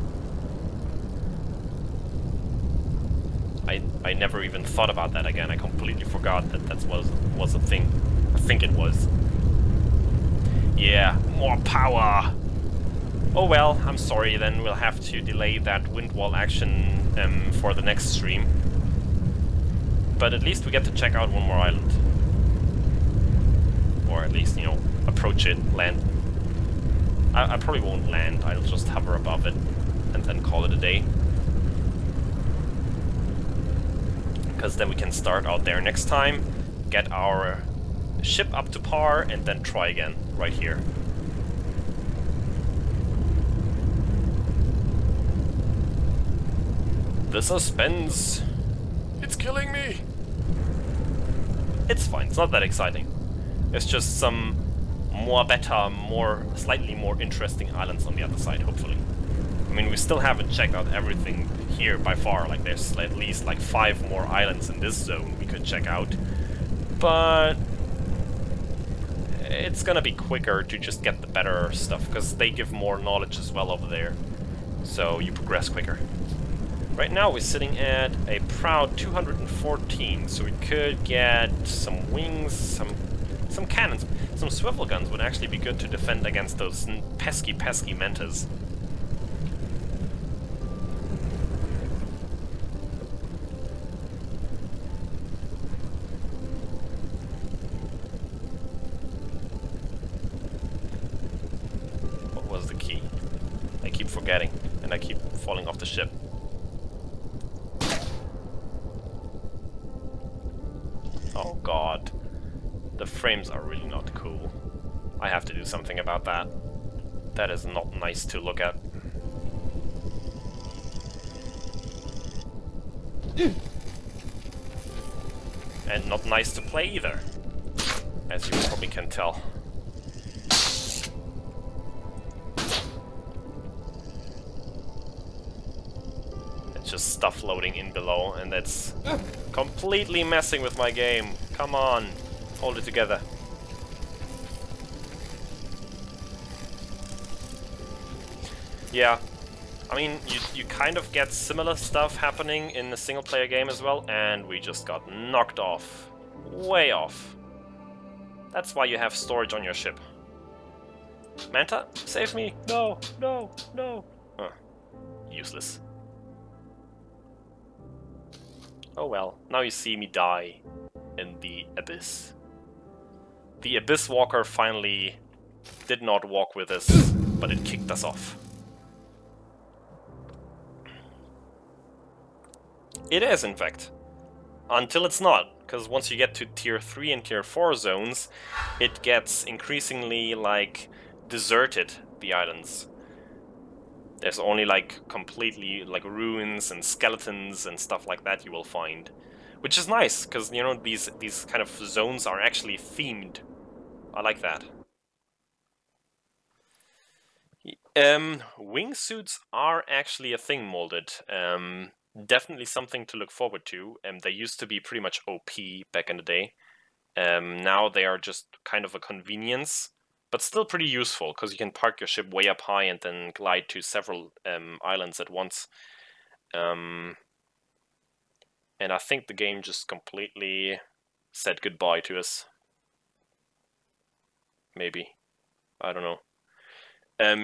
I never even thought about that again. I completely forgot that was a thing. I think it was. Yeah, more power! Oh well, I'm sorry, then we'll have to delay that wind wall action for the next stream. But at least we get to check out one more island. Or at least, you know, approach it, land. I probably won't land, I'll just hover above it and then call it a day. Because then we can start out there next time, get our ship up to par, and then try again, right here. The suspense! It's killing me! It's fine, it's not that exciting. It's just some slightly more interesting islands on the other side, hopefully. I mean, we still haven't checked out everything here by far, like there's at least like 5 more islands in this zone we could check out. But it's gonna be quicker to just get the better stuff, because they give more knowledge as well over there. So you progress quicker. Right now we're sitting at a proud 214, so we could get some wings, some cannons. Some swivel guns would actually be good to defend against those pesky mantas. What was the key? I keep forgetting, and I keep falling off the ship. Oh god. The frames are really not cool. I have to do something about that. That is not nice to look at. And not nice to play either, as you probably can tell. It's just stuff loading in below, and that's completely messing with my game. Come on, hold it together. Yeah, I mean, you kind of get similar stuff happening in the single-player game as well, and we just got knocked off. Way off. That's why you have storage on your ship. Manta, save me! No, no, no! Huh. Useless. Oh well, now you see me die in the abyss. The Abyss Walker finally did not walk with us, but it kicked us off. It is, in fact. Until it's not, because once you get to tier 3 and tier 4 zones, it gets increasingly, like, deserted, the islands. There's only, like, completely, like, ruins and skeletons and stuff like that you will find. Which is nice, because, you know, these kind of zones are actually themed. I like that. Wingsuits are actually a thing molded. Definitely something to look forward to. They used to be pretty much OP back in the day. Now they are just kind of a convenience, but still pretty useful, because you can park your ship way up high and then glide to several islands at once. And I think the game just completely said goodbye to us. Maybe. I don't know.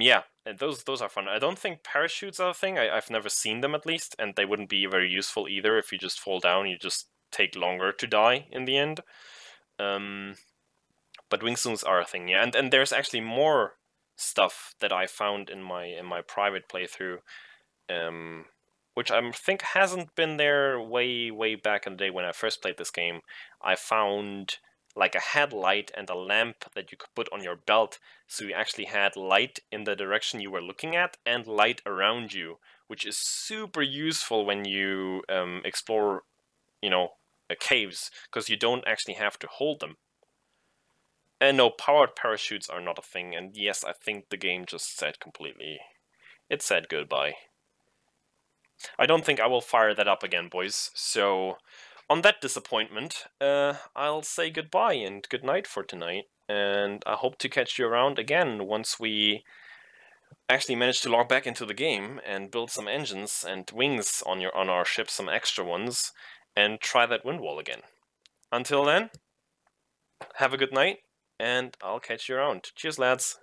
Yeah, and those are fun. I don't think parachutes are a thing. I've never seen them, at least, and they wouldn't be very useful either. If you just fall down, you just take longer to die in the end. But wingsuits are a thing, yeah. And there's actually more stuff that I found in my private playthrough, which I think hasn't been there way back in the day when I first played this game. I found like a headlight and a lamp that you could put on your belt, so you actually had light in the direction you were looking at and light around you, which is super useful when you explore, you know, caves, because you don't actually have to hold them. And no, powered parachutes are not a thing, and yes, I think the game just said completely, it said goodbye. I don't think I will fire that up again, boys, so on that disappointment, I'll say goodbye and good night for tonight, and I hope to catch you around again once we actually manage to log back into the game and build some engines and wings on our ship, some extra ones, and try that wind wall again. Until then, have a good night, and I'll catch you around. Cheers, lads!